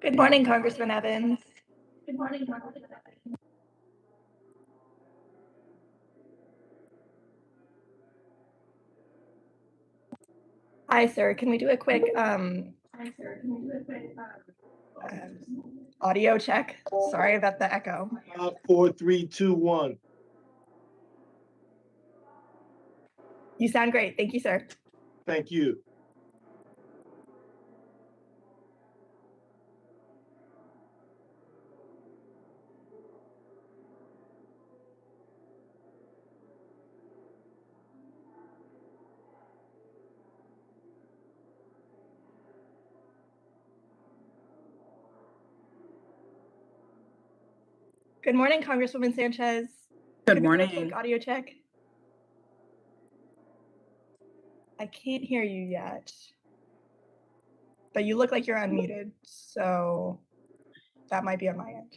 Good morning, Congressman Evans. Hi, sir. Can we do a quick audio check? Sorry about the echo. 4, 3, 2, 1. You sound great. Thank you, sir. Thank you. Good morning, Congresswoman Sanchez. Good Can we do a morning. quick audio check? I can't hear you yet, but you look like you're unmuted, so that might be on my end.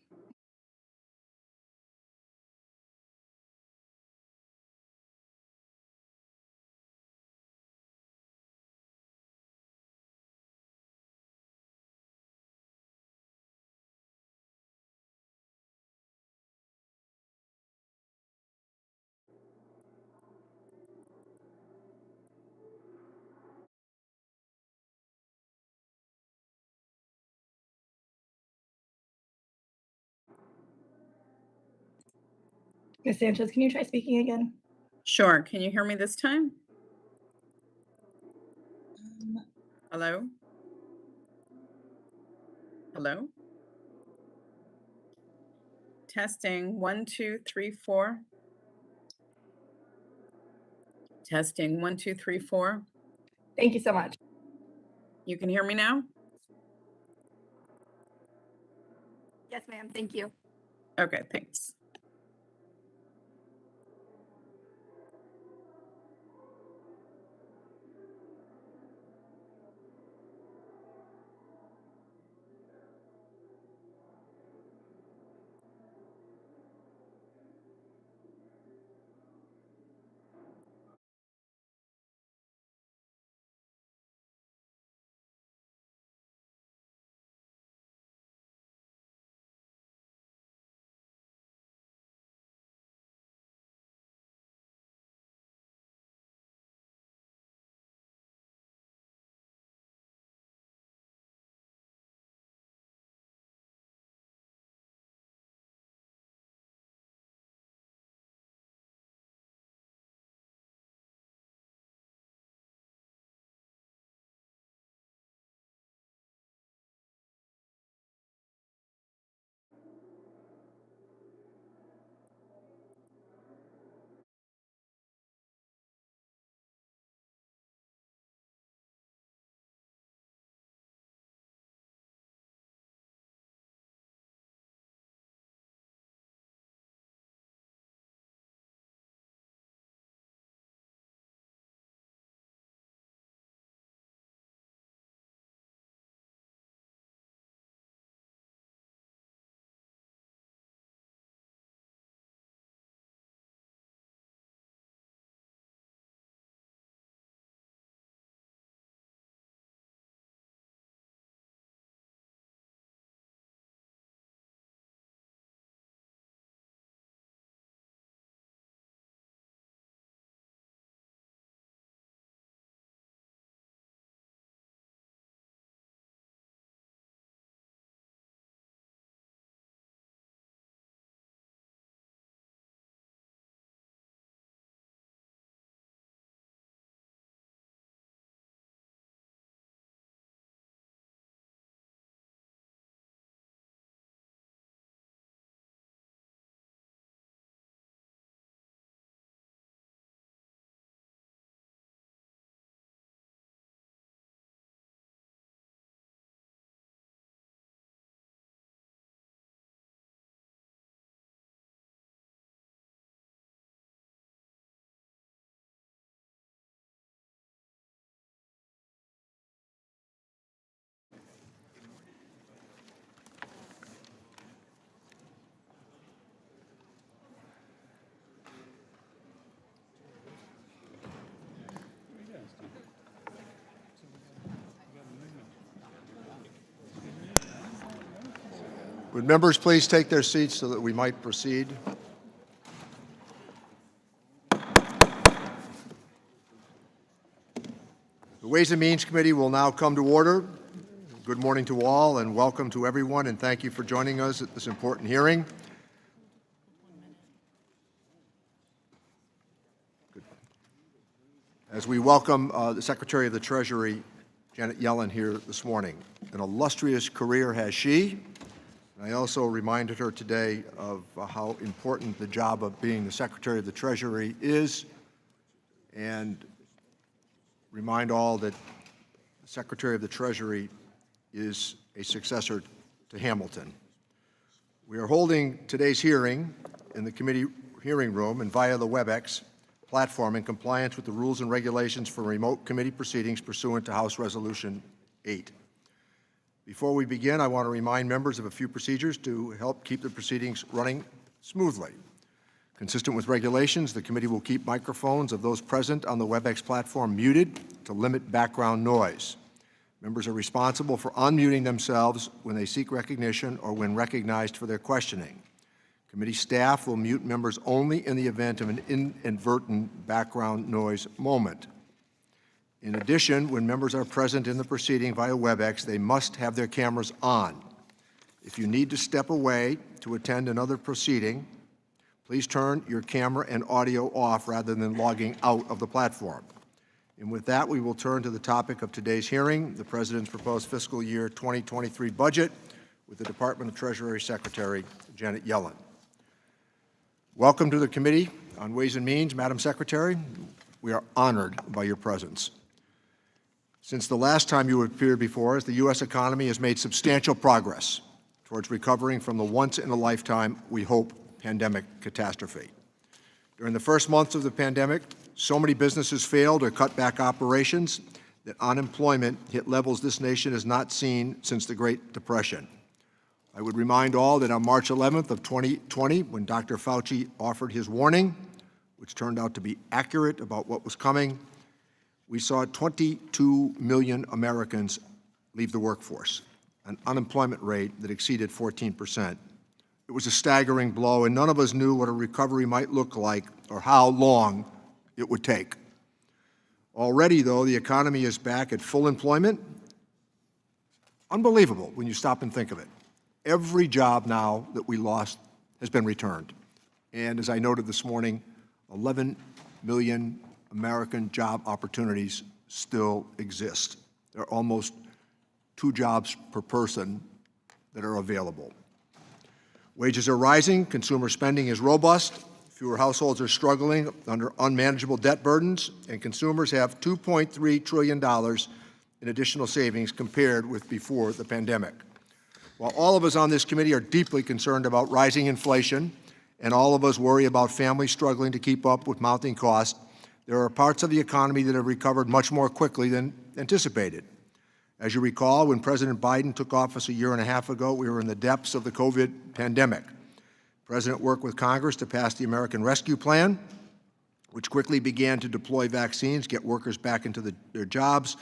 Ms. Sanchez, can you try speaking again? Sure. Can you hear me this time? Hello? Hello? Testing 1, 2, 3, 4. Testing 1, 2, 3, 4. Thank you so much. You can hear me now? Yes, ma'am. Thank you. Okay, thanks. Would members please take their seats so that we might proceed? The Ways and Means Committee will now come to order. Good morning to all and welcome to everyone, and thank you for joining us at this important hearing. As we welcome the Secretary of the Treasury, Janet Yellen, here this morning. An illustrious career has she. I also reminded her today of how important the job of being the Secretary of the Treasury is, and remind all that the Secretary of the Treasury is a successor to Hamilton. We are holding today's hearing in the committee hearing room and via the WebEx platform in compliance with the rules and regulations for remote committee proceedings pursuant to House Resolution 8. Before we begin, I want to remind members of a few procedures to help keep the proceedings running smoothly. Consistent with regulations, the committee will keep microphones of those present on the WebEx platform muted to limit background noise. Members are responsible for unmuting themselves when they seek recognition or when recognized for their questioning. Committee staff will mute members only in the event of an inadvertent background noise moment. In addition, when members are present in the proceeding via WebEx, they must have their cameras on. If you need to step away to attend another proceeding, please turn your camera and audio off rather than logging out of the platform. And with that, we will turn to the topic of today's hearing, the President's proposed fiscal year 2023 budget, with the Department of Treasury Secretary, Janet Yellen. Welcome to the Committee on Ways and Means, Madam Secretary. We are honored by your presence. Since the last time you appeared before us, the U.S. economy has made substantial progress towards recovering from the once-in-a-lifetime, we hope, pandemic catastrophe. During the first months of the pandemic, so many businesses failed or cut back operations that unemployment hit levels this nation has not seen since the Great Depression. I would remind all that on March 11th of 2020, when Dr. Fauci offered his warning, which turned out to be accurate about what was coming, we saw 22 million Americans leave the workforce, an unemployment rate that exceeded 14%. It was a staggering blow, and none of us knew what a recovery might look like or how long it would take. Already, though, the economy is back at full employment. Unbelievable when you stop and think of it. Every job now that we lost has been returned. And as I noted this morning, 11 million American job opportunities still exist. There are almost 2 jobs per person that are available. Wages are rising, consumer spending is robust, fewer households are struggling under unmanageable debt burdens, and consumers have $2.3 trillion in additional savings compared with before the pandemic. While all of us on this committee are deeply concerned about rising inflation, and all of us worry about families struggling to keep up with mounting costs, there are parts of the economy that have recovered much more quickly than anticipated. As you recall, when President Biden took office a year and a half ago, we were in the depths of the COVID pandemic. The President worked with Congress to pass the American Rescue Plan, which quickly began to deploy vaccines, get workers back into their jobs,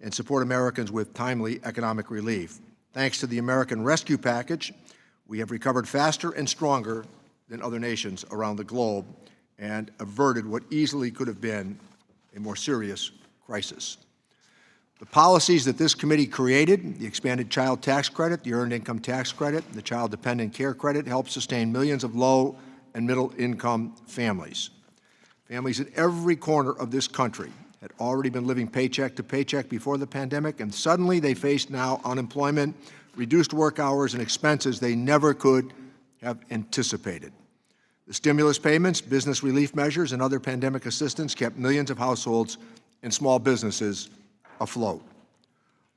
and support Americans with timely economic relief. Thanks to the American Rescue Package, we have recovered faster and stronger than other nations around the globe and averted what easily could have been a more serious crisis. The policies that this committee created, the expanded child tax credit, the earned income tax credit, the child dependent care credit, help sustain millions of low and middle income families. Families in every corner of this country had already been living paycheck to paycheck before the pandemic, and suddenly they faced now unemployment, reduced work hours, and expenses they never could have anticipated. The stimulus payments, business relief measures, and other pandemic assistance kept millions of households and small businesses afloat.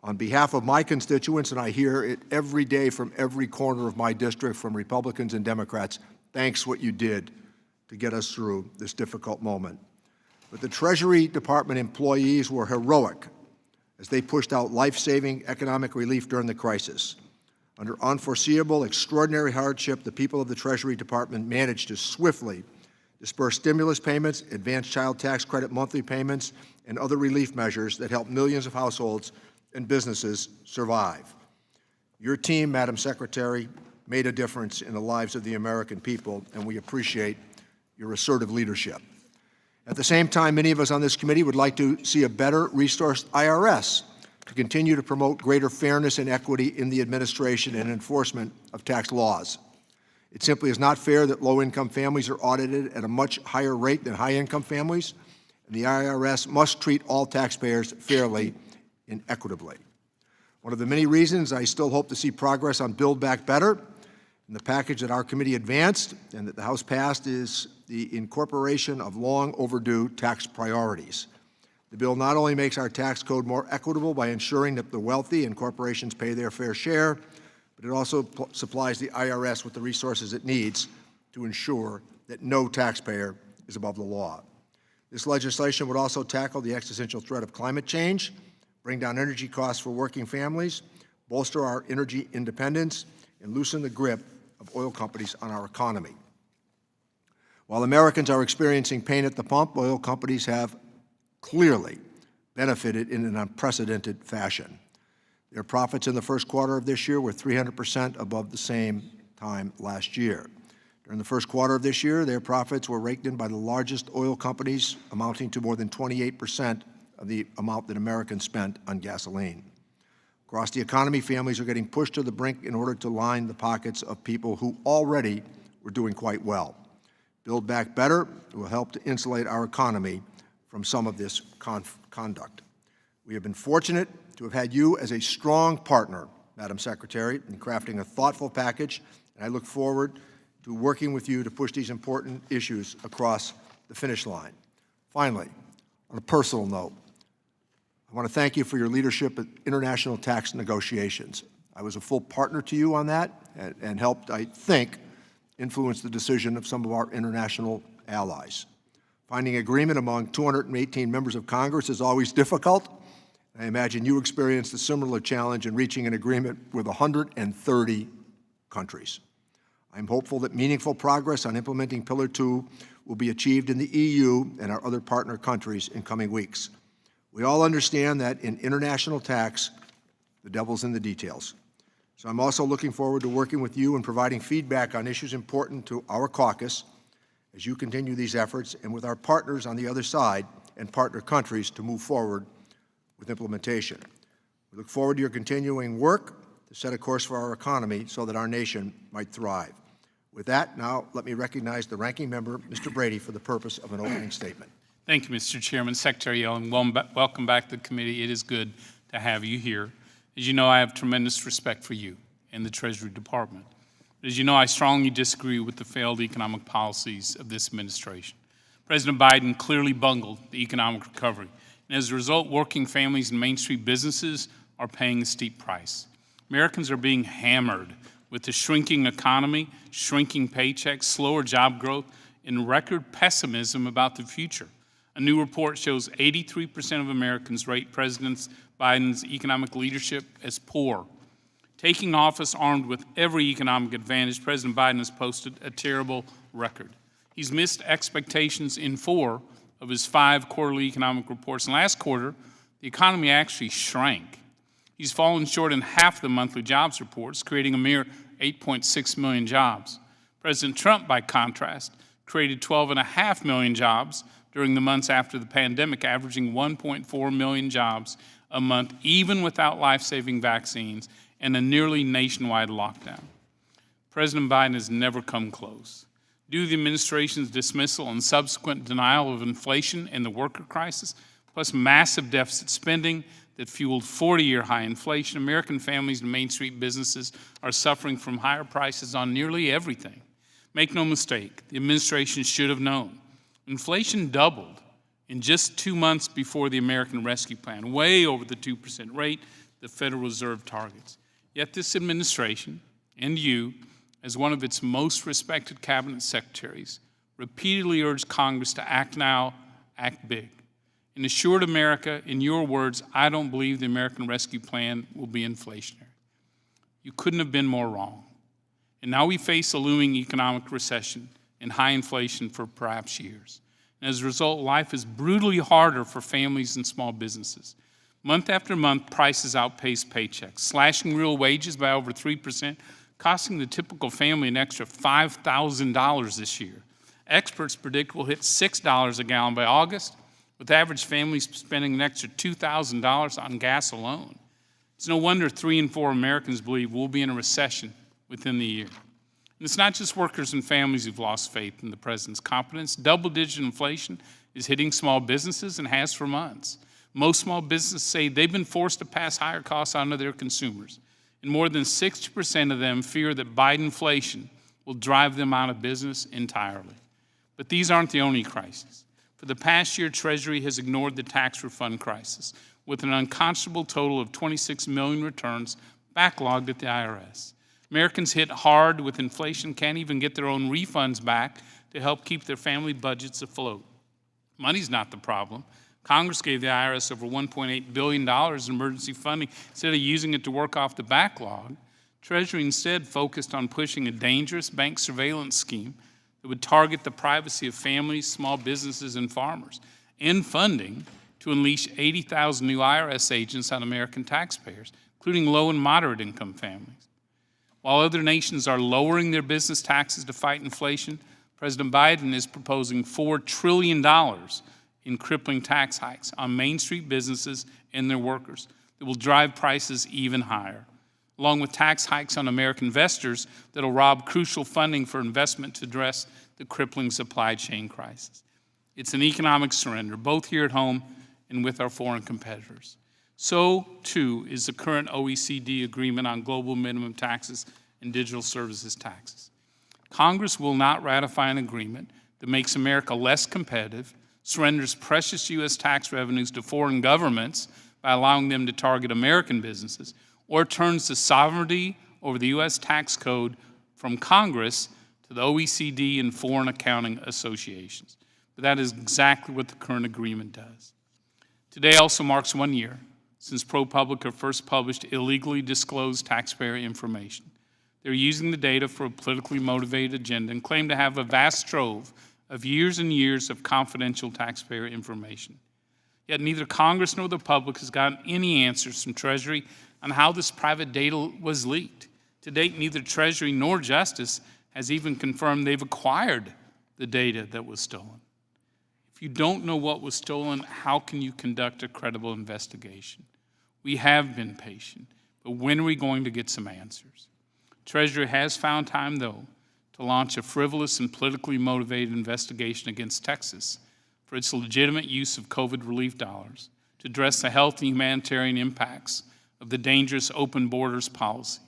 On behalf of my constituents, and I hear it every day from every corner of my district, from Republicans and Democrats, thanks what you did to get us through this difficult moment. But the Treasury Department employees were heroic as they pushed out life-saving economic relief during the crisis. Under unforeseeable, extraordinary hardship, the people of the Treasury Department managed to swiftly disperse stimulus payments, advanced child tax credit monthly payments, and other relief measures that helped millions of households and businesses survive. Your team, Madam Secretary, made a difference in the lives of the American people, and we appreciate your assertive leadership. At the same time, many of us on this committee would like to see a better resourced IRS to continue to promote greater fairness and equity in the administration and enforcement of tax laws. It simply is not fair that low-income families are audited at a much higher rate than high-income families, and the IRS must treat all taxpayers fairly and equitably. One of the many reasons I still hope to see progress on Build Back Better in the package that our committee advanced and that the House passed is the incorporation of long overdue tax priorities. The bill not only makes our tax code more equitable by ensuring that the wealthy and corporations pay their fair share, but it also supplies the IRS with the resources it needs to ensure that no taxpayer is above the law. This legislation would also tackle the existential threat of climate change, bring down energy costs for working families, bolster our energy independence, and loosen the grip of oil companies on our economy. While Americans are experiencing pain at the pump, oil companies have clearly benefited in an unprecedented fashion. Their profits in the first quarter of this year were 300% above the same time last year. During the first quarter of this year, their profits were raked in by the largest oil companies, amounting to more than 28% of the amount that Americans spent on gasoline. Across the economy, families are getting pushed to the brink in order to line the pockets of people who already were doing quite well. Build Back Better will help to insulate our economy from some of this conduct. We have been fortunate to have had you as a strong partner, Madam Secretary, in crafting a thoughtful package, and I look forward to working with you to push these important issues across the finish line. Finally, on a personal note, I want to thank you for your leadership at international tax negotiations. I was a full partner to you on that and helped, I think, influence the decision of some of our international allies. Finding agreement among 218 members of Congress is always difficult. I imagine you experienced a similar challenge in reaching an agreement with 130 countries. I'm hopeful that meaningful progress on implementing Pillar 2 will be achieved in the EU and our other partner countries in coming weeks. We all understand that in international tax, the devil's in the details. So I'm also looking forward to working with you and providing feedback on issues important to our caucus as you continue these efforts and with our partners on the other side and partner countries to move forward with implementation. We look forward to your continuing work to set a course for our economy so that our nation might thrive. With that, now let me recognize the ranking member, Mr. Brady, for the purpose of an opening statement. Thank you, Mr. Chairman. Secretary Yellen, welcome back to the committee. It is good to have you here. As you know, I have tremendous respect for you and the Treasury Department. As you know, I strongly disagree with the failed economic policies of this administration. President Biden clearly bungled the economic recovery, and as a result, working families and Main Street businesses are paying a steep price. Americans are being hammered with the shrinking economy, shrinking paychecks, slower job growth, and record pessimism about the future. A new report shows 83% of Americans rate President Biden's economic leadership as poor. Taking office armed with every economic advantage, President Biden has posted a terrible record. He's missed expectations in 4 of his 5 quarterly economic reports. And last quarter, the economy actually shrank. He's fallen short in half the monthly jobs reports, creating a mere 8.6 million jobs. President Trump, by contrast, created 12.5 million jobs during the months after the pandemic, averaging 1.4 million jobs a month, even without life-saving vaccines and a nearly nationwide lockdown. President Biden has never come close. Due to the administration's dismissal and subsequent denial of inflation and the worker crisis, plus massive deficit spending that fueled 40-year high inflation, American families and Main Street businesses are suffering from higher prices on nearly everything. Make no mistake, the administration should have known. Inflation doubled in just 2 months before the American Rescue Plan, way over the 2% rate the Federal Reserve targets. Yet this administration, and you, as one of its most respected cabinet secretaries, repeatedly urged Congress to act now, act big, and assured America, in your words, I don't believe the American Rescue Plan will be inflationary. You couldn't have been more wrong. And now we face a looming economic recession and high inflation for perhaps years. And as a result, life is brutally harder for families and small businesses. Month after month, prices outpace paychecks, slashing real wages by over 3%, costing the typical family an extra $5,000 this year. Experts predict we'll hit $6 a gallon by August, with average families spending an extra $2,000 on gas alone. It's no wonder 3 in 4 Americans believe we'll be in a recession within the year. And it's not just workers and families who've lost faith in the president's competence. Double-digit inflation is hitting small businesses and has for months. Most small businesses say they've been forced to pass higher costs onto their consumers, and more than 60% of them fear that Bidenflation will drive them out of business entirely. But these aren't the only crises. For the past year, Treasury has ignored the tax refund crisis, with an unconscionable total of 26 million returns backlogged at the IRS. Americans hit hard with inflation can't even get their own refunds back to help keep their family budgets afloat. Money's not the problem. Congress gave the IRS over $1.8 billion in emergency funding. Instead of using it to work off the backlog, Treasury instead focused on pushing a dangerous bank surveillance scheme that would target the privacy of families, small businesses, and farmers, and funding to unleash 80,000 new IRS agents on American taxpayers, including low and moderate income families. While other nations are lowering their business taxes to fight inflation, President Biden is proposing $4 trillion in crippling tax hikes on Main Street businesses and their workers that will drive prices even higher, along with tax hikes on American investors that will rob crucial funding for investment to address the crippling supply chain crisis. It's an economic surrender, both here at home and with our foreign competitors. So, too, is the current OECD agreement on global minimum taxes and digital services taxes. Congress will not ratify an agreement that makes America less competitive, surrenders precious U.S. tax revenues to foreign governments by allowing them to target American businesses, or turns the sovereignty over the U.S. tax code from Congress to the OECD and foreign accounting associations. But that is exactly what the current agreement does. Today also marks 1 year since ProPublica first published illegally disclosed taxpayer information. They're using the data for a politically motivated agenda and claim to have a vast trove of years and years of confidential taxpayer information. Yet neither Congress nor the public has gotten any answers from Treasury on how this private data was leaked. To date, neither Treasury nor Justice has even confirmed they've acquired the data that was stolen. If you don't know what was stolen, how can you conduct a credible investigation? We have been patient, but when are we going to get some answers? Treasury has found time, though, to launch a frivolous and politically motivated investigation against Texas for its legitimate use of COVID relief dollars to address the health and humanitarian impacts of the dangerous open borders policy,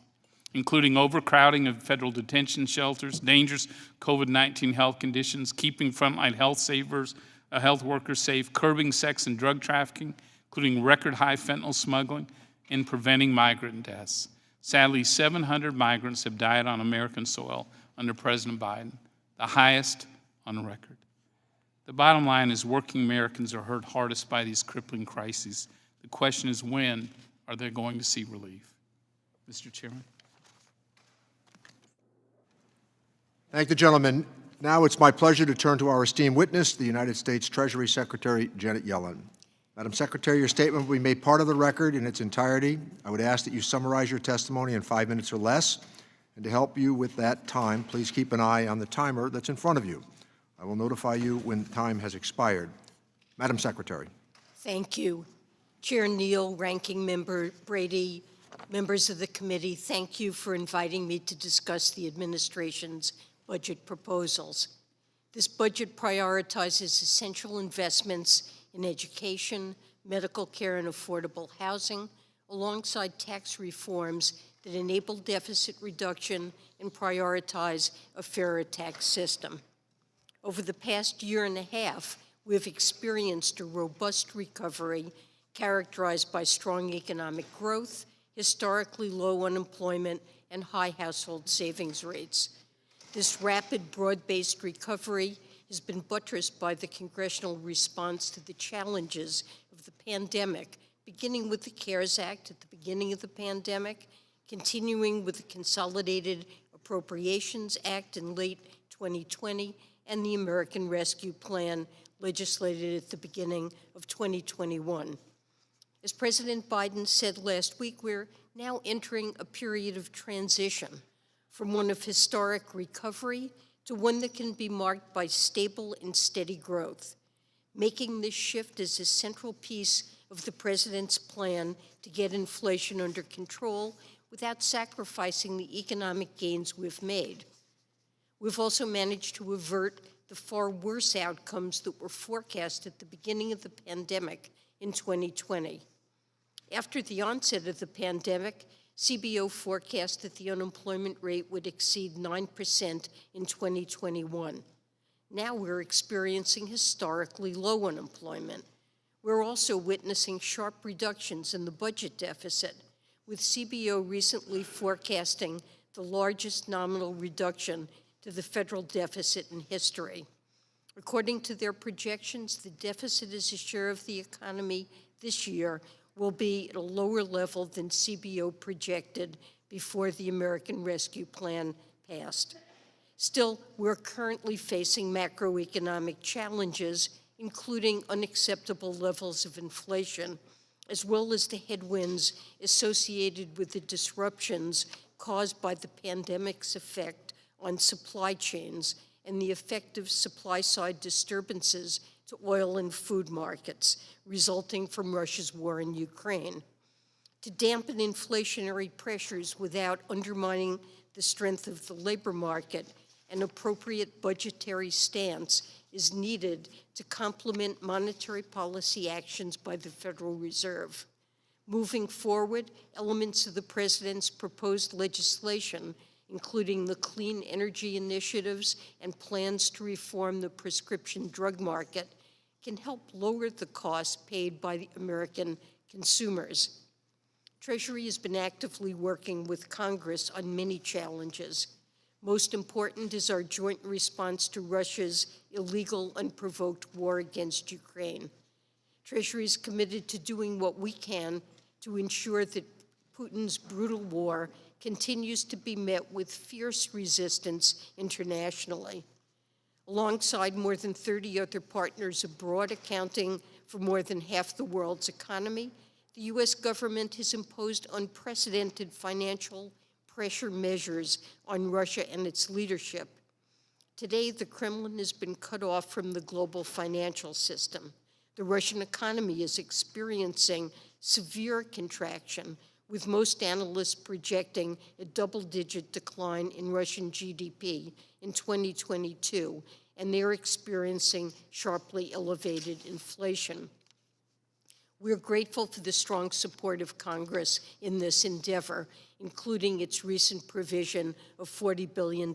including overcrowding of federal detention shelters, dangerous COVID-19 health conditions, keeping frontline health workers safe, curbing sex and drug trafficking, including record-high fentanyl smuggling, and preventing migrant deaths. Sadly, 700 migrants have died on American soil under President Biden, the highest on record. The bottom line is working Americans are hurt hardest by these crippling crises. The question is, when are they going to see relief? Mr. Chairman. Thank the gentleman. Now it's my pleasure to turn to our esteemed witness, the United States Treasury Secretary Janet Yellen. Madam Secretary, your statement will be made part of the record in its entirety. I would ask that you summarize your testimony in 5 minutes or less. And to help you with that time, please keep an eye on the timer that's in front of you. I will notify you when time has expired. Madam Secretary. Thank you. Chair Neal, Ranking Member Brady, members of the committee, thank you for inviting me to discuss the administration's budget proposals. This budget prioritizes essential investments in education, medical care, and affordable housing, alongside tax reforms that enable deficit reduction and prioritize a fairer tax system. Over the past year and a half, we've experienced a robust recovery characterized by strong economic growth, historically low unemployment, and high household savings rates. This rapid, broad-based recovery has been buttressed by the congressional response to the challenges of the pandemic, beginning with the CARES Act at the beginning of the pandemic, continuing with the Consolidated Appropriations Act in late 2020, and the American Rescue Plan legislated at the beginning of 2021. As President Biden said last week, we're now entering a period of transition from one of historic recovery to one that can be marked by stable and steady growth. Making this shift is a central piece of the President's plan to get inflation under control without sacrificing the economic gains we've made. We've also managed to avert the far worse outcomes that were forecast at the beginning of the pandemic in 2020. After the onset of the pandemic, CBO forecast that the unemployment rate would exceed 9% in 2021. Now we're experiencing historically low unemployment. We're also witnessing sharp reductions in the budget deficit, with CBO recently forecasting the largest nominal reduction to the federal deficit in history. According to their projections, the deficit as a share of the economy this year will be at a lower level than CBO projected before the American Rescue Plan passed. Still, we're currently facing macroeconomic challenges, including unacceptable levels of inflation, as well as the headwinds associated with the disruptions caused by the pandemic's effect on supply chains and the effect of supply-side disturbances to oil and food markets resulting from Russia's war in Ukraine. To dampen inflationary pressures without undermining the strength of the labor market, an appropriate budgetary stance is needed to complement monetary policy actions by the Federal Reserve. Moving forward, elements of the President's proposed legislation, including the clean energy initiatives and plans to reform the prescription drug market, can help lower the costs paid by the American consumers. Treasury has been actively working with Congress on many challenges. Most important is our joint response to Russia's illegal, unprovoked war against Ukraine. Treasury is committed to doing what we can to ensure that Putin's brutal war continues to be met with fierce resistance internationally. Alongside more than 30 other partners abroad accounting for more than half the world's economy, the U.S. government has imposed unprecedented financial pressure measures on Russia and its leadership. Today, the Kremlin has been cut off from the global financial system. The Russian economy is experiencing severe contraction, with most analysts projecting a double-digit decline in Russian GDP in 2022, and they're experiencing sharply elevated inflation. We're grateful for the strong support of Congress in this endeavor, including its recent provision of $40 billion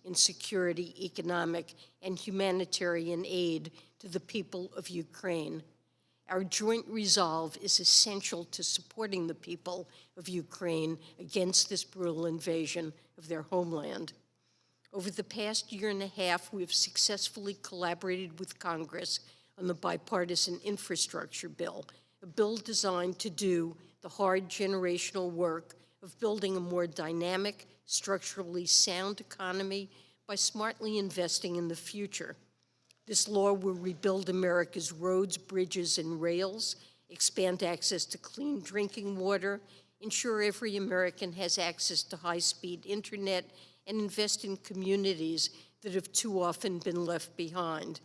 in security, economic, and humanitarian aid to the people of Ukraine. Our joint resolve is essential to supporting the people of Ukraine against this brutal invasion of their homeland. Over the past year and a half, we have successfully collaborated with Congress on the bipartisan infrastructure bill, a bill designed to do the hard generational work of building a more dynamic, structurally sound economy by smartly investing in the future. This law will rebuild America's roads, bridges, and rails, expand access to clean drinking water, ensure every American has access to high-speed internet, and invest in communities that have too often been left behind.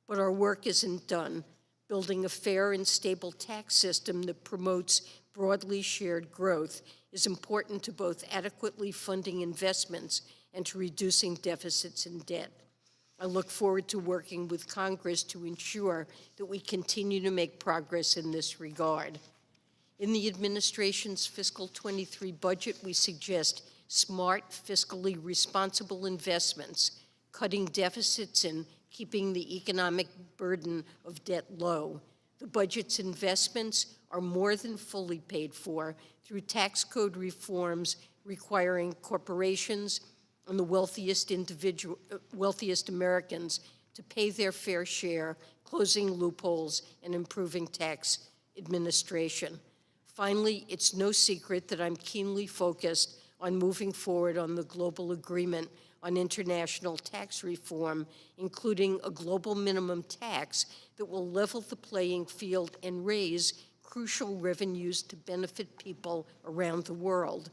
But our work isn't done. Building a fair and stable tax system that promotes broadly shared growth is important to both adequately funding investments and to reducing deficits and debt. I look forward to working with Congress to ensure that we continue to make progress in this regard. In the administration's fiscal 23 budget, we suggest smart, fiscally responsible investments, cutting deficits and keeping the economic burden of debt low. The budget's investments are more than fully paid for through tax code reforms requiring corporations and the wealthiest Americans to pay their fair share, closing loopholes and improving tax administration. Finally, it's no secret that I'm keenly focused on moving forward on the global agreement on international tax reform, including a global minimum tax that will level the playing field and raise crucial revenues to benefit people around the world.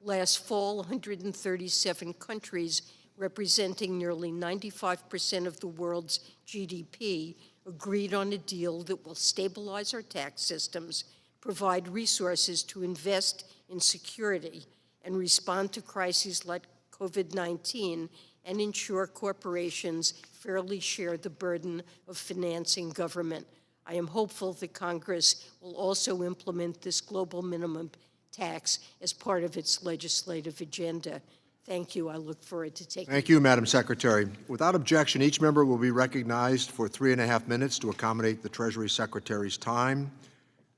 Last fall, 137 countries representing nearly 95% of the world's GDP agreed on a deal that will stabilize our tax systems, provide resources to invest in security, and respond to crises like COVID-19, and ensure corporations fairly share the burden of financing government. I am hopeful that Congress will also implement this global minimum tax as part of its legislative agenda. Thank you. I look forward to taking. Thank you, Madam Secretary. Without objection, each member will be recognized for 3.5 minutes to accommodate the Treasury Secretary's time.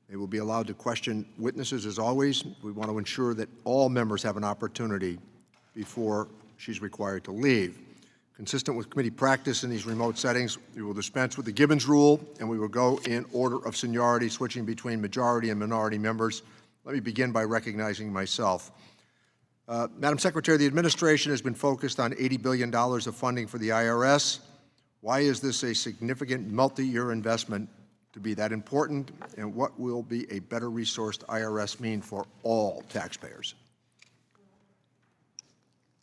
They will be allowed to question witnesses as always. We want to ensure that all members have an opportunity before she's required to leave. Consistent with committee practice in these remote settings, we will dispense with the Gibbons rule, and we will go in order of seniority, switching between majority and minority members. Let me begin by recognizing myself. Madam Secretary, the administration has been focused on $80 billion of funding for the IRS. Why is this a significant multi-year investment to be that important, and what will be a better resourced IRS mean for all taxpayers?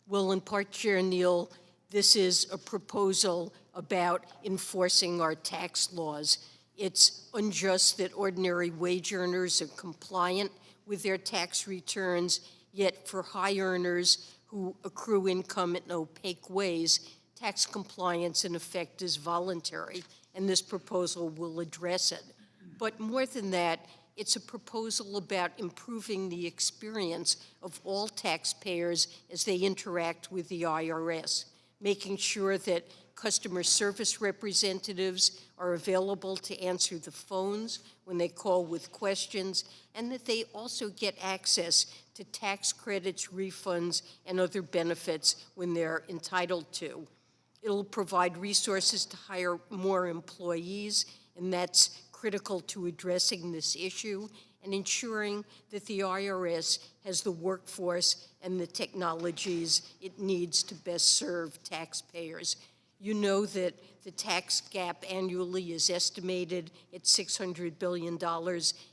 Well, in part, Chair Neal, this is a proposal about enforcing our tax laws. It's unjust that ordinary wage earners are compliant with their tax returns, yet for high earners who accrue income in opaque ways, tax compliance in effect is voluntary, and this proposal will address it. But more than that, it's a proposal about improving the experience of all taxpayers as they interact with the IRS, making sure that customer service representatives are available to answer the phones when they call with questions, and that they also get access to tax credits, refunds, and other benefits when they're entitled to. It'll provide resources to hire more employees, and that's critical to addressing this issue and ensuring that the IRS has the workforce and the technologies it needs to best serve taxpayers. You know that the tax gap annually is estimated at $600 billion,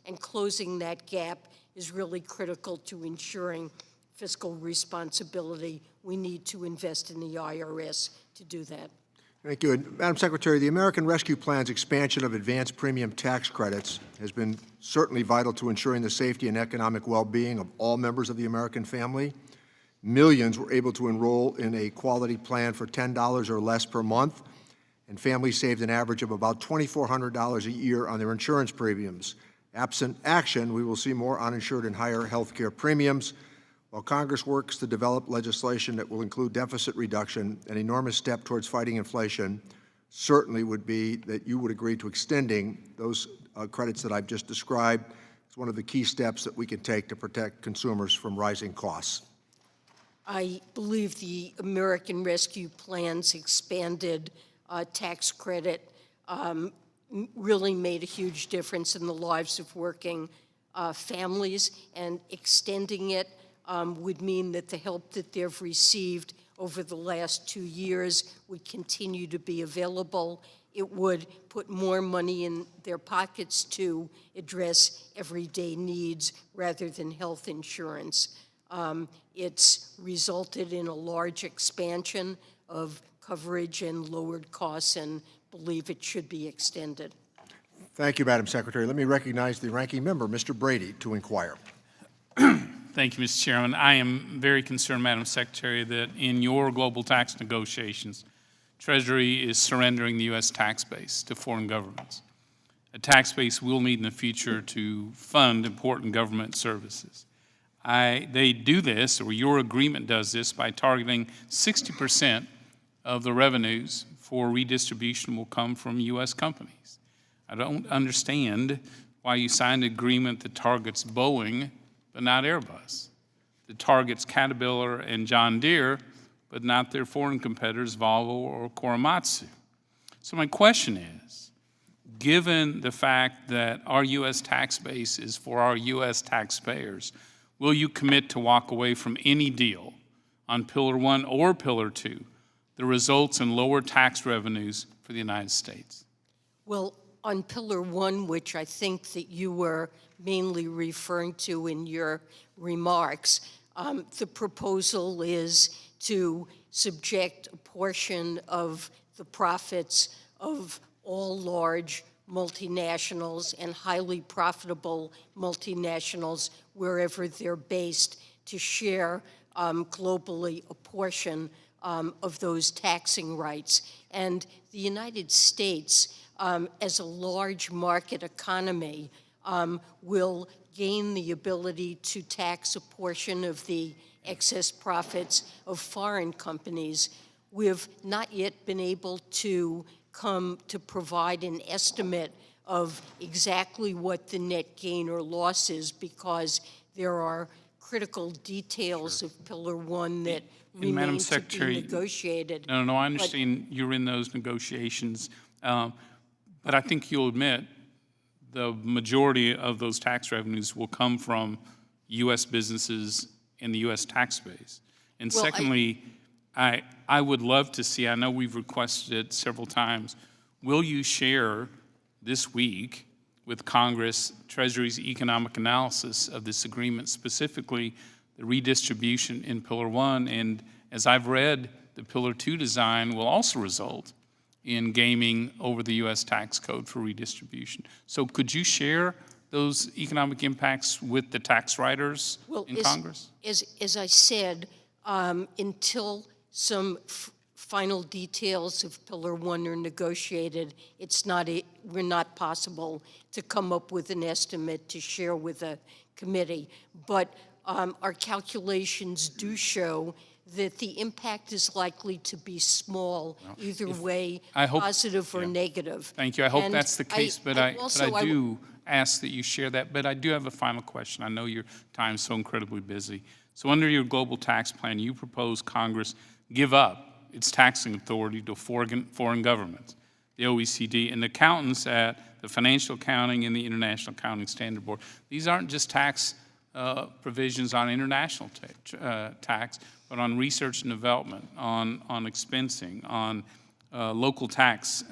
and closing that gap is really critical to ensuring fiscal responsibility. We need to invest in the IRS to do that. Thank you. And Madam Secretary, the American Rescue Plan's expansion of advanced premium tax credits has been certainly vital to ensuring the safety and economic well-being of all members of the American family. Millions were able to enroll in a quality plan for $10 or less per month, and families saved an average of about $2,400 a year on their insurance premiums. Absent action, we will see more uninsured and higher health care premiums. While Congress works to develop legislation that will include deficit reduction, an enormous step towards fighting inflation certainly would be that you would agree to extending those credits that I've just described. It's one of the key steps that we can take to protect consumers from rising costs. I believe the American Rescue Plan's expanded tax credit really made a huge difference in the lives of working families, and extending it would mean that the help that they've received over the last 2 years would continue to be available. It would put more money in their pockets to address everyday needs rather than health insurance. It's resulted in a large expansion of coverage and lowered costs, and believe it should be extended. Thank you, Madam Secretary. Let me recognize the ranking member, Mr. Brady, to inquire. Thank you, Mr. Chairman. I am very concerned, Madam Secretary, that in your global tax negotiations, Treasury is surrendering the U.S. tax base to foreign governments, a tax base we'll need in the future to fund important government services. They do this, or your agreement does this, by targeting 60% of the revenues for redistribution will come from U.S. companies. I don't understand why you signed an agreement that targets Boeing but not Airbus, that targets Caterpillar and John Deere but not their foreign competitors Volvo or Korematsu. So my question is, given the fact that our U.S. tax base is for our U.S. taxpayers, will you commit to walk away from any deal on Pillar 1 or Pillar 2 that results in lower tax revenues for the United States? Well, on Pillar 1, which I think that you were mainly referring to in your remarks, The proposal is to subject a portion of the profits of all large multinationals and highly profitable multinationals, wherever they're based, to share globally a portion of those taxing rights. And the United States, as a large market economy, will gain the ability to tax a portion of the excess profits of foreign companies. We have not yet been able to come to provide an estimate of exactly what the net gain or loss is, because there are critical details of Pillar 1 that Madam remain to Secretary, be negotiated. No, I understand you're in those negotiations, but I think you'll admit the majority of those tax revenues will come from U.S. businesses and the U.S. tax base. And Well, secondly, I would love to see, I know we've requested it several times, will you share this week with Congress Treasury's economic analysis of this agreement, specifically the redistribution in Pillar 1? And as I've read, the Pillar 2 design will also result in gaming over the U.S. tax code for redistribution. So could you share those economic impacts with the tax writers in Congress? As I said, until some final details of Pillar 1 are negotiated, we're not possible to come up with an estimate to share with a committee. But our calculations do show that the impact is likely to be small, either way, positive or negative. Thank you. I hope And that's the case, but I also do ask that you share that. But I do have a final question. I know your time's so incredibly busy. So under your global tax plan, you propose Congress give up its taxing authority to foreign governments, the OECD, and accountants at the Financial Accounting and the International Accounting Standard Board. These aren't just tax provisions on international tax, but on research and development, on expensing, on local tax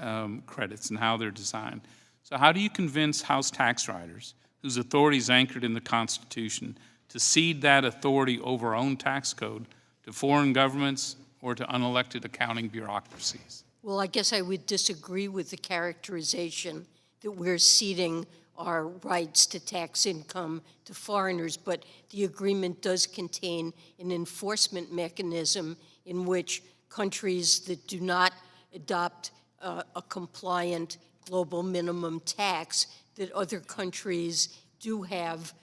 credits and how they're designed. So how do you convince House tax writers, whose authority is anchored in the Constitution, to cede that authority over our own tax code to foreign governments or to unelected accounting bureaucracies? Well, I guess I would disagree with the characterization that we're ceding our rights to tax income to foreigners, but the agreement does contain an enforcement mechanism in which countries that do not adopt a compliant global minimum tax, that other countries do have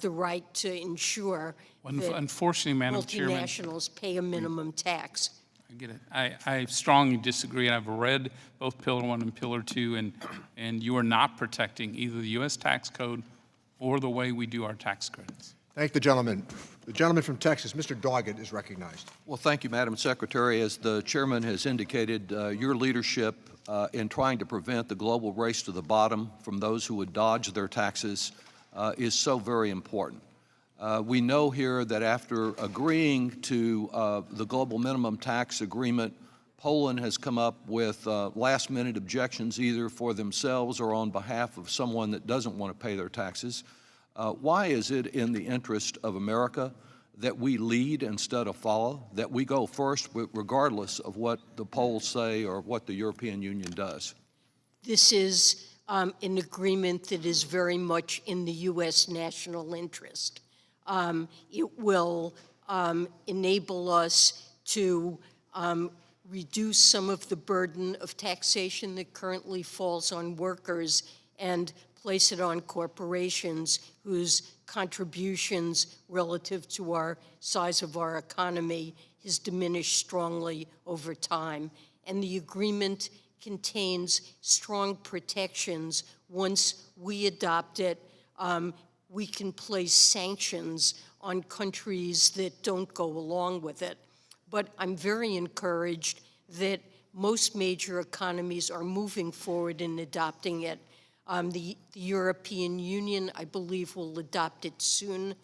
the right to ensure that unfortunately, Madam Chairman, multinationals pay a minimum tax. I get it. I strongly disagree. I've read both Pillar 1 and Pillar 2, and you are not protecting either the U.S. tax code or the way we do our tax credits. Thank the gentleman. The gentleman from Texas, Mr. Doggett, is recognized. Well, thank you, Madam Secretary. As the chairman has indicated, your leadership in trying to prevent the global race to the bottom from those who would dodge their taxes is so very important. We know here that after agreeing to the global minimum tax agreement, Poland has come up with last-minute objections either for themselves or on behalf of someone that doesn't want to pay their taxes. Why is it in the interest of America that we lead instead of follow, that we go first regardless of what the polls say or what the European Union does? This is an agreement that is very much in the U.S. national interest. It will enable us to reduce some of the burden of taxation that currently falls on workers and place it on corporations whose contributions relative to our size of our economy has diminished strongly over time. And the agreement contains strong protections. Once we adopt it, we can place sanctions on countries that don't go along with it. But I'm very encouraged that most major economies are moving forward in adopting it. The European Union, I believe, will adopt it soon.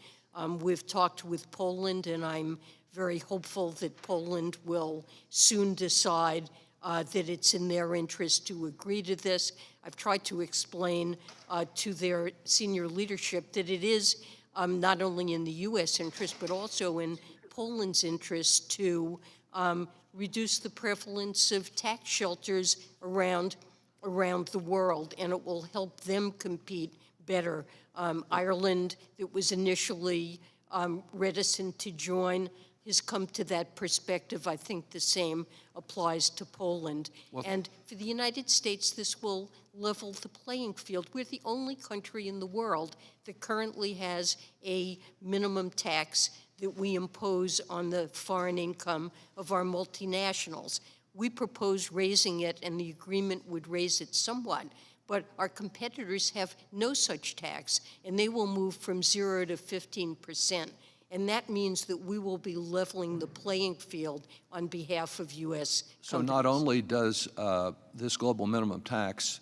We've talked with Poland, and I'm very hopeful that Poland will soon decide that it's in their interest to agree to this. I've tried to explain to their senior leadership that it is not only in the U.S. interest, but also in Poland's interest to reduce the prevalence of tax shelters around the world, and it will help them compete better. Ireland, that was initially reticent to join, has come to that perspective. I think the same applies to Poland. And for the United States, this will level the playing field. We're the only country in the world that currently has a minimum tax that we impose on the foreign income of our multinationals. We propose raising it, and the agreement would raise it somewhat, but our competitors have no such tax, and they will move from 0 to 15%. And that means that we will be leveling the playing field on behalf of U.S. companies. So not only does this global minimum tax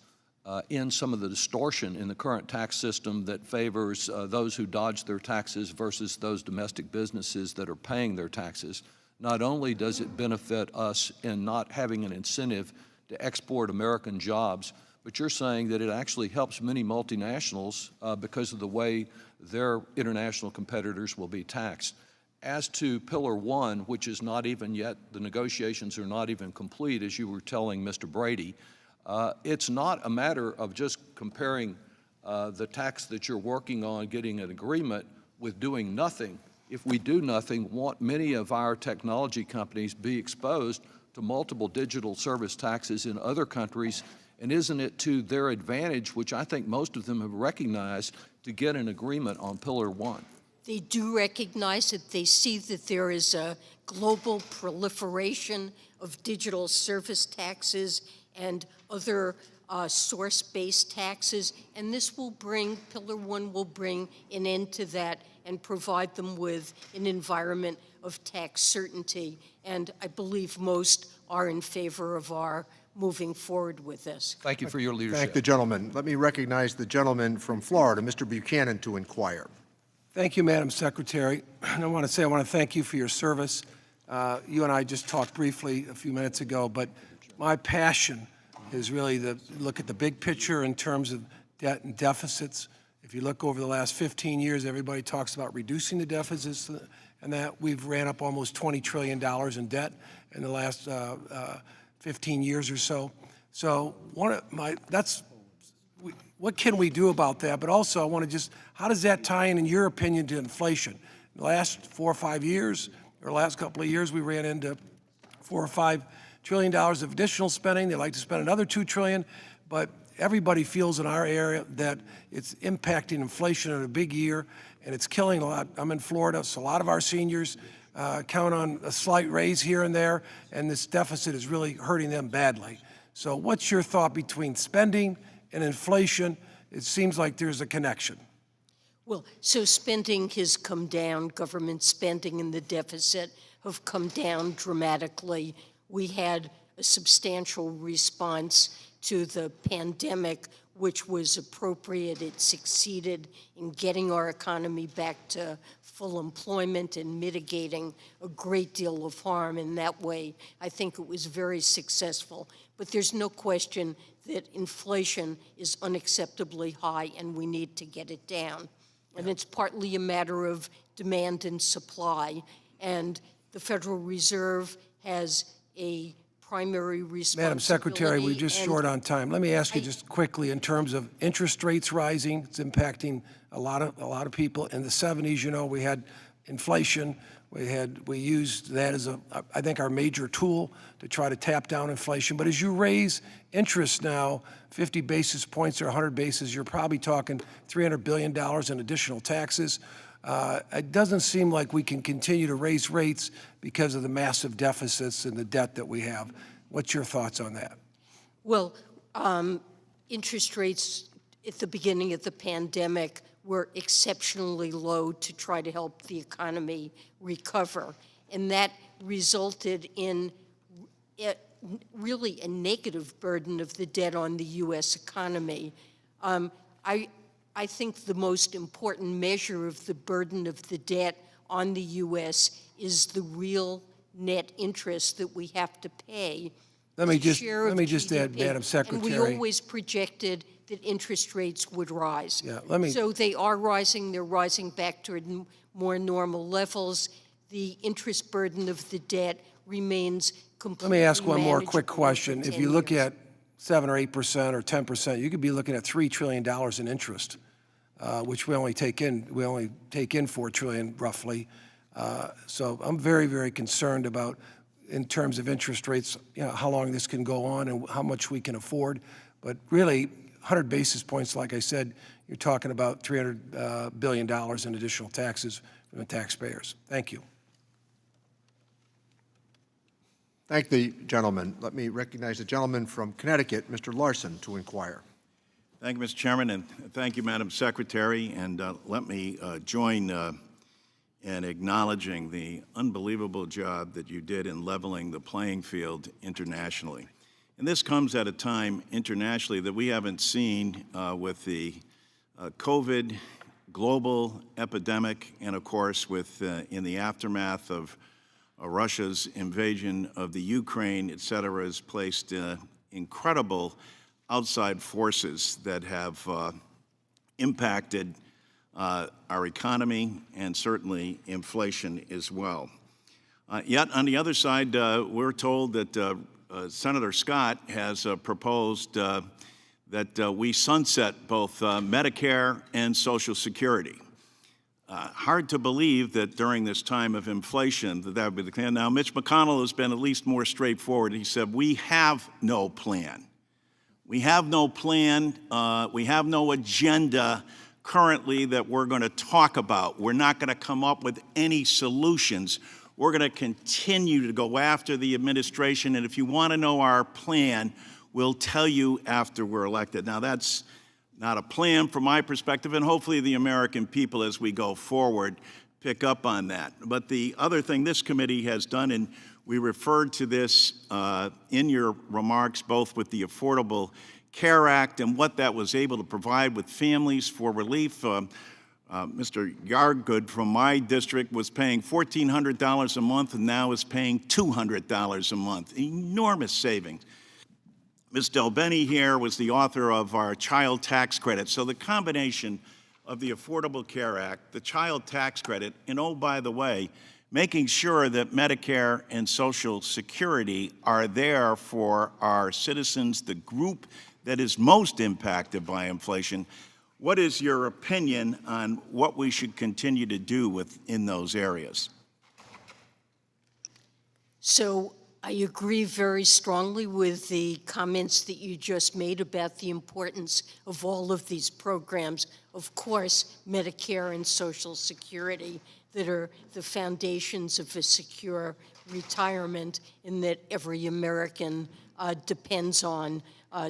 end some of the distortion in the current tax system that favors those who dodge their taxes versus those domestic businesses that are paying their taxes, not only does it benefit us in not having an incentive to export American jobs, but you're saying that it actually helps many multinationals because of the way their international competitors will be taxed. As to Pillar 1, which is not even yet, the negotiations are not even complete, as you were telling Mr. Brady, it's not a matter of just comparing the tax that you're working on, getting an agreement, with doing nothing. If we do nothing, won't many of our technology companies be exposed to multiple digital service taxes in other countries? And isn't it to their advantage, which I think most of them have recognized, to get an agreement on Pillar 1? They do recognize it. They see that there is a global proliferation of digital service taxes and other source-based taxes, and this will bring, Pillar 1 will bring an end to that and provide them with an environment of tax certainty. And I believe most are in favor of our moving forward with this. Thank you for your leadership. Thank the gentleman. Let me recognize the gentleman from Florida, Mr. Buchanan, to inquire. Thank you, Madam Secretary. And I want to thank you for your service. You and I just talked briefly a few minutes ago, but my passion is really to look at the big picture in terms of debt and deficits. If you look over the last 15 years, everybody talks about reducing the deficits, and that we've ran up almost $20 trillion in debt in the last 15 years or so. So what can we do about that? But also I want to just, how does that tie in your opinion, to inflation? In the last 4 or 5 years, or last couple of years, we ran into $4 or $5 trillion of additional spending. They like to spend another $2 trillion, but everybody feels in our area that it's impacting inflation in a big year, and it's killing a lot. I'm in Florida, so a lot of our seniors count on a slight raise here and there, and this deficit is really hurting them badly. So what's your thought between spending and inflation? It seems like there's a connection. Well, so spending has come down. Government spending and the deficit have come down dramatically. We had a substantial response to the pandemic, which was appropriate. It succeeded in getting our economy back to full employment and mitigating a great deal of harm. In that way, I think it was very successful. But there's no question that inflation is unacceptably high, and we need to get it down. And it's partly a matter of demand and supply. And the Federal Reserve has a primary responsibility. Madam Secretary, we're just short on time. Let me ask you just quickly, in terms of interest rates rising, it's impacting a lot of people. In the 70s, you know, we had inflation. We used that as I think our major tool to try to tap down inflation. But as you raise interest now, 50 basis points or 100 basis, you're probably talking $300 billion in additional taxes. It doesn't seem like we can continue to raise rates because of the massive deficits and the debt that we have. What's your thoughts on that? Well, interest rates at the beginning of the pandemic were exceptionally low to try to help the economy recover. And that resulted in really a negative burden of the debt on the U.S. economy. I think the most important measure of the burden of the debt on the U.S. is the real net interest that we have to pay. Let me just add, Madam Secretary. And we always projected that interest rates would rise. Yeah, let me- So they are rising, they're rising back to more normal levels. The interest burden of the debt remains completely Let me ask one more quick manageable over question. If 10 you look years. at 7 or 8% or 10%, you could be looking at $3 trillion in interest, which we only take in $4 trillion roughly. So I'm very, very concerned about, in terms of interest rates, how long this can go on and how much we can afford. But really, 100 basis points, like I said, you're talking about $300 billion in additional taxes from the taxpayers. Thank you. Thank the gentleman. Let me recognize the gentleman from Connecticut, Mr. Larson, to inquire. Thank you, Mr. Chairman, and thank you, Madam Secretary. And let me join in acknowledging the unbelievable job that you did in leveling the playing field internationally. And this comes at a time internationally that we haven't seen with the COVID global epidemic, and of course with in the aftermath of Russia's invasion of the Ukraine, et cetera, has placed incredible outside forces that have impacted our economy and certainly inflation as well. Yet on the other side, we're told that Senator Scott has proposed that we sunset both Medicare and Social Security. Hard to believe that during this time of inflation that would be the plan. Now, Mitch McConnell has been at least more straightforward. He said, we have no plan. We have no plan. We have no agenda currently that we're going to talk about. We're not going to come up with any solutions. We're going to continue to go after the administration, and if you want to know our plan, we'll tell you after we're elected. Now, that's not a plan from my perspective, and hopefully the American people, as we go forward, pick up on that. But the other thing this committee has done, and we referred to this in your remarks, both with the Affordable Care Act and what that was able to provide with families for relief. Mr. Yargood from my district was paying $1,400 a month and now is paying $200 a month. Enormous savings. Ms. Delbeni here was the author of our child tax credit. So the combination of the Affordable Care Act, the child tax credit, and oh, by the way, making sure that Medicare and Social Security are there for our citizens, the group that is most impacted by inflation. What is your opinion on what we should continue to do within those areas? So I agree very strongly with the comments that you just made about the importance of all of these programs. Of course, Medicare and Social Security that are the foundations of a secure retirement and that every American depends on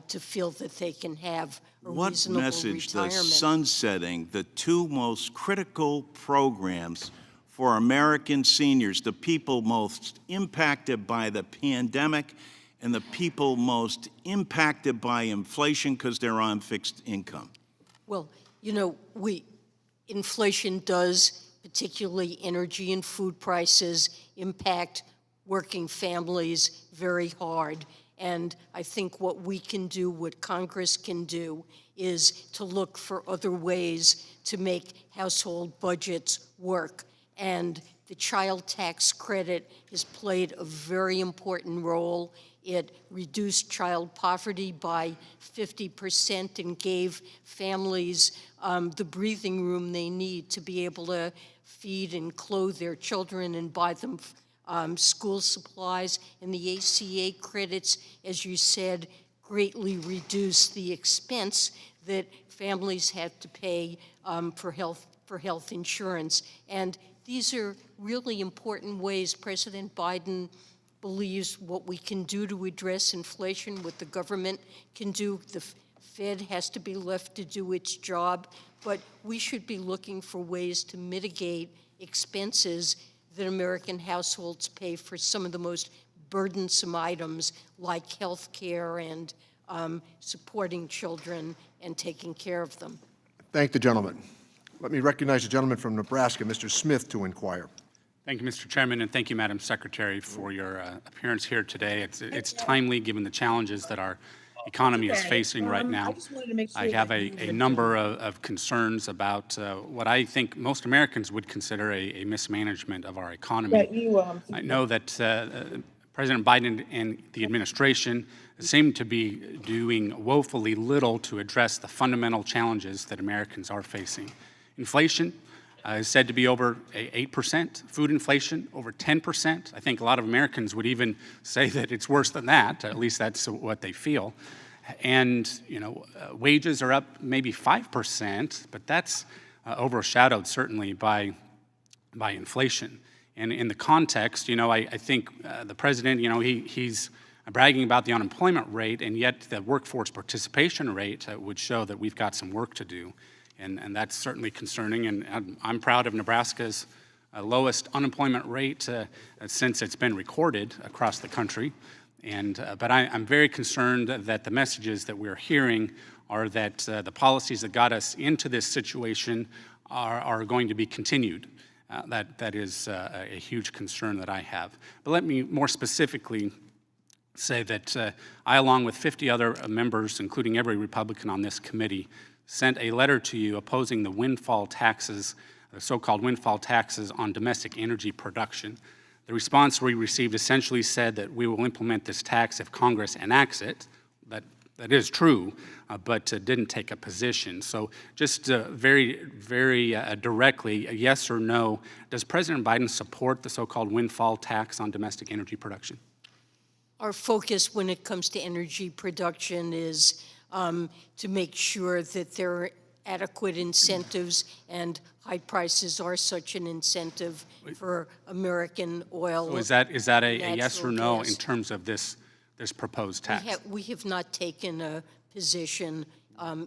to feel that they can have a What reasonable message retirement. does sunsetting the two most critical programs for American seniors, the people most impacted by the pandemic and the people most impacted by inflation because they're on fixed income? Well, you know, inflation does, particularly energy and food prices, impact working families very hard. And I think what we can do, what Congress can do, is to look for other ways to make household budgets work. And the child tax credit has played a very important role. It reduced child poverty by 50% and gave families the breathing room they need to be able to feed and clothe their children and buy them school supplies. And the ACA credits, as you said, greatly reduce the expense that families have to pay for health insurance. And these are really important ways President Biden believes what we can do to address inflation, what the government can do. The Fed has to be left to do its job, but we should be looking for ways to mitigate expenses that American households pay for some of the most burdensome items like health care and supporting children and taking care of them. Thank the gentleman. Let me recognize the gentleman from Nebraska, Mr. Smith, to inquire. Thank you, Mr. Chairman, and thank you, Madam Secretary, for your appearance here today. It's timely, given the challenges that our economy is okay. facing right I now. just wanted to make sure I have that a you would number of concerns about what I think most Americans would consider a mismanagement of our economy. that you I know that President Biden and the administration seem to be doing woefully little to address the fundamental challenges that Americans are facing. Inflation is said to be over 8%, food inflation over 10%. I think a lot of Americans would even say that it's worse than that, at least that's what they feel. And, wages are up maybe 5%, but that's overshadowed certainly by inflation. And in the context, I think the president, he's bragging about the unemployment rate, and yet the workforce participation rate would show that we've got some work to do. And that's certainly concerning. And I'm proud of Nebraska's lowest unemployment rate since it's been recorded across the country. But I'm very concerned that the messages that we're hearing are that the policies that got us into this situation are going to be continued. That is a huge concern that I have. But let me more specifically say that I, along with 50 other members, including every Republican on this committee, sent a letter to you opposing the windfall taxes, the so-called windfall taxes on domestic energy production. The response we received essentially said that we will implement this tax if Congress enacts it. That is true, but didn't take a position. So just very, very directly, a yes or no, does President Biden support the so-called windfall tax on domestic energy production? Our focus when it comes to energy production is to make sure that there are adequate incentives, and high prices are such an incentive for American oil. So is that a yes or no gas. in terms of this proposed tax? We have not taken a position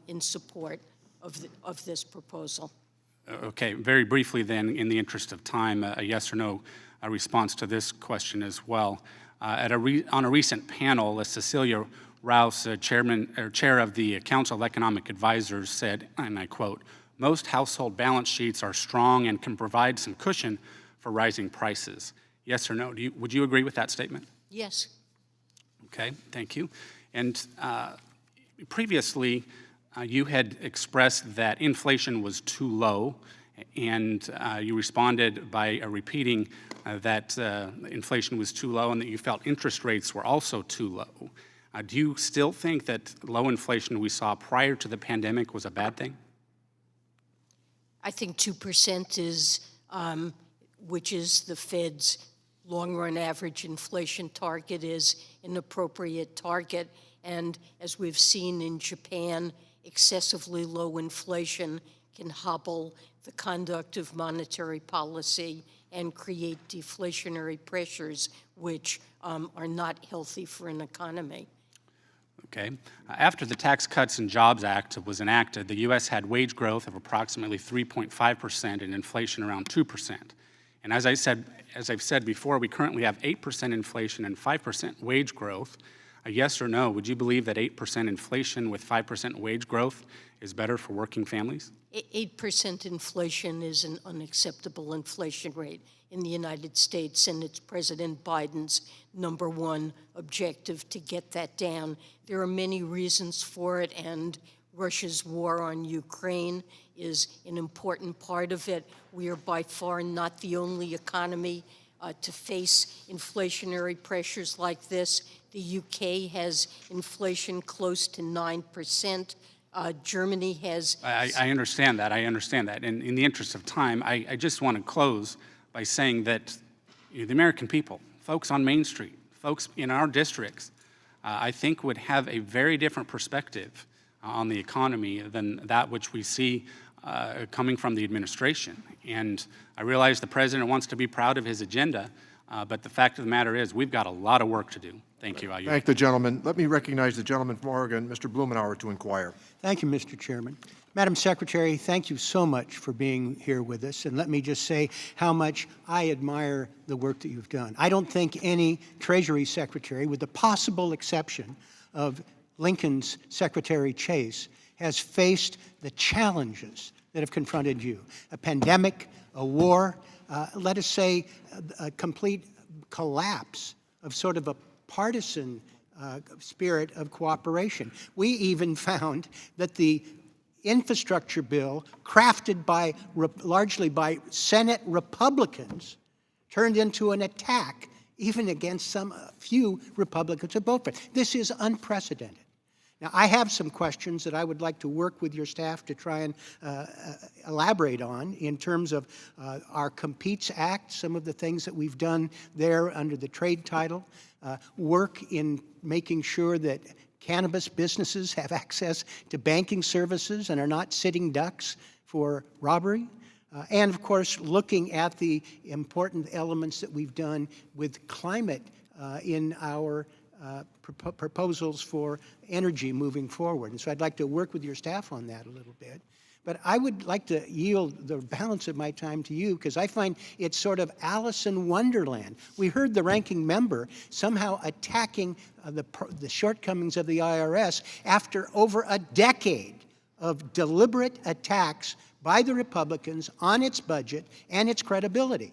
in support of this proposal. Okay, very briefly then, in the interest of time, a yes or no response to this question as well. On a recent panel, Cecilia Rouse, chair of the Council of Economic Advisors, said, and I quote, "Most household balance sheets are strong and can provide some cushion for rising prices." Yes or no? Would you agree with that statement? Yes. Okay, thank you. And previously, you had expressed that inflation was too low, and you responded by repeating that inflation was too low and that you felt interest rates were also too low. Do you still think that low inflation we saw prior to the pandemic was a bad thing? I think 2% is, which is the Fed's long-run average inflation target, is an appropriate target. And as we've seen in Japan, excessively low inflation can hobble the conduct of monetary policy and create deflationary pressures, which are not healthy for an economy. Okay. After the Tax Cuts and Jobs Act was enacted, the U.S. had wage growth of approximately 3.5% and inflation around 2%. And as I've said before, we currently have 8% inflation and 5% wage growth. A yes or no, would you believe that 8% inflation with 5% wage growth is better for working families? 8% inflation is an unacceptable inflation rate in the United States, and it's President Biden's #1 objective to get that down. There are many reasons for it, and Russia's war on Ukraine is an important part of it. We are by far not the only economy to face inflationary pressures like this. The UK has inflation close to 9%. Germany has... I understand that. And in the interest of time, I just want to close by saying that the American people, folks on Main Street, folks in our districts, I think would have a very different perspective on the economy than that which we see coming from the administration. And I realize the president wants to be proud of his agenda, but the fact of the matter is we've got a lot of work to do. Thank you. Thank the gentleman. Let me recognize the gentleman from Oregon, Mr. Blumenauer, to inquire. Thank you, Mr. Chairman. Madam Secretary, thank you so much for being here with us. And let me just say how much I admire the work that you've done. I don't think any Treasury Secretary, with the possible exception of Lincoln's Secretary Chase, has faced the challenges that have confronted you. A pandemic, a war, let us say a complete collapse of sort of a partisan spirit of cooperation. We even found that the infrastructure bill, crafted largely by Senate Republicans, turned into an attack even against some few Republicans who voted for it. This is unprecedented. Now, I have some questions that I would like to work with your staff to try and elaborate on in terms of our Competes Act, some of the things that we've done there under the trade title, work in making sure that cannabis businesses have access to banking services and are not sitting ducks for robbery. And, of course, looking at the important elements that we've done with climate in our proposals for energy moving forward. And so I'd like to work with your staff on that a little bit. But I would like to yield the balance of my time to you because I find it's sort of Alice in Wonderland. We heard the ranking member somehow attacking the shortcomings of the IRS after over a decade of deliberate attacks by the Republicans on its budget and its credibility.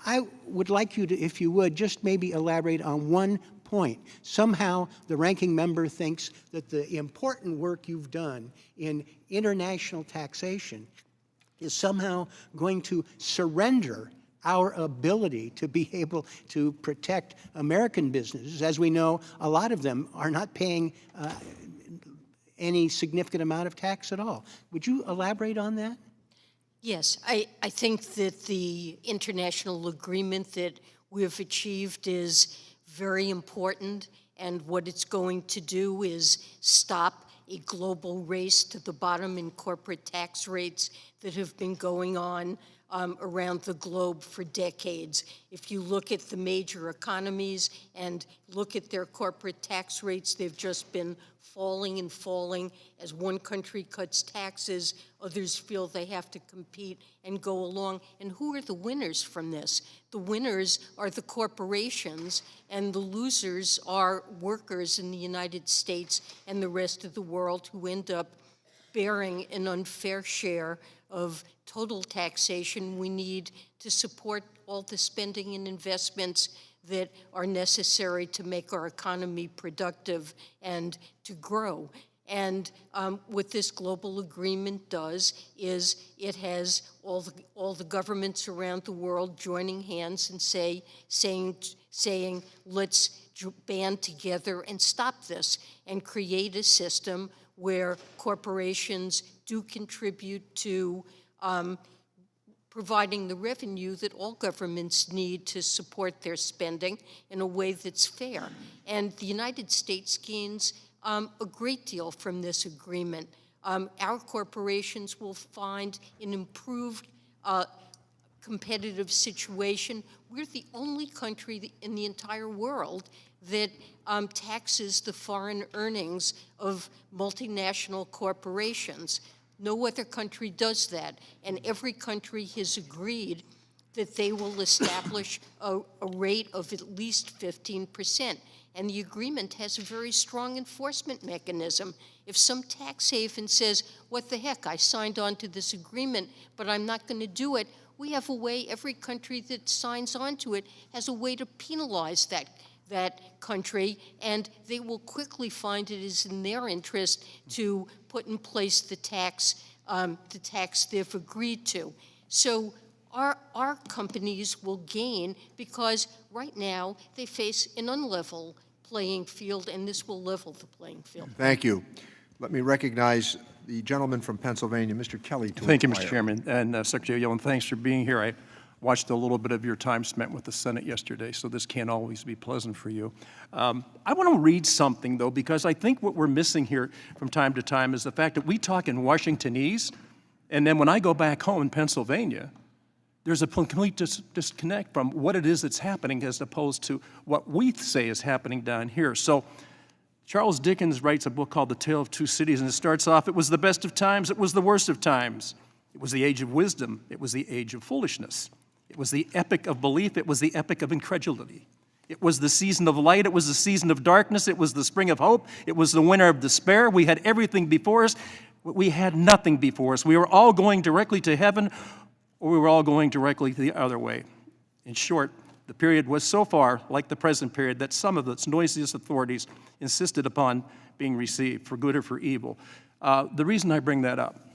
I would like you to, if you would, just maybe elaborate on one point. Somehow the ranking member thinks that the important work you've done in international taxation is somehow going to surrender our ability to be able to protect American businesses. As we know, a lot of them are not paying any significant amount of tax at all. Would you elaborate on that? Yes, I think that the international agreement that we have achieved is very important, and what it's going to do is stop a global race to the bottom in corporate tax rates that have been going on around the globe for decades. If you look at the major economies and look at their corporate tax rates, they've just been falling and falling. As one country cuts taxes, others feel they have to compete and go along. And who are the winners from this? The winners are the corporations, and the losers are workers in the United States and the rest of the world who end up bearing an unfair share of total taxation we need to support all the spending and investments that are necessary to make our economy productive and to grow. And what this global agreement does is it has all the governments around the world joining hands and saying let's band together and stop this and create a system where corporations do contribute to providing the revenue that all governments need to support their spending in a way that's fair. And the United States gains a great deal from this agreement. Our corporations will find an improved competitive situation. We're the only country in the entire world that taxes the foreign earnings of multinational corporations. No other country does that, and every country has agreed that they will establish a rate of at least 15%. And the agreement has a very strong enforcement mechanism. If some tax haven says, what the heck, I signed on to this agreement, but I'm not going to do it, we have a way, every country that signs on to it has a way to penalize that country, and they will quickly find it is in their interest to put in place the tax they've agreed to. So our companies will gain because right now they face an unlevel playing field, and this will level the playing field. Thank you. Let me recognize the gentleman from Pennsylvania, Mr. Kelly. Thank you, Mr. inquire. Chairman. And Secretary Yellen, thanks for being here. I watched a little bit of your time spent with the Senate yesterday, so this can't always be pleasant for you. I want to read something, though, because I think what we're missing here from time to time is the fact that we talk in Washingtonese, and then when I go back home in Pennsylvania, there's a complete disconnect from what it is that's happening as opposed to what we say is happening down here. So Charles Dickens writes a book called The Tale of Two Cities, and it starts off, it was the best of times, it was the worst of times. It was the age of wisdom, it was the age of foolishness. It was the epic of belief, it was the epic of incredulity. It was the season of light, it was the season of darkness, it was the spring of hope, it was the winter of despair. We had everything before us, we had nothing before us. We were all going directly to heaven, or we were all going directly the other way. In short, The period was so far like the present period that some of its noisiest authorities insisted upon being received, for good or for evil. The reason I bring that up,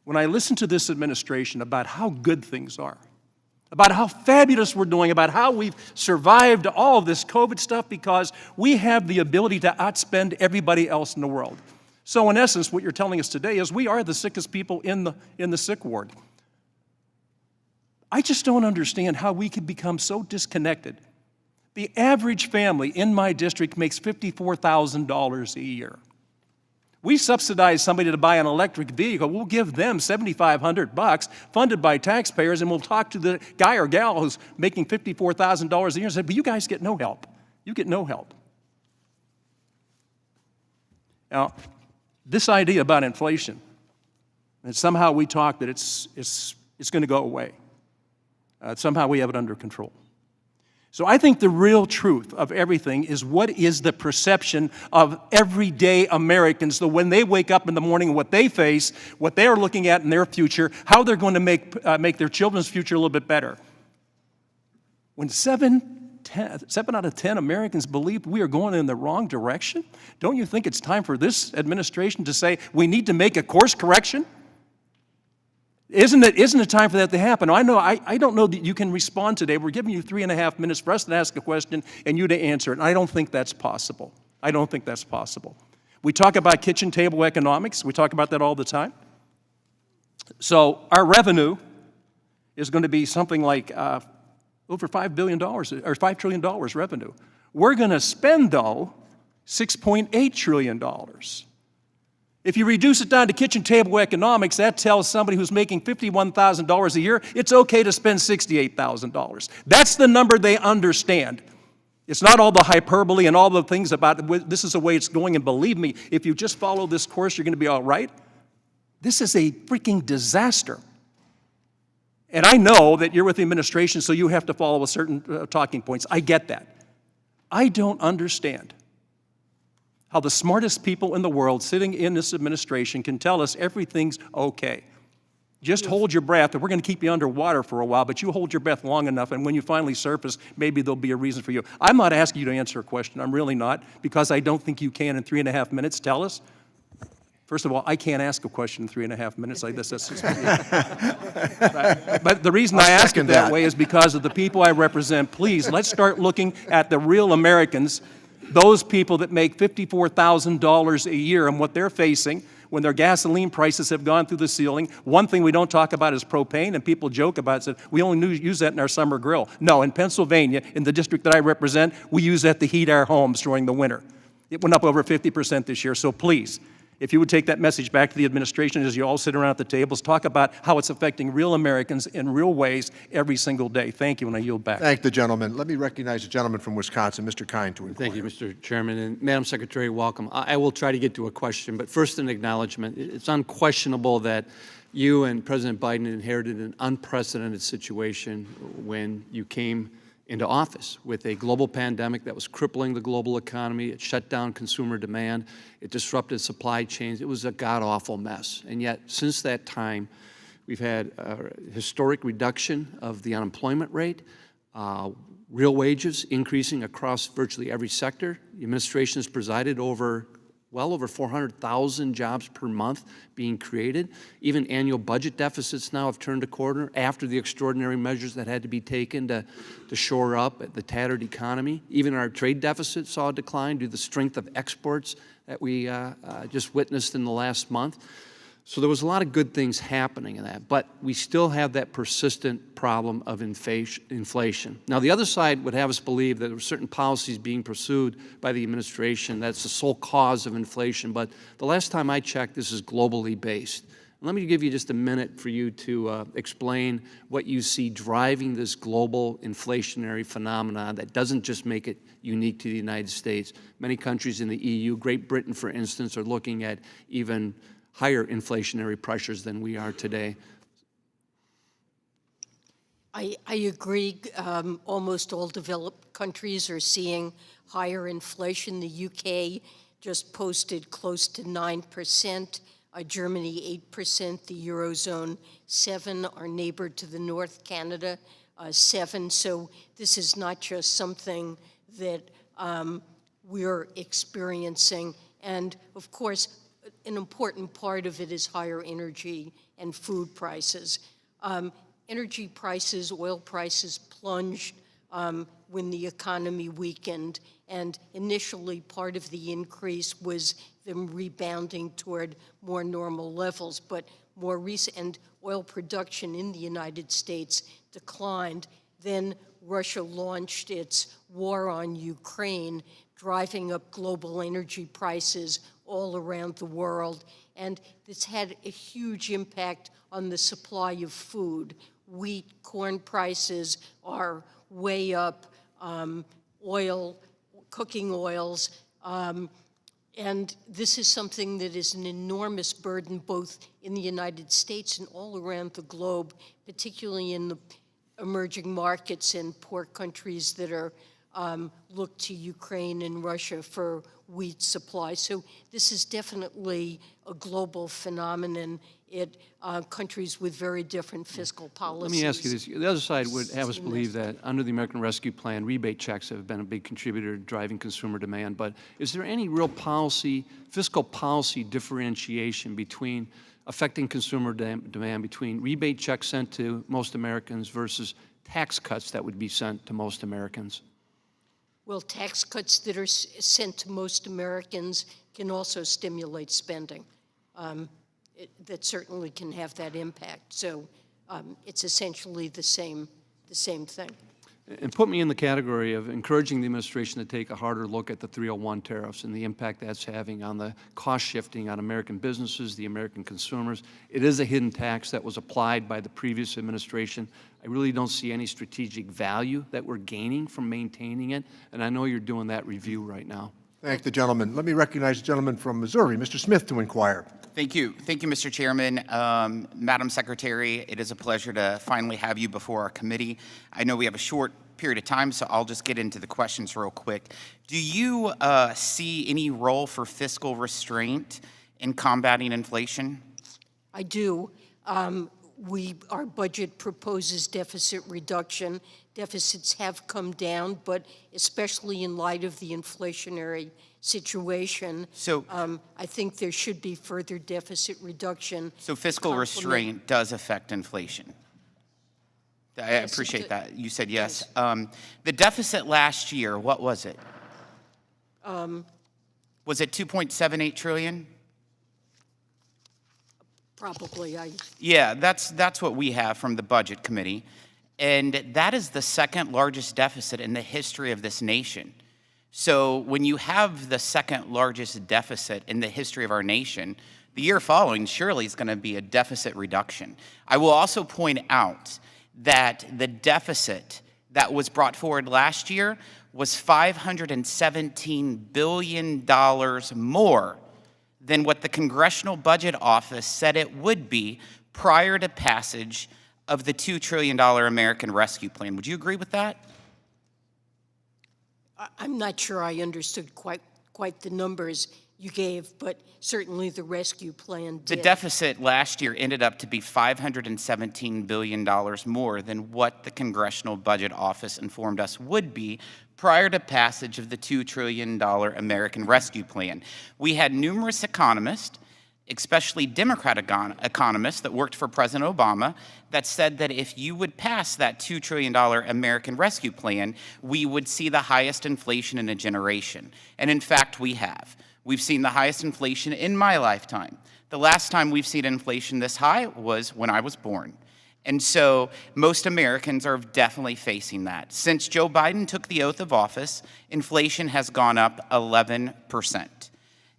when I listen to this administration about how good things are, about how fabulous we're doing, about how we've survived all of this COVID stuff because we have the ability to outspend everybody else in the world. So in essence, what you're telling us today is we are the sickest people in the sick ward. I just don't understand how we can become so disconnected. The average family in my district makes $54,000 a year. We subsidize somebody to buy an electric vehicle. We'll give them $7,500 funded by taxpayers, and we'll talk to the guy or gal who's making $54,000 a year and say, but you guys get no help. You get no help. Now, this idea about inflation, and somehow we talk that it's going to go away. Somehow we have it under control. So I think the real truth of everything is what is the perception of everyday Americans, so when they wake up in the morning, what they face, what they're looking at in their future, how they're going to make their children's future a little bit better. When 7 out of 10 Americans believe we are going in the wrong direction, don't you think it's time for this administration to say we need to make a course correction? Isn't it time for that to happen? I don't know that you can respond today. We're giving you 3.5 minutes for us to ask a question and you to answer it. And I don't think that's possible. I don't think that's possible. We talk about kitchen table economics. We talk about that all the time. So our revenue is going to be something like over $5 billion or $5 trillion revenue. We're going to spend, though, $6.8 trillion. If you reduce it down to kitchen table economics, that tells somebody who's making $51,000 a year, it's okay to spend $68,000. That's the number they understand. It's not all the hyperbole and all the things about this is the way it's going, and believe me, if you just follow this course, you're going to be all right. This is a freaking disaster. And I know that you're with the administration, so you have to follow a certain talking points. I get that. I don't understand how the smartest people in the world sitting in this administration can tell us everything's okay. Just hold your breath, and we're going to keep you underwater for a while, but you hold your breath long enough, and when you finally surface, maybe there'll be a reason for you. I'm not asking you to answer a question. I'm really not, because I don't think you can in 3.5 minutes. Tell us. First of all, I can't ask a question in 3.5 minutes like this. That's just but the reason I ask it that way is because of the people I represent. Please, let's start looking at the real Americans, those people that make $54,000 a year and what they're facing when their gasoline prices have gone through the ceiling. One thing we don't talk about is propane, and people joke about it, say, we only use that in our summer grill. No, in Pennsylvania, in the district that I represent, we use that to heat our homes during the winter. It went up over 50% this year, so please, if you would take that message back to the administration as you all sit around at the tables, talk about how it's affecting real Americans in real ways every single day. Thank you, and I yield back. Thank the gentleman. Let me recognize the gentleman from Wisconsin, Mr. Kine, to inquire. Thank you, Mr. Chairman. And Madam Secretary, welcome. I will try to get to a question, but first an acknowledgement. It's unquestionable that you and President Biden inherited an unprecedented situation when you came into office with a global pandemic that was crippling the global economy. It shut down consumer demand. It disrupted supply chains. It was a god-awful mess. And yet, since that time, we've had a historic reduction of the unemployment rate, real wages increasing across virtually every sector. The administration has presided over well over 400,000 jobs per month being created. Even annual budget deficits now have turned a corner after the extraordinary measures that had to be taken to shore up the tattered economy. Even our trade deficit saw a decline due to the strength of exports that we just witnessed in the last month. So there was a lot of good things happening in that, but we still have that persistent problem of inflation. Now, the other side would have us believe that there were certain policies being pursued by the administration that's the sole cause of inflation, but the last time I checked, this is globally based. Let me give you just a minute for you to explain what you see driving this global inflationary phenomenon that doesn't just make it unique to the United States. Many countries in the EU, Great Britain, for instance, are looking at even higher inflationary pressures than we are today. I agree. Almost all developed countries are seeing higher inflation. The UK just posted close to 9%, Germany 8%, the Eurozone 7%, our neighbor to the north, Canada, 2007. So this is not just something that we're experiencing. And of course, an important part of it is higher energy and food prices. Energy prices, oil prices plunged when the economy weakened. And initially, part of the increase was them rebounding toward more normal levels. But more recent, and oil production in the United States declined. Then Russia launched its war on Ukraine, driving up global energy prices all around the world. And this had a huge impact on the supply of food. Wheat, corn prices are way up, oil, cooking oils, and this is something that is an enormous burden both in the United States and all around the globe, particularly in the emerging markets and poor countries that are look to Ukraine and Russia for wheat supply. So this is definitely a global phenomenon. Countries with very different fiscal policies. Let me ask you this. The other side would have us believe that under the American Rescue Plan, rebate checks have been a big contributor to driving consumer demand. But is there any real fiscal policy differentiation between affecting consumer demand between rebate checks sent to most Americans versus tax cuts that would be sent to most Americans? Well, tax cuts that are sent to most Americans can also stimulate spending. That certainly can have that impact. So it's essentially the same thing. And put me in the category of encouraging the administration to take a harder look at the 301 tariffs and the impact that's having on the cost shifting on American businesses, the American consumers. It is a hidden tax that was applied by the previous administration. I really don't see any strategic value that we're gaining from maintaining it, and I know you're doing that review right now. Thank the gentleman. Let me recognize the gentleman from Missouri, Mr. Smith, to inquire. Thank you. Thank you, Mr. Chairman. Madam Secretary, it is a pleasure to finally have you before our committee. I know we have a short period of time, so I'll just get into the questions real quick. Do you see any role for fiscal restraint in combating inflation? I do. Our budget proposes deficit reduction. Deficits have come down, but especially in light of the inflationary situation, I think there should be further deficit reduction. So fiscal restraint does affect inflation. I appreciate that. You said yes. The deficit last year, what was it? Was it 2.78 trillion? Probably. Yeah, that's what we have from the Budget Committee. And that is the second largest deficit in the history of this nation. So when you have the second largest deficit in the history of our nation, the year following surely is going to be a deficit reduction. I will also point out that the deficit that was brought forward last year was $517 billion more than what the Congressional Budget Office said it would be prior to passage of the $2 trillion American Rescue Plan. Would you agree with that? I'm not sure I understood quite the numbers you gave, but certainly the rescue plan did. The deficit last year ended up to be $517 billion more than what the Congressional Budget Office informed us would be prior to passage of the $2 trillion American Rescue Plan. We had numerous economists, especially Democratic economists that worked for President Obama, that said that if you would pass that $2 trillion American Rescue Plan, we would see the highest inflation in a generation. And in fact, we have. We've seen the highest inflation in my lifetime. The last time we've seen inflation this high was when I was born. And so most Americans are definitely facing that. Since Joe Biden took the oath of office, inflation has gone up 11%.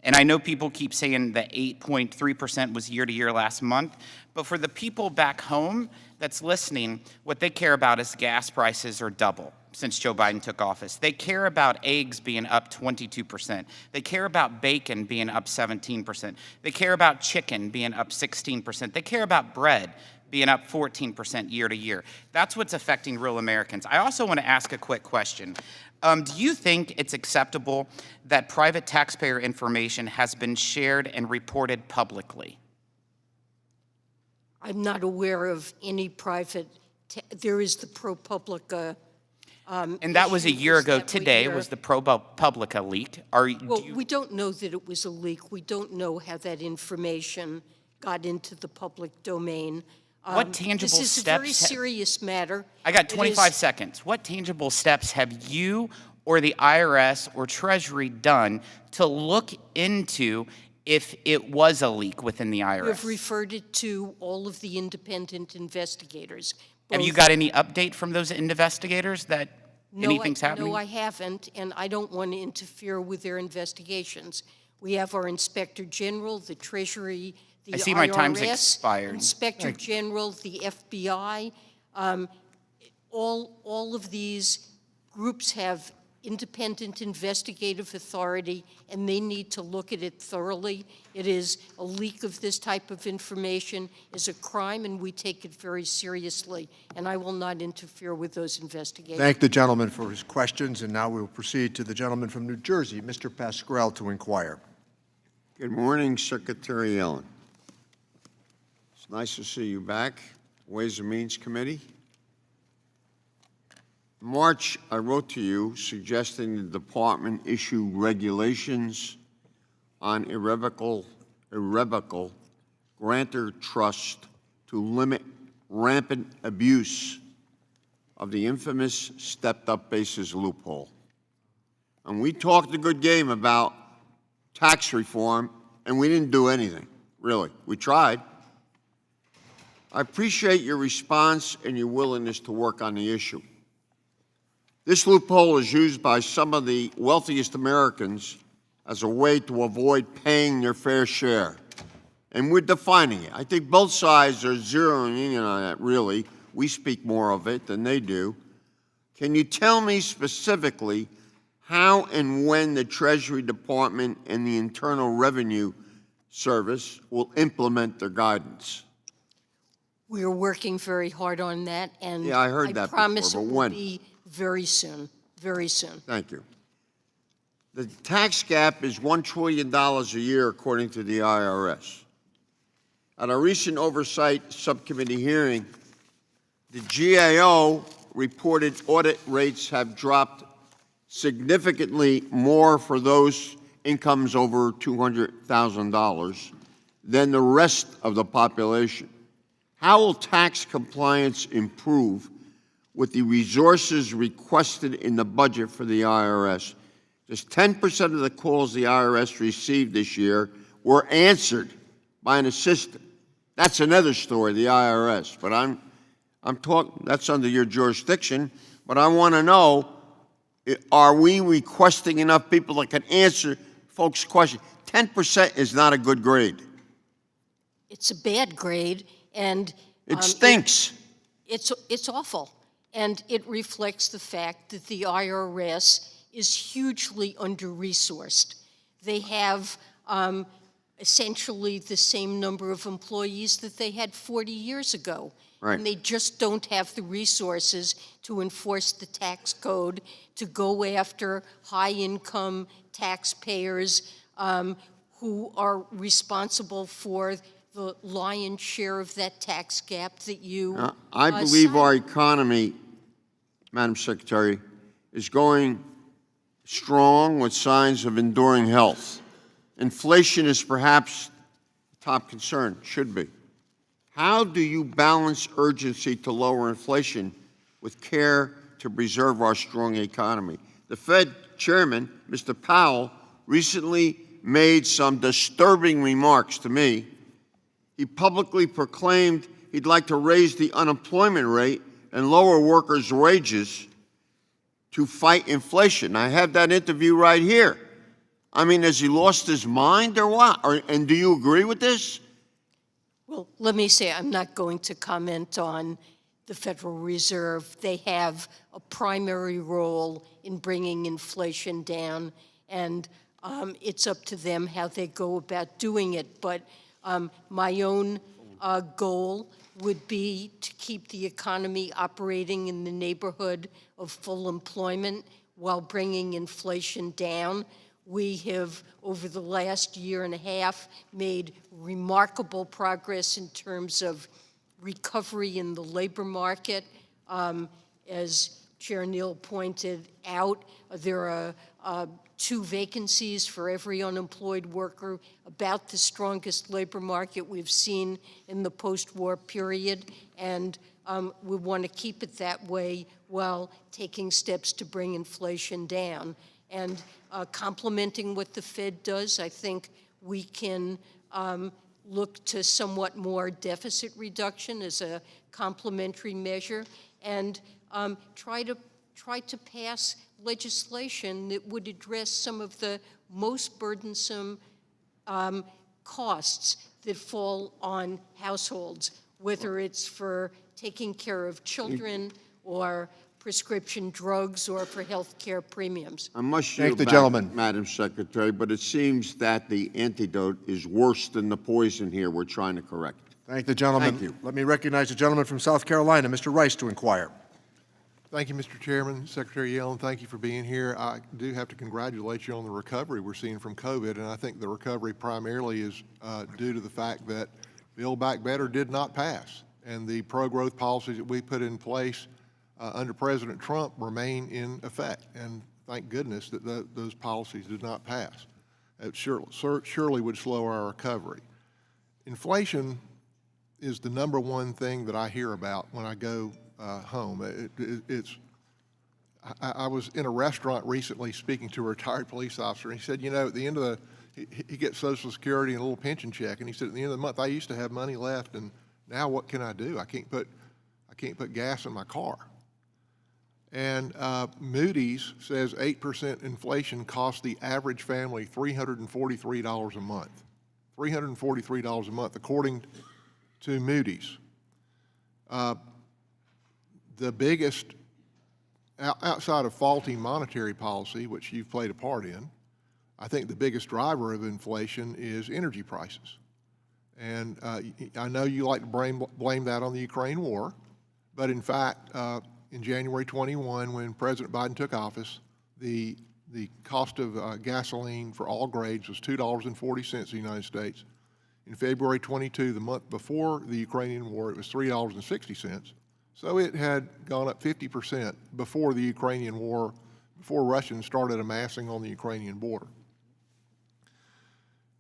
And I know people keep saying that 8.3% was year to year last month, but for the people back home that's listening, what they care about is gas prices are double since Joe Biden took office. They care about eggs being up 22%. They care about bacon being up 17%. They care about chicken being up 16%. They care about bread being up 14% year to year. That's what's affecting real Americans. I also want to ask a quick question. Do you think it's acceptable that private taxpayer information has been shared and reported publicly? I'm not aware of any private there is the ProPublica. And that was a issue. year Is ago that what today, you're- was the ProPublica leak. Well, we don't know that it was a leak. We don't know how that information got into the public domain. What tangible This is a very steps serious matter. I got It 25 is- seconds. What tangible steps have you or the IRS or Treasury done to look into if it was a leak within the We have IRS? referred it to all of the independent investigators. Have you both- got any update from those investigators that No, anything's happening? No, I haven't, and I don't want to interfere with their investigations. We have our Inspector General, the Treasury, the I see my time's IRS, expired. Inspector General, the FBI. All of these groups have independent investigative authority, and they need to look at it thoroughly. It is a leak of this type of information is a crime, and we take it very seriously, and I will not interfere with those investigations. Thank the gentleman for his questions, and now we will proceed to the gentleman from New Jersey, Mr. Pasquale, to inquire. Good morning, Secretary Yellen. It's nice to see you back. Ways and Means Committee. In March, I wrote to you suggesting the department issue regulations on irrevocable grantor trust to limit rampant abuse of the infamous stepped-up basis loophole. And we talked a good game about tax reform, and we didn't do anything, really. We tried. I appreciate your response and your willingness to work on the issue. This loophole is used by some of the wealthiest Americans as a way to avoid paying their fair share. And we're defining it. I think both sides are zeroing in on that, really. We speak more of it than they do. Can you tell me specifically how and when the Treasury Department and the Internal Revenue Service will implement their guidance? We are working very hard on that, and Yeah, I heard that I promise before, it but will when? be very soon, very soon. Thank you. The tax gap is $1 trillion a year, according to the IRS. At a recent Oversight Subcommittee hearing, the GAO reported audit rates have dropped significantly more for those incomes over $200,000 than the rest of the population. How will tax compliance improve with the resources requested in the budget for the IRS? Just 10% of the calls the IRS received this year were answered by an assistant. That's another story, the IRS. But I'm talking, that's under your jurisdiction. But I want to know, are we requesting enough people that can answer folks' questions? 10% is not a good grade. It's a bad grade, and It stinks. it's awful. And it reflects the fact that the IRS is hugely under-resourced. They have essentially the same number of employees that they had 40 years ago. Right. And they just don't have the resources to enforce the tax code, to go after high-income taxpayers who are responsible for the lion's share of that tax gap that you I believe our cited. economy, Madam Secretary, is going strong with signs of enduring health. Inflation is perhaps the top concern, should be. How do you balance urgency to lower inflation with care to preserve our strong economy? The Fed chairman, Mr. Powell, recently made some disturbing remarks to me. He publicly proclaimed he'd like to raise the unemployment rate and lower workers' wages to fight inflation. I have that interview right here. I mean, has he lost his mind or what? And do you agree with this? Well, let me say, I'm not going to comment on the Federal Reserve. They have a primary role in bringing inflation down, and it's up to them how they go about doing it. But my own goal would be to keep the economy operating in the neighborhood of full employment while bringing inflation down. We have, over the last year and a half, made remarkable progress in terms of recovery in the labor market. As Chair Neal pointed out, there are 2 vacancies for every unemployed worker, about the strongest labor market we've seen in the post-war period, and we want to keep it that way while taking steps to bring inflation down. And complementing what the Fed does, I think we can look to somewhat more deficit reduction as a complementary measure, and try to pass legislation that would address some of the most burdensome costs that fall on households, whether it's for taking care of children or prescription drugs or for health care premiums. I must Thank yield the back, gentleman. Madam Secretary, but it seems that the antidote is worse than the poison here we're trying to correct. Thank the gentleman. Thank you. Let me recognize the gentleman from South Carolina, Mr. Rice, to inquire. Thank you, Mr. Chairman. Secretary Yellen, thank you for being here. I do have to congratulate you on the recovery we're seeing from COVID, and I think the recovery primarily is due to the fact that Build Back Better did not pass, and the pro-growth policies that we put in place under President Trump remain in effect, and thank goodness that those policies did not pass. It surely would slow our recovery. Inflation is the #1 thing that I hear about when I go home. I was in a restaurant recently speaking to a retired police officer, and he said, you know, at the end of he gets Social Security and a little pension check, and he said, at the end of the month, I used to have money left, and now what can I do? I can't put gas in my car. And Moody's says 8% inflation costs the average family $343 a month. $343 a month, according to Moody's. The biggest, outside of faulty monetary policy, which you've played a part in, I think the biggest driver of inflation is energy prices. And I know you like to blame that on the Ukraine war, but in fact, in January 21, when President Biden took office, the cost of gasoline for all grades was $2.40 in the United States. In February 22, the month before the Ukrainian war, it was $3.60. So it had gone up 50% before the Ukrainian war, before Russians started amassing on the Ukrainian border.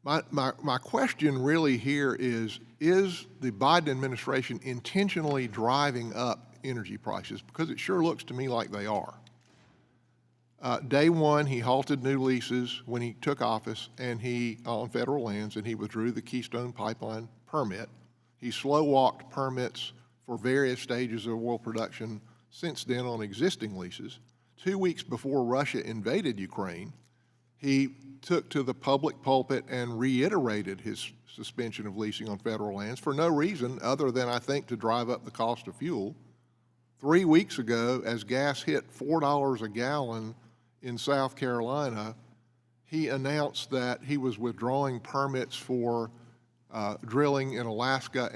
My question really here is the Biden administration intentionally driving up energy prices? Because it sure looks to me like they are. Day one, he halted new leases when he took office and on federal lands, and he withdrew the Keystone Pipeline permit. He slow-walked permits for various stages of oil production since then on existing leases. 2 weeks before Russia invaded Ukraine, he took to the public pulpit and reiterated his suspension of leasing on federal lands for no reason other than, I think, to drive up the cost of fuel. 3 weeks ago, as gas hit $4 a gallon in South Carolina, he announced that he was withdrawing permits for drilling in Alaska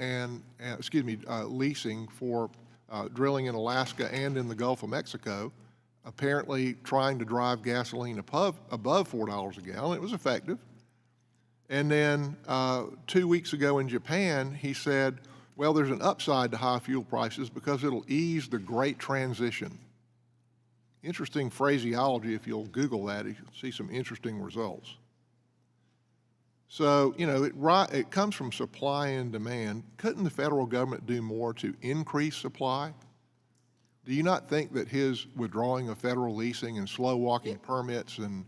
leasing for drilling in Alaska and in the Gulf of Mexico, apparently trying to drive gasoline above $4 a gallon. It was effective. And then 2 weeks ago in Japan, he said, well, there's an upside to high fuel prices because it'll ease the Great Transition. Interesting phraseology. If you'll Google that, you'll see some interesting results. So, you know, it comes from supply and demand. Couldn't the federal government do more to increase supply? Do you not think that his withdrawing of federal leasing and slow walking permits and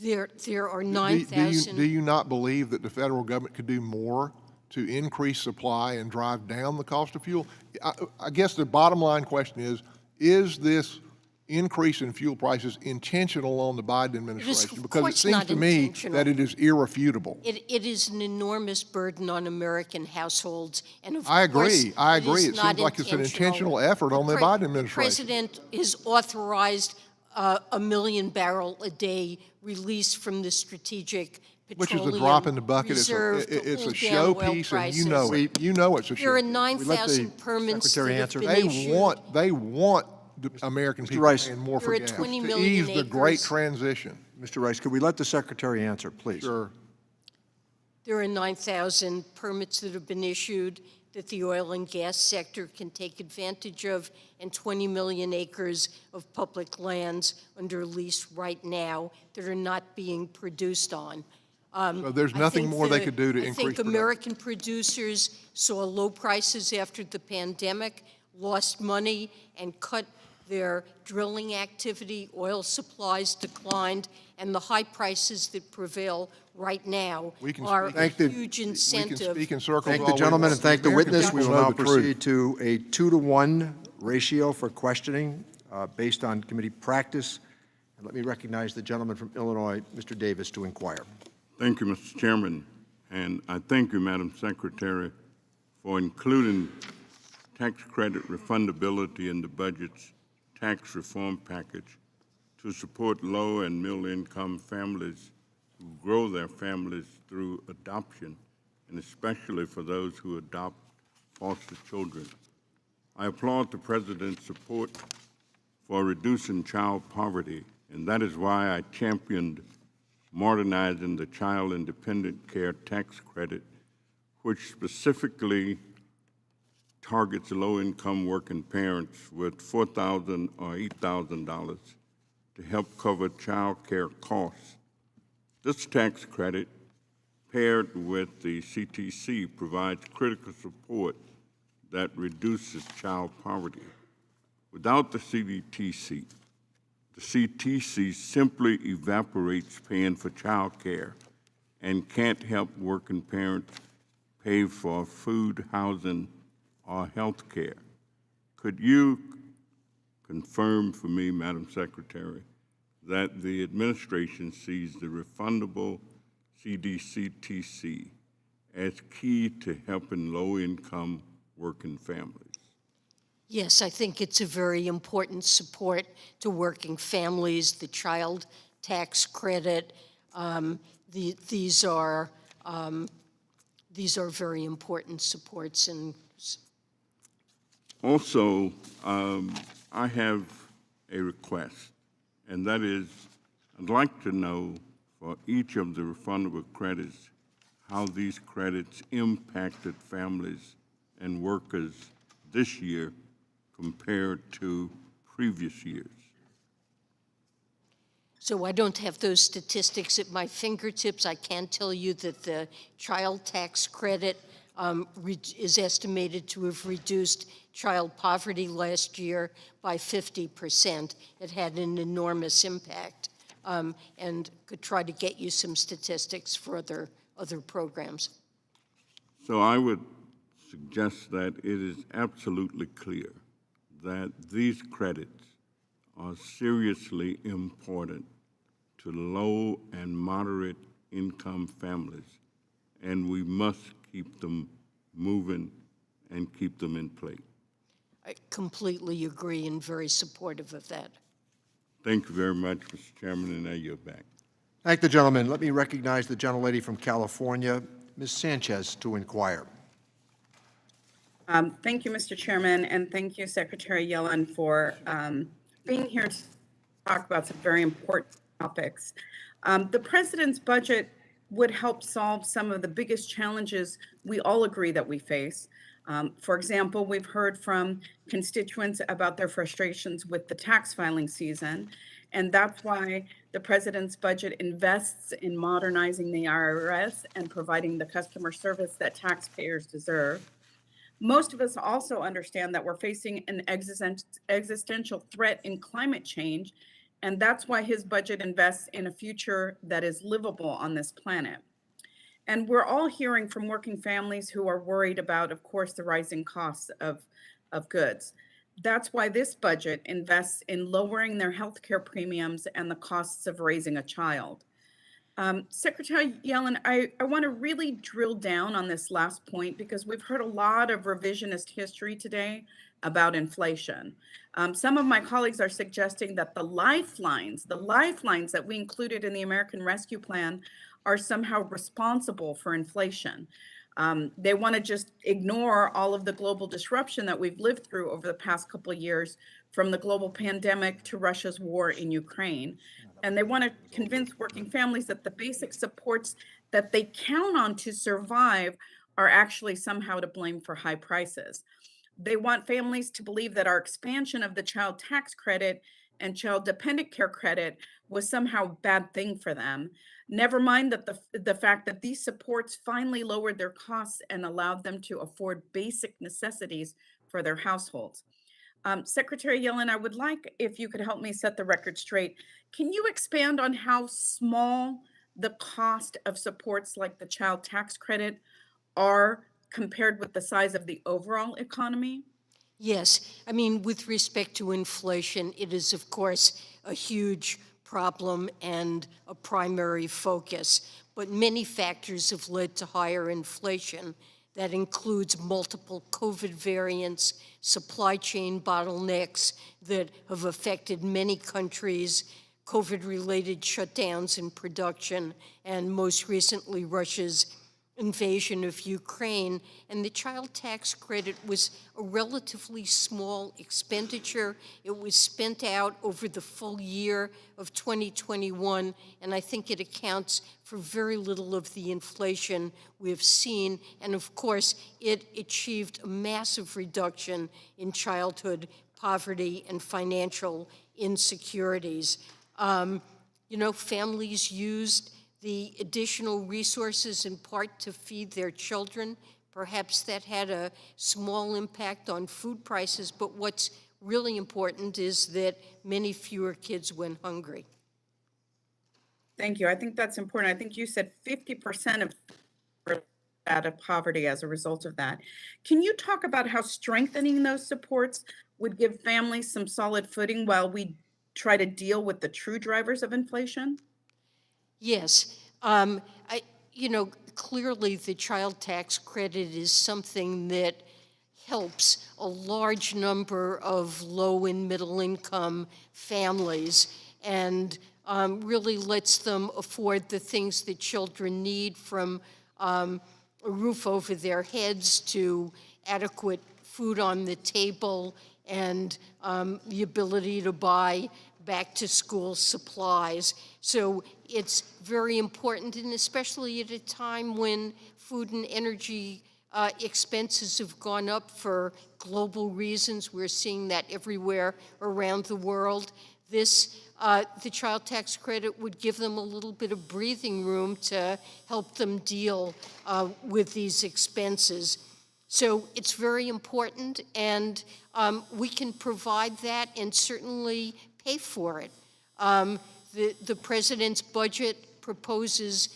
There are 9,000. Do you not believe that the federal government could do more to increase supply and drive down the cost of fuel? I guess the bottom line question is this increase in fuel prices intentional on the Biden administration? Because it seems to me that it is irrefutable. It is an enormous burden on American households, and of I course, agree. I agree. It not seems like it's an intentional effort on the Biden administration. The president is authorized a million barrel a day release from the strategic Which petroleum is a drop in the bucket. It's reserve to a hold showpiece, down oil and you know prices. it. You know it's a There are showpiece. 9,000 permits that have been They issued. want the American people Rice. paying more There for are gas 20 to million ease the great acres. transition. Mr. Rice, could we let the Secretary answer, please? Sure. There are 9,000 permits that have been issued. that the oil and gas sector can take advantage of, and 20 million acres of public lands under lease right now that are not being produced on. So there's nothing more they could do to I increase think production. American producers saw low prices after the pandemic, lost money, and cut their drilling activity. Oil supplies declined, and the high prices that prevail right now are a huge incentive. speak in circles Thank all the we gentleman want. and thank the American witness. people We will know now the truth. proceed to a 2-to-1 ratio for questioning based on committee practice. And let me recognize the gentleman from Illinois, Mr. Davis, to inquire. Thank you, Mr. Chairman, and I thank you, Madam Secretary, for including tax credit refundability in the budget's tax reform package to support low and middle-income families who grow their families through adoption, and especially for those who adopt foster children. I applaud the President's support for reducing child poverty, and that is why I championed modernizing the Child Independent Care Tax Credit, which specifically targets low-income working parents with $4,000 or $8,000 to help cover child care costs. This tax credit, paired with the CTC, provides critical support that reduces child poverty. Without the CTC simply evaporates paying for child care and can't help working parents pay for food, housing, or health care. Could you confirm for me, Madam Secretary, that the administration sees the refundable CDCTC as key to helping low-income working families? Yes, I think it's a very important support to working families, the child tax credit. These are very important supports. And also, I have a request, and that is I'd like to know for each of the refundable credits how these credits impacted families and workers this year compared to previous years. so I don't have those statistics at my fingertips. I can tell you that the child tax credit is estimated to have reduced child poverty last year by 50%. It had an enormous impact, and could try to get you some statistics for other programs. So I would suggest that it is absolutely clear that these credits are seriously important to low and moderate income families, and we must keep them moving and keep them in place. I completely agree and very supportive of that. Thank you very much, Mr. Chairman, and I yield back. Thank the gentleman. Let me recognize the gentlelady from California, Ms. Sanchez, to inquire. Thank you, Mr. Chairman, and thank you, Secretary Yellen, for being here to talk about some very important topics. The President's budget would help solve some of the biggest challenges we all agree that we face. For example, we've heard from constituents about their frustrations with the tax filing season, and that's why the President's budget invests in modernizing the IRS and providing the customer service that taxpayers deserve. Most of us also understand that we're facing an existential threat in climate change, and that's why his budget invests in a future that is livable on this planet. And we're all hearing from working families who are worried about, of course, the rising costs of goods. That's why this budget invests in lowering their healthcare premiums and the costs of raising a child. Secretary Yellen, I want to really drill down on this last point because we've heard a lot of revisionist history today about inflation. Some of my colleagues are suggesting that the lifelines that we included in the American Rescue Plan are somehow responsible for inflation. They want to just ignore all of the global disruption that we've lived through over the past couple of years, from the global pandemic to Russia's war in Ukraine. And they want to convince working families that the basic supports that they count on to survive are actually somehow to blame for high prices. They want families to believe that our expansion of the child tax credit and child dependent care credit was somehow a bad thing for them. Never mind that the fact that these supports finally lowered their costs and allowed them to afford basic necessities for their households. Secretary Yellen, I would like if you could help me set the record straight. Can you expand on how small the cost of supports like the child tax credit are compared with the size of the overall economy? Yes, I mean, with respect to inflation, it is, of course, a huge problem and a primary focus. But many factors have led to higher inflation. That includes multiple COVID variants, supply chain bottlenecks that have affected many countries, COVID-related shutdowns in production, and most recently, Russia's invasion of Ukraine. And the child tax credit was a relatively small expenditure. It was spent out over the full year of 2021, and I think it accounts for very little of the inflation we've seen. And of course, it achieved a massive reduction in childhood poverty and financial insecurities. Families used the additional resources in part to feed their children. Perhaps that had a small impact on food prices, but what's really important is that many fewer kids went hungry. Thank you. I think that's important. I think you said 50% of out of poverty as a result of that. Can you talk about how strengthening those supports would give families some solid footing while we try to deal with the true drivers of inflation? Yes. Clearly the child tax credit is something that helps a large number of low and middle income families and really lets them afford the things that children need, from a roof over their heads to adequate food on the table and the ability to buy back-to-school supplies. So it's very important, and especially at a time when food and energy expenses have gone up for global reasons. We're seeing that everywhere around the world. The child tax credit would give them a little bit of breathing room to help them deal with these expenses. So it's very important, and we can provide that and certainly pay for it. The president's budget proposes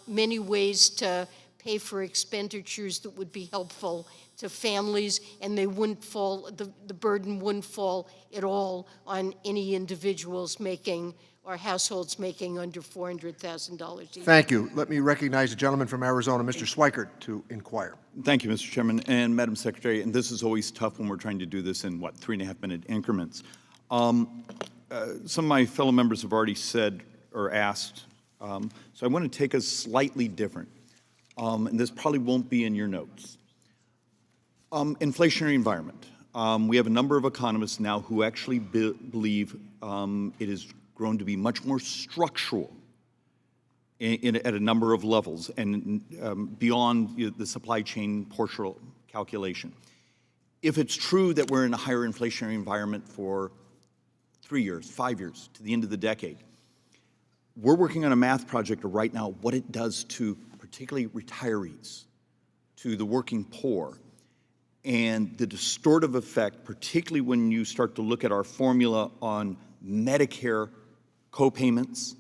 many ways to pay for expenditures that would be helpful to families, and they wouldn't fall, the burden wouldn't fall at all on any individuals making or households making under $400,000 a year. Thank you. Let me recognize the gentleman from Arizona, Mr. Schweikert, to inquire. Thank you, Mr. Chairman and Madam Secretary. And this is always tough when we're trying to do this in, 3.5-minute increments. Some of my fellow members have already said or asked, so I want to take us slightly different. And this probably won't be in your notes. Inflationary environment. We have a number of economists now who actually believe it has grown to be much more structural at a number of levels and beyond the supply chain portion calculation. If it's true that we're in a higher inflationary environment for 3 years, 5 years, to the end of the decade, we're working on a math project right now, what it does to particularly retirees, to the working poor, and the distortive effect, particularly when you start to look at our formula on Medicare co-payments,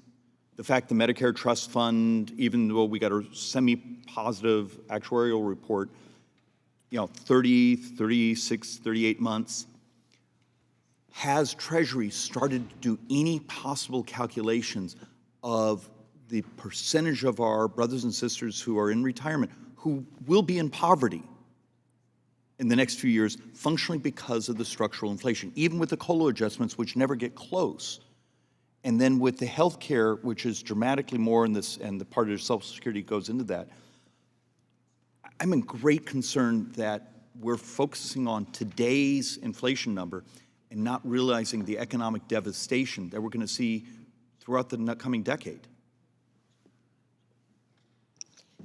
the fact the Medicare Trust Fund, even though we got a semi-positive actuarial report, 30, 36, 38 months, has Treasury started to do any possible calculations of the percentage of our brothers and sisters who are in retirement who will be in poverty in the next few years, functionally because of the structural inflation, even with the COLA adjustments, which never get close. And then with the health care, which is dramatically more in this, and the part of Social Security goes into that, I'm in great concern that we're focusing on today's inflation number and not realizing the economic devastation that we're going to see throughout the coming decade.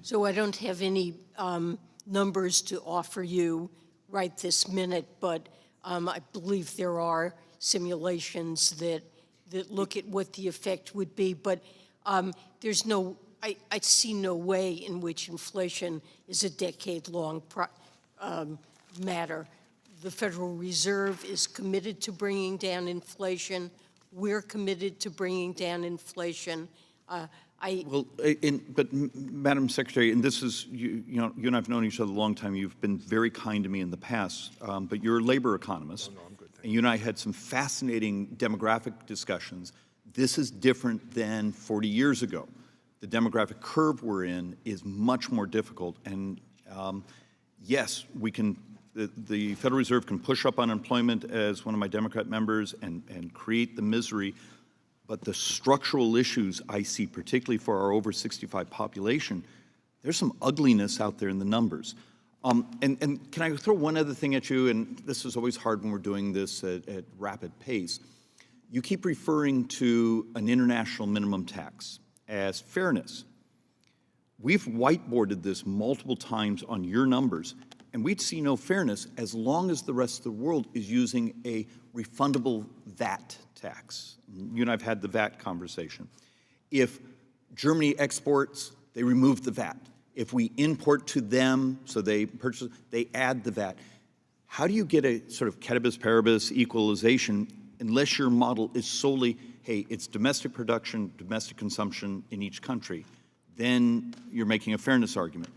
So I don't have any numbers to offer you right this minute, but I believe there are simulations that look at what the effect would be. But there's no, I see no way in which inflation is a decade-long matter. The Federal Reserve is committed to bringing down inflation. We're committed to bringing down inflation. But Madam Secretary, and this is, you know, you and I have known each other a long time. You've been very kind to me in the past, but you're a labor economist. And you and I had some fascinating demographic discussions. This is different than 40 years ago. The demographic curve we're in is much more difficult. And yes, we can, the Federal Reserve can push up unemployment as one of my Democrat members and create the misery. But the structural issues I see, particularly for our over 65 population, there's some ugliness out there in the numbers. And can I throw one other thing at you? And this is always hard when we're doing this at rapid pace. You keep referring to an international minimum tax as fairness. We've whiteboarded this multiple times on your numbers, and we'd see no fairness as long as the rest of the world is using a refundable VAT tax. You and I have had the VAT conversation. If Germany exports, they remove the VAT. If we import to them, so they purchase, they add the VAT. How do you get a sort of ceteris paribus equalization unless your model is solely, hey, it's domestic production, domestic consumption in each country? Then you're making a fairness argument.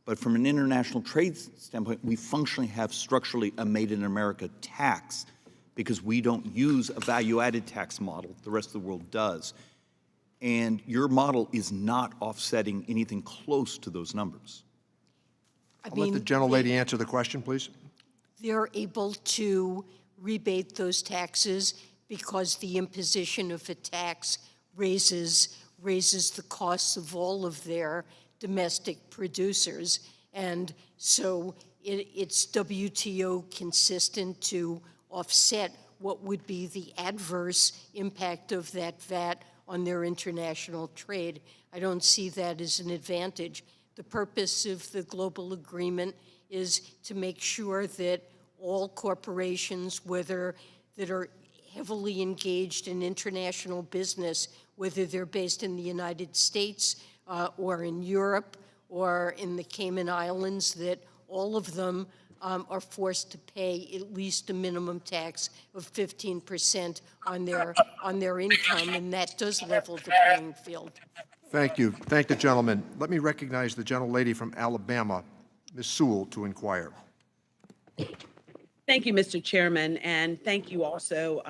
But from an international trade standpoint, we functionally have structurally a made in America tax because we don't use a value-added tax model. The rest of the world does. And your model is not offsetting anything close to those numbers. I'll let the gentlelady answer the question, please. They're able to rebate those taxes because the imposition of a tax raises the costs of all of their domestic producers. And so it's WTO consistent to offset what would be the adverse impact of that VAT on their international trade. I don't see that as an advantage. The purpose of the global agreement is to make sure that all corporations, whether that are heavily engaged in international business, whether they're based in the United States or in Europe or in the Cayman Islands, that all of them are forced to pay at least a minimum tax of 15% on their income, and that does level the playing field. Thank you. Thank the gentleman. Let me recognize the gentlelady from Alabama, Ms. Sewell, to inquire. Thank you, Mr. Chairman, and thank you also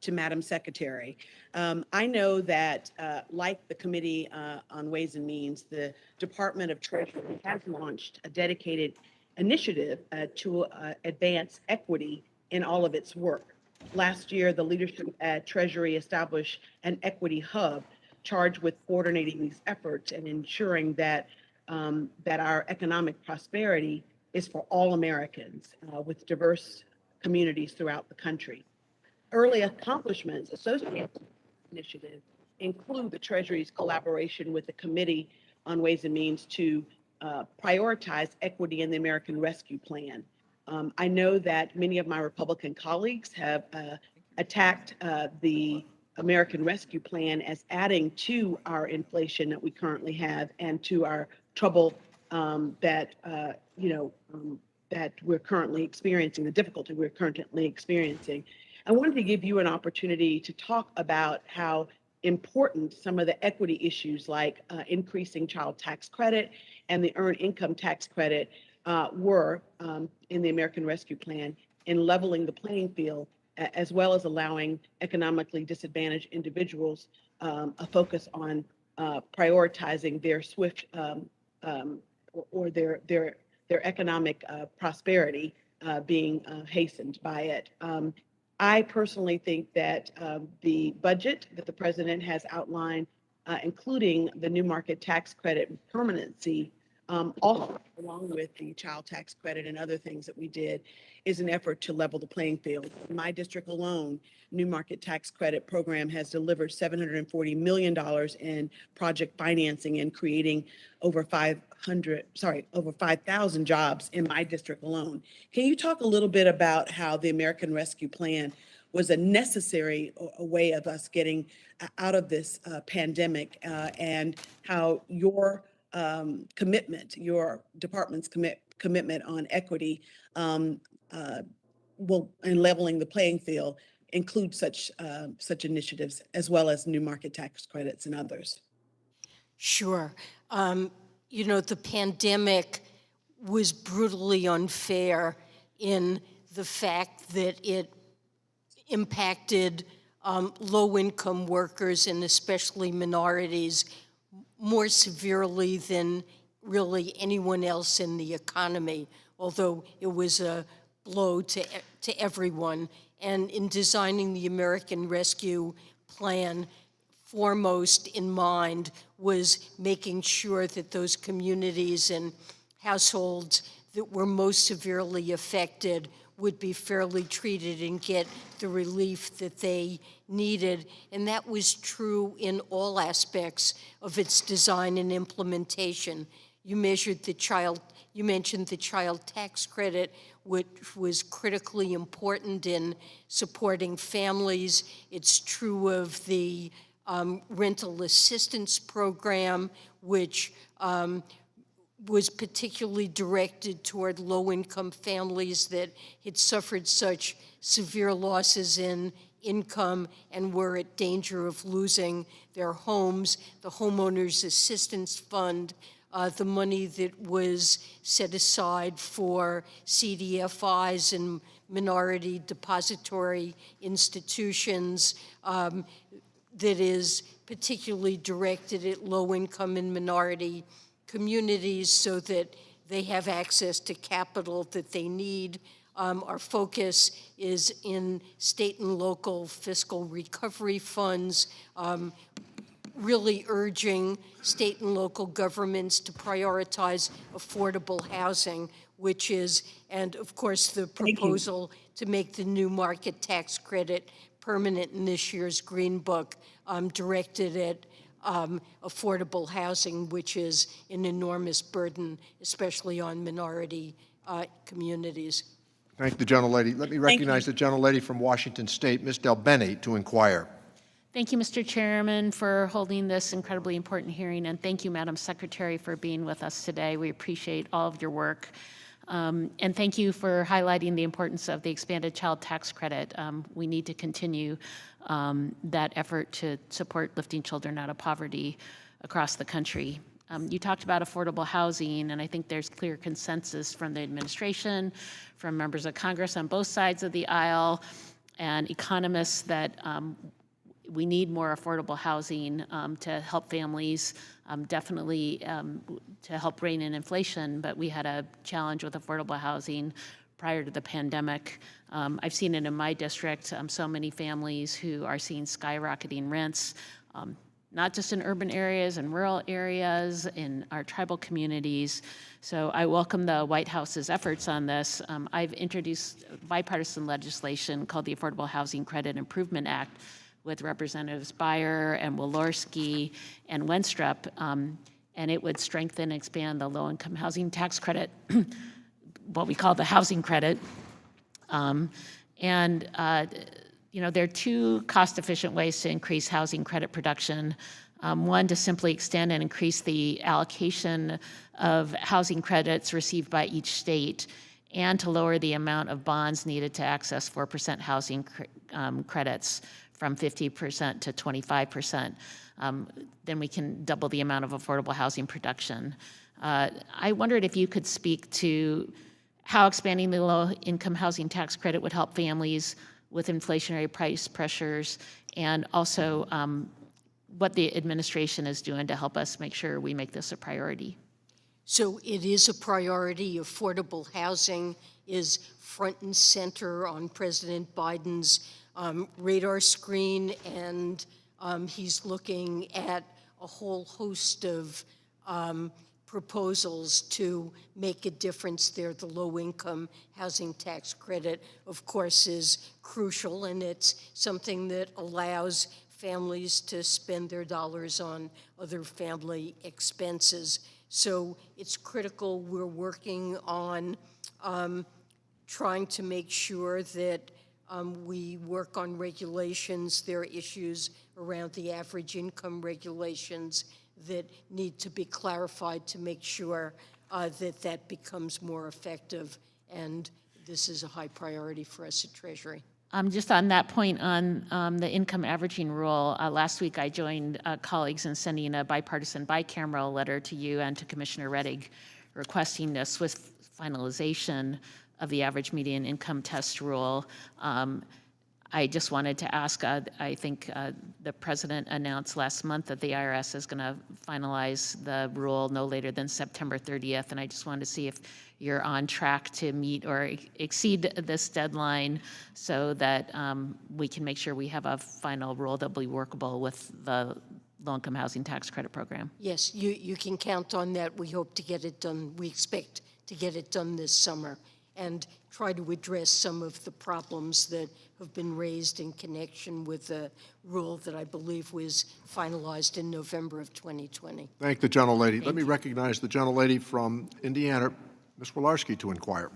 to Madam Secretary. I know that, like the Committee on Ways and Means, the Department of Treasury has launched a dedicated initiative to advance equity in all of its work. Last year, the leadership at Treasury established an equity hub charged with coordinating these efforts and ensuring that our economic prosperity is for all Americans with diverse communities throughout the country. Early accomplishments associated with the initiative include the Treasury's collaboration with the Committee on Ways and Means to prioritize equity in the American Rescue Plan. I know that many of my Republican colleagues have attacked the American Rescue Plan as adding to our inflation that we currently have and to our trouble that we're currently experiencing, the difficulty we're currently experiencing. I wanted to give you an opportunity to talk about how important some of the equity issues like increasing child tax credit and the earned income tax credit were in the American Rescue Plan in leveling the playing field, as well as allowing economically disadvantaged individuals a focus on prioritizing their swift or their economic prosperity being hastened by it. I personally think that the budget that the president has outlined, including the new market tax credit permanency, All along with the child tax credit and other things that we did is an effort to level the playing field. In my district alone, New Market Tax Credit Program has delivered $740 million in project financing and creating over 5,000 jobs in my district alone. Can you talk a little bit about how the American Rescue Plan was a necessary way of us getting out of this pandemic, and how your commitment, your department's commitment on equity will, and leveling the playing field, include such initiatives, as well as new market tax credits and others? Sure. You know, the pandemic was brutally unfair in the fact that it impacted low-income workers and especially minorities more severely than really anyone else in the economy, although it was a blow to everyone. And in designing the American Rescue Plan, foremost in mind was making sure that those communities and households that were most severely affected would be fairly treated and get the relief that they needed. And that was true in all aspects of its design and implementation. You mentioned the child tax credit, which was critically important in supporting families. It's true of the rental assistance program, which was particularly directed toward low-income families that had suffered such severe losses in income and were at danger of losing their homes. The Homeowners Assistance Fund, the money that was set aside for CDFIs and minority depository institutions, that is particularly directed at low-income and minority communities so that they have access to capital that they need. Our focus is in state and local fiscal recovery funds, really urging state and local governments to prioritize affordable housing, which is, and of course, the proposal to make the new market tax credit permanent in this year's Green Book, directed at affordable housing, which is an enormous burden, especially on minority communities. Thank the gentlelady. Let me recognize the gentlelady from Washington State, Ms. Del Bene, to inquire. Thank you, Mr. Chairman, for holding this incredibly important hearing, and thank you, Madam Secretary, for being with us today. We appreciate all of your work. And thank you for highlighting the importance of the expanded child tax credit. We need to continue that effort to support lifting children out of poverty across the country. You talked about affordable housing, and I think there's clear consensus from the administration, from members of Congress on both sides of the aisle, and economists that we need more affordable housing to help families, definitely to help rein in inflation, but we had a challenge with affordable housing prior to the pandemic. I've seen it in my district, so many families who are seeing skyrocketing rents, not just in urban areas and rural areas, in our tribal communities. So I welcome the White House's efforts on this. I've introduced bipartisan legislation called the Affordable Housing Credit Improvement Act with Representatives Beyer and Walorski and Wenstrup, and it would strengthen and expand the low-income housing tax credit, what we call the housing credit. You know, there are two cost-efficient ways to increase housing credit production. One, to simply extend and increase the allocation of housing credits received by each state, and to lower the amount of bonds needed to access 4% housing credits from 50% to 25%. Then we can double the amount of affordable housing production. I wondered if you could speak to how expanding the low-income housing tax credit would help families with inflationary price pressures, and also what the administration is doing to help us make sure we make this a priority. So it is a priority. Affordable housing is front and center on President Biden's radar screen, and he's looking at a whole host of proposals to make a difference there. The low-income housing tax credit, of course, is crucial, and it's something that allows families to spend their dollars on other family expenses. So it's critical. We're working on trying to make sure that we work on regulations. There are issues around the average income regulations that need to be clarified to make sure that that becomes more effective. And this is a high priority for us at Treasury. Just on that point on the income averaging rule, last week I joined colleagues in sending a bipartisan bicameral letter to you and to Commissioner Rettig requesting a swift finalization of the average median income test rule. I just wanted to ask, I think the president announced last month that the IRS is going to finalize the rule no later than September 30th, and I just wanted to see if you're on track to meet or exceed this deadline so that we can make sure we have a final rule that will be workable with the low-income housing tax credit program. Yes, you can count on that. We hope to get it done. We expect to get it done this summer and try to address some of the problems that have been raised in connection with the rule that I believe was finalized in November of 2020. Thank the gentlelady. Let me recognize the gentlelady from Indiana, Ms. Wolarski, to inquire.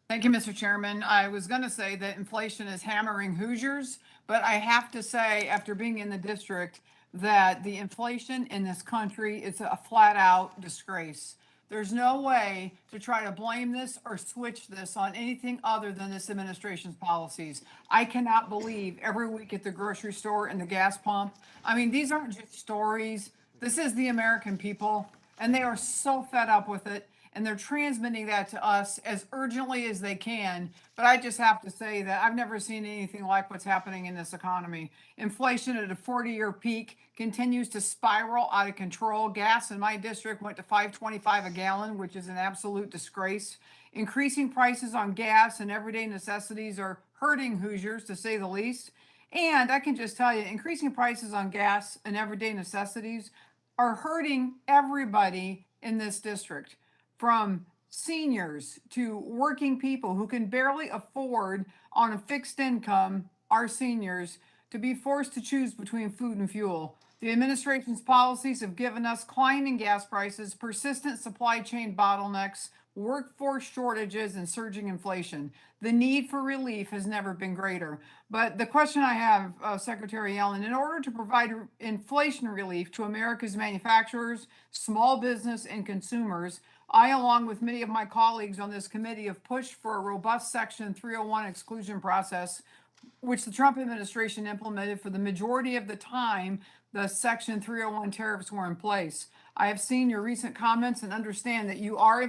Thank you, Mr. Chairman. I was going to say that inflation is hammering Hoosiers, but I have to say, after being in the district, that the inflation in this country is a flat-out disgrace. There's no way to try to blame this or switch this on anything other than this administration's policies. I cannot believe every week at the grocery store and the gas pump. I mean, these aren't just stories. This is the American people, and they are so fed up with it, and they're transmitting that to us as urgently as they can. But I just have to say that I've never seen anything like what's happening in this economy. Inflation at a 40-year peak continues to spiral out of control. Gas in my district went to $5.25 a gallon, which is an absolute disgrace. Increasing prices on gas and everyday necessities are hurting Hoosiers, to say the least. And I can just tell you, increasing prices on gas and everyday necessities are hurting everybody in this district, from seniors to working people who can barely afford on a fixed income, our seniors, to be forced to choose between food and fuel. The administration's policies have given us climbing gas prices, persistent supply chain bottlenecks, workforce shortages, and surging inflation. The need for relief has never been greater. But the question I have, Secretary Yellen, in order to provide inflation relief to America's manufacturers, small business, and consumers, I, along with many of my colleagues on this committee, have pushed for a robust Section 301 exclusion process, which the Trump administration implemented for the majority of the time the Section 301 tariffs were in place. I have seen your recent comments and understand that you are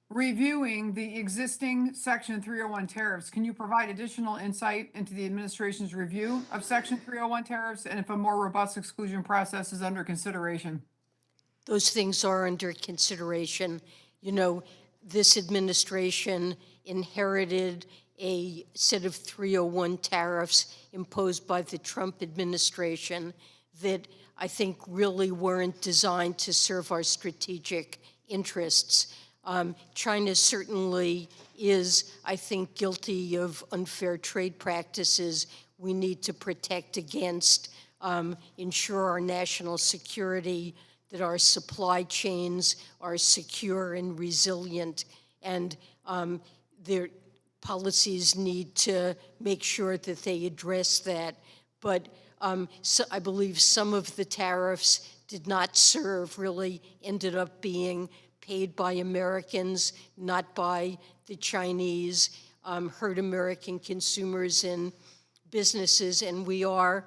reviewing the existing Section 301 tariffs. Can you provide additional insight into the administration's review of Section 301 tariffs and if a more robust exclusion process is under consideration? Those things are under consideration. You know, this administration inherited a set of 301 tariffs imposed by the Trump administration that I think really weren't designed to serve our strategic interests. China certainly is, I think, guilty of unfair trade practices we need to protect against, ensure our national security, that our supply chains are secure and resilient, and their policies need to make sure that they address that. But so I believe some of the tariffs did not serve, really ended up being paid by Americans, not by the Chinese, hurt American consumers and businesses, and we are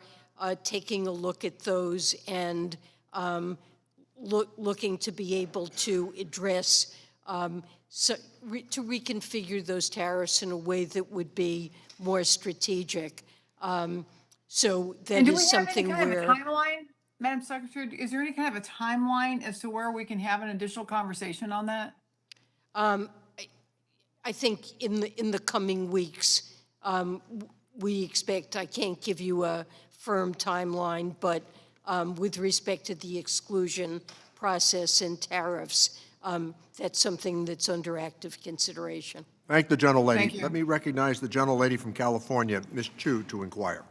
taking a look at those and looking to be able to address, to reconfigure those tariffs in a way that would be more strategic. So that is something where— And do we have any kind of a timeline, Madam Secretary? Is there any kind of a timeline as to where we can have an additional conversation on that? I think in the coming weeks, we expect, I can't give you a firm timeline, but with respect to the exclusion, process and tariffs. That's something that's under active consideration. Thank the gentlelady. Thank you. Let me recognize the gentlelady from California, Ms. Chu, to inquire.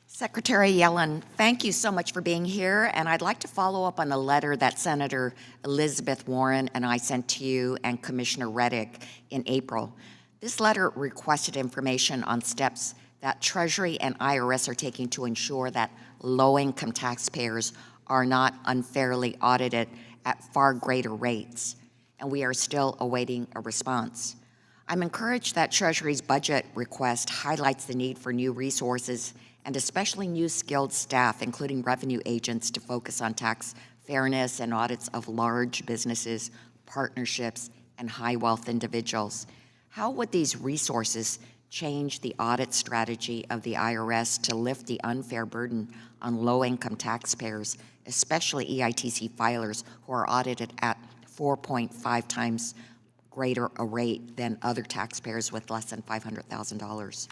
Secretary Yellen, thank you so much for being here, and I'd like to follow up on a letter that Senator Elizabeth Warren and I sent to you and Commissioner Reddick in April. This letter requested information on steps that Treasury and IRS are taking to ensure that low-income taxpayers are not unfairly audited at far greater rates, and we are still awaiting a response. I'm encouraged that Treasury's budget request highlights the need for new resources and especially new skilled staff, including revenue agents, to focus on tax fairness and audits of large businesses, partnerships, and high-wealth individuals. How would these resources change the audit strategy of the IRS to lift the unfair burden on low-income taxpayers, especially EITC filers who are audited at 4.5 times greater a rate than other taxpayers with less than $500,000?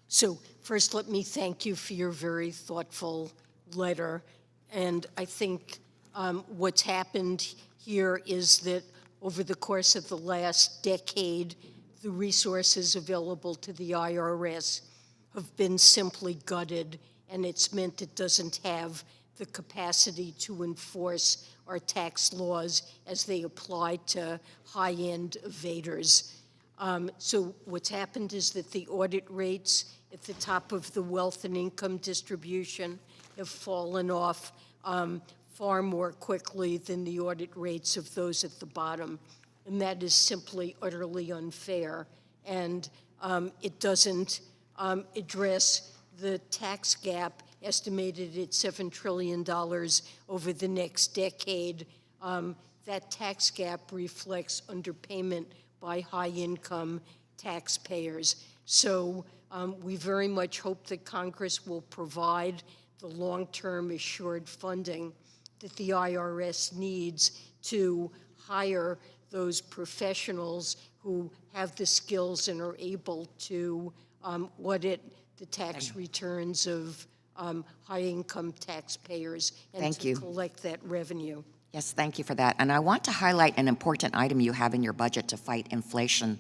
So first, let me thank you for your very thoughtful letter. And I think what's happened here is that over the course of the last decade, the resources available to the IRS have been simply gutted, and it's meant it doesn't have the capacity to enforce our tax laws as they apply to high-end evaders. So what's happened is that the audit rates at the top of the wealth and income distribution have fallen off far more quickly than the audit rates of those at the bottom. And that is simply utterly unfair. And it doesn't address the tax gap estimated at $7 trillion over the next decade. That tax gap reflects underpayment by high-income taxpayers. So we very much hope that Congress will provide the long-term assured funding that the IRS needs to hire those professionals who have the skills and are able to audit the tax returns of high-income taxpayers and to collect that revenue. Yes, thank you for that. And I want to highlight an important item you have in your budget to fight inflation.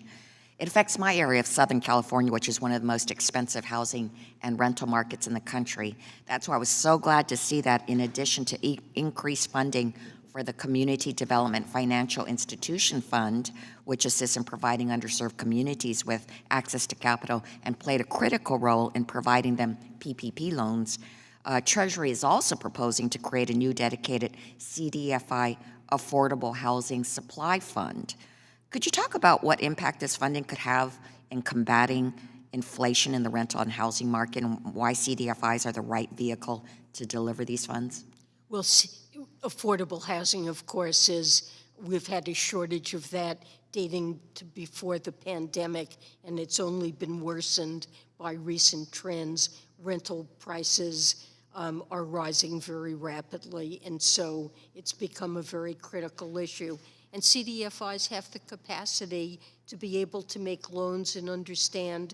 It affects my area of Southern California, which is one of the most expensive housing and rental markets in the country. That's why I was so glad to see that in addition to increased funding for the Community Development Financial Institution Fund, which assists in providing underserved communities with access to capital and played a critical role in providing them PPP loans, Treasury is also proposing to create a new dedicated CDFI Affordable Housing Supply Fund. Could you talk about what impact this funding could have in combating inflation in the rental and housing market and why CDFIs are the right vehicle to deliver these funds? Well, affordable housing, of course, we've had a shortage of that dating to before the pandemic, and it's only been worsened by recent trends. Rental prices are rising very rapidly, and so it's become a very critical issue. And CDFIs have the capacity to be able to make loans and understand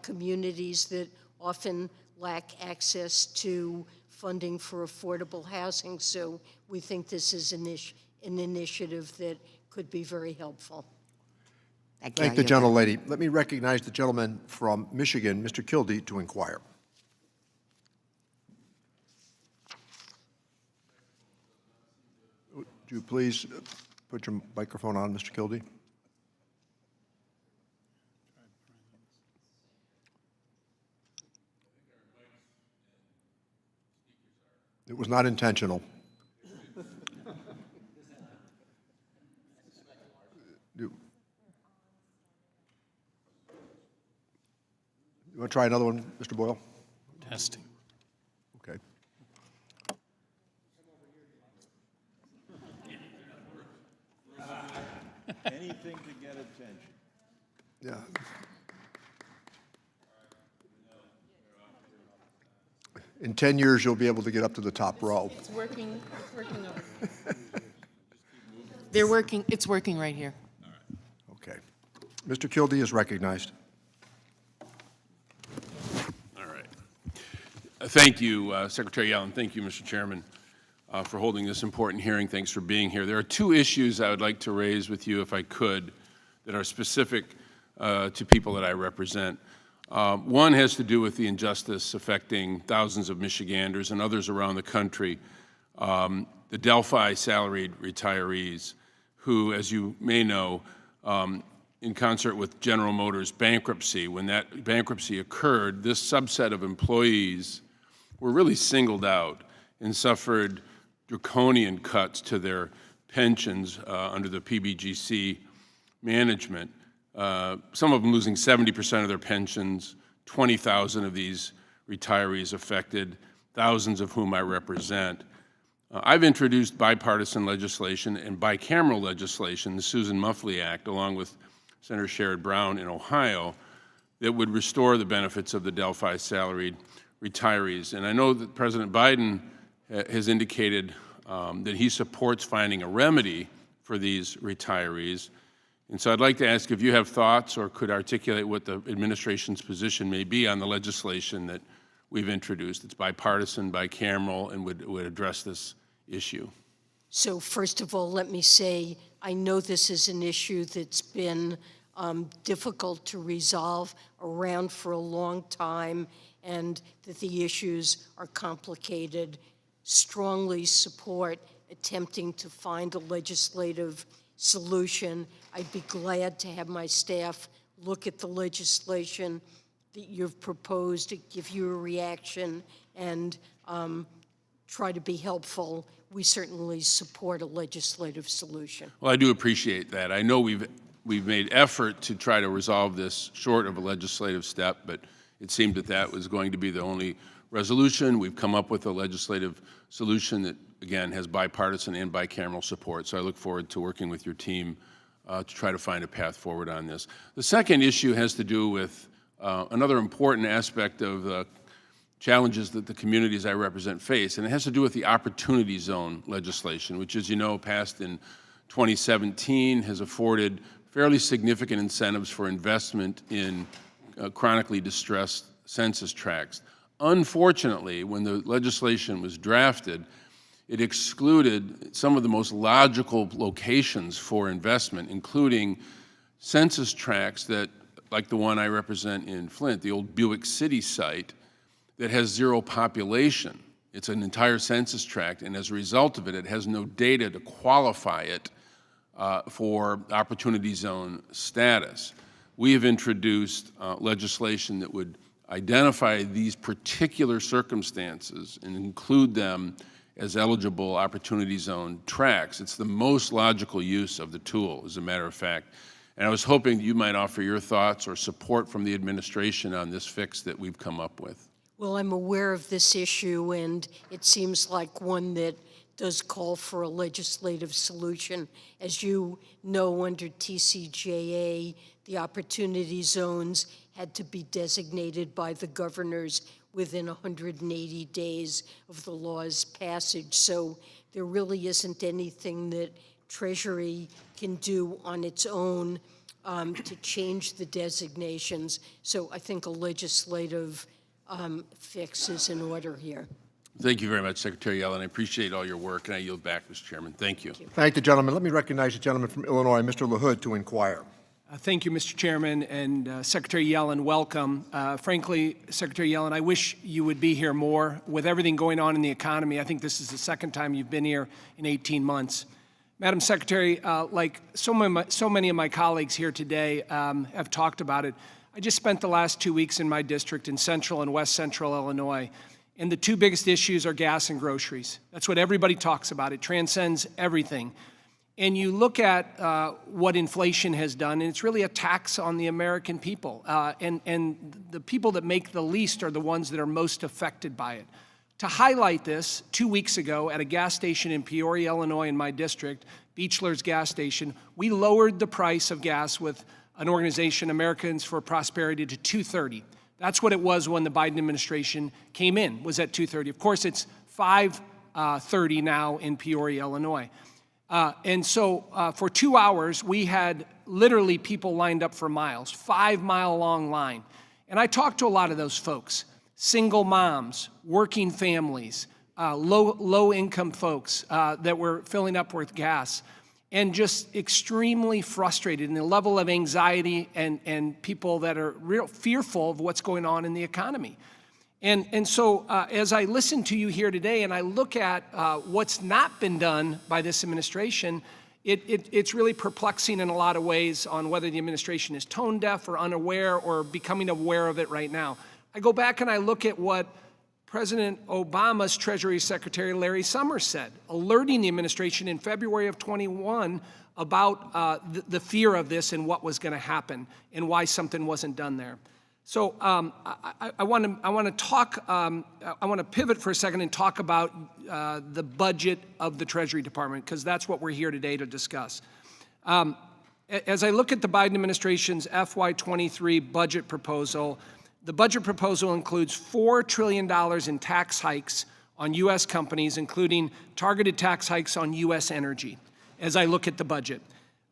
communities that often lack access to funding for affordable housing. So we think this is an initiative that could be very helpful. Thank the gentlelady. Let me recognize the gentleman from Michigan, Mr. Kildee, to inquire. Would you please put your microphone on, Mr. Kildee? It was not intentional. You want to try another one, Mr. Boyle? Testing. Okay. Anything to get attention. Yeah. In 10 years, you'll be able to get up to the top row. It's working over here. They're working, it's working right here. Okay. Mr. Kildee is recognized. All right. Thank you, Secretary Yellen. Thank you, Mr. Chairman. for holding this important hearing. Thanks for being here. There are two issues I would like to raise with you, if I could, that are specific to people that I represent. One has to do with the injustice affecting thousands of Michiganders and others around the country, the Delphi salaried retirees who, as you may know, in concert with General Motors bankruptcy, when that bankruptcy occurred, this subset of employees were really singled out and suffered draconian cuts to their pensions under the PBGC management. Some of them losing 70% of their pensions, 20,000 of these retirees affected, thousands of whom I represent. I've introduced bipartisan legislation and bicameral legislation, the Susan Muffley Act, along with Senator Sherrod Brown in Ohio, that would restore the benefits of the Delphi salaried retirees. And I know that President Biden has indicated that he supports finding a remedy for these retirees. And so I'd like to ask if you have thoughts or could articulate what the administration's position may be on the legislation that we've introduced. It's bipartisan, bicameral, and would address this issue. So first of all, let me say, I know this is an issue that's been difficult to resolve, around for a long time, and that the issues are complicated. Strongly support attempting to find a legislative solution. I'd be glad to have my staff look at the legislation that you've proposed, to give you a reaction, and try to be helpful. We certainly support a legislative solution. Well, I do appreciate that. I know we've made effort to try to resolve this short of a legislative step, but it seemed that that was going to be the only resolution. We've come up with a legislative solution that, again, has bipartisan and bicameral support. So I look forward to working with your team to try to find a path forward on this. The second issue has to do with another important aspect of the challenges that the communities I represent face, and it has to do with the Opportunity Zone legislation, which, as you know, passed in 2017, has afforded fairly significant incentives for investment in chronically distressed census tracts. Unfortunately, when the legislation was drafted, it excluded some of the most logical locations for investment, including census tracts that, like the one I represent in Flint, the old Buick City site, that has zero population. It's an entire census tract, and as a result of it, it has no data to qualify it for Opportunity Zone status. We have introduced legislation that would identify these particular circumstances and include them as eligible Opportunity Zone tracts. It's the most logical use of the tool, as a matter of fact. And I was hoping that you might offer your thoughts or support from the administration on this fix that we've come up with. Well, I'm aware of this issue, and it seems like one that does call for a legislative solution. As you know, under TCJA, the Opportunity Zones had to be designated by the governors within 180 days of the law's passage. So there really isn't anything that Treasury can do on its own to change the designations. So I think a legislative fix is in order here. Thank you very much, Secretary Yellen. I appreciate all your work, and I yield back, Mr. Chairman. Thank you. Thank the gentleman. Let me recognize the gentleman from Illinois, Mr. LaHood, to inquire. Thank you, Mr. Chairman, and Secretary Yellen, welcome. Frankly, Secretary Yellen, I wish you would be here more. With everything going on in the economy, I think this is the second time you've been here in 18 months. Madam Secretary, like so many of my colleagues here today have talked about it, I just spent the last 2 weeks in my district in central and west central Illinois, and the two biggest issues are gas and groceries. That's what everybody talks about. It transcends everything. And you look at what inflation has done, and it's really a tax on the American people. And the people that make the least are the ones that are most affected by it. To highlight this, 2 weeks ago at a gas station in Peoria, Illinois, in my district, Beechler's gas station, we lowered the price of gas with an organization, Americans for Prosperity, to $2.30. That's what it was when the Biden administration came in, was at $2.30. Of course, it's $5.30 now in Peoria, Illinois. And so for 2 hours, we had literally people lined up for miles, 5-mile-long line. And I talked to a lot of those folks, single moms, working families, low-income folks that we're filling up with gas, and just extremely frustrated, and the level of anxiety and people that are real fearful of what's going on in the economy. And so as I listen to you here today and I look at what's not been done by this administration, it's really perplexing in a lot of ways on whether the administration is tone deaf or unaware or becoming aware of it right now. I go back and I look at what President Obama's Treasury Secretary Larry Summers said, alerting the administration in February of 21 about the fear of this and what was going to happen and why something wasn't done there. So I want to pivot for a second and talk about the budget of the Treasury Department, because that's what we're here today to discuss. As I look at the Biden administration's FY23 budget proposal, the budget proposal includes $4 trillion in tax hikes on U.S. companies, including targeted tax hikes on U.S. energy, as I look at the budget.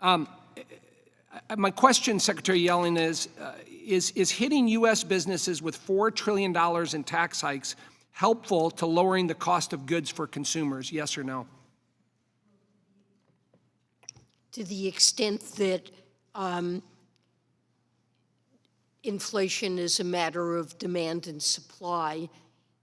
My question, Secretary Yellen, is hitting U.S. businesses with $4 trillion in tax hikes helpful to lowering the cost of goods for consumers, yes or no? To the extent that inflation is a matter of demand and supply,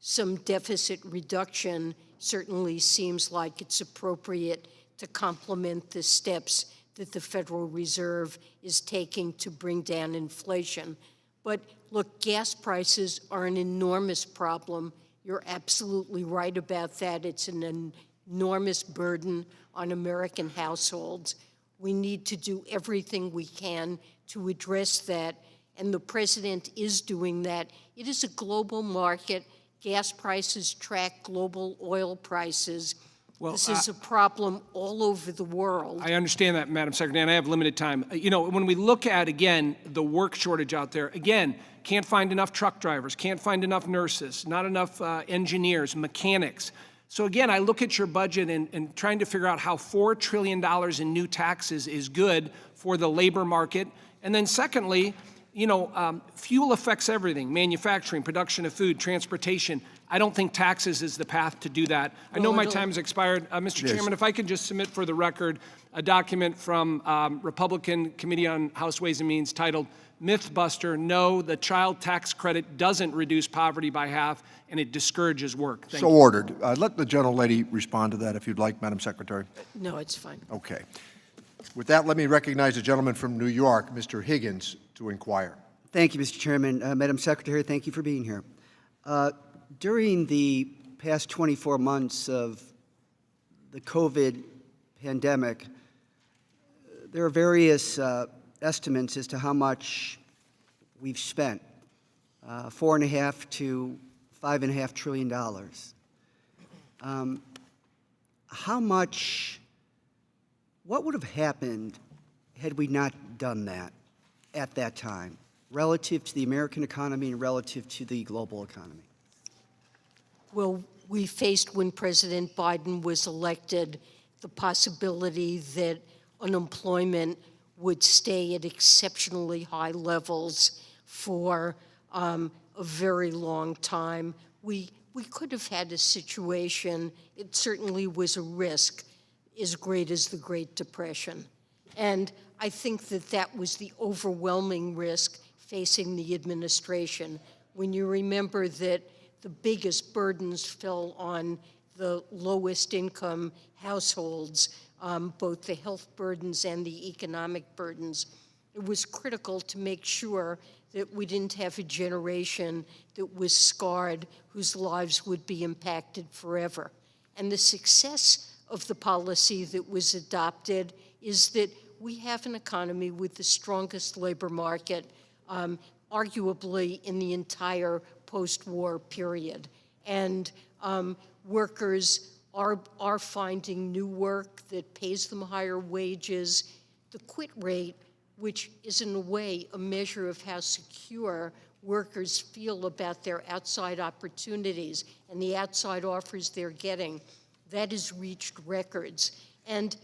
some deficit reduction certainly seems like it's appropriate to complement the steps that the Federal Reserve is taking to bring down inflation. But look, gas prices are an enormous problem. You're absolutely right about that. It's an enormous burden on American households. We need to do everything we can to address that, and the president is doing that. It is a global market. Gas prices track global oil prices. Well, this is a problem all over the world. I understand that, Madam Secretary, and I have limited time. You know, when we look at, again, the work shortage out there, again, can't find enough truck drivers, can't find enough nurses, not enough engineers, mechanics. So again, I look at your budget and trying to figure out how $4 trillion in new taxes is good for the labor market. And then secondly, you know, fuel affects everything, manufacturing, production of food, transportation. I don't think taxes is the path to do that. I know my time has expired. Mr. Chairman, if I could just submit for the record a document from Republican Committee on House Ways and Means titled Mythbuster, No, the Child Tax Credit Doesn't Reduce Poverty by Half, and it discourages work. Thank you. Ordered. Let the gentlelady respond to that if you'd like, Madam Secretary. No, it's fine. Okay. With that, let me recognize the gentleman from New York, Mr. Higgins, to inquire. Thank you, Mr. Chairman. Madam Secretary, thank you for being here. During the past 24 months of the COVID pandemic, there are various estimates as to how much we've spent, $4.5 to $5.5 trillion. What would have happened had we not done that at that time, relative to the American economy and relative to the global economy? Well, we faced, when President Biden was elected, the possibility that unemployment would stay at exceptionally high levels for a very long time. We could have had a situation, it certainly was a risk, as great as the Great Depression. And I think that that was the overwhelming risk facing the administration. When you remember that the biggest burdens fell on the lowest income households, both the health burdens and the economic burdens, it was critical to make sure that we didn't have a generation that was scarred, whose lives would be impacted forever. And the success of the policy that was adopted is that we have an economy with the strongest labor market, arguably in the entire post-war period. And workers are finding new work that pays them higher wages. The quit rate, which is in a way a measure of how secure workers feel about their outside opportunities and the outside offers they're getting, that has reached records. And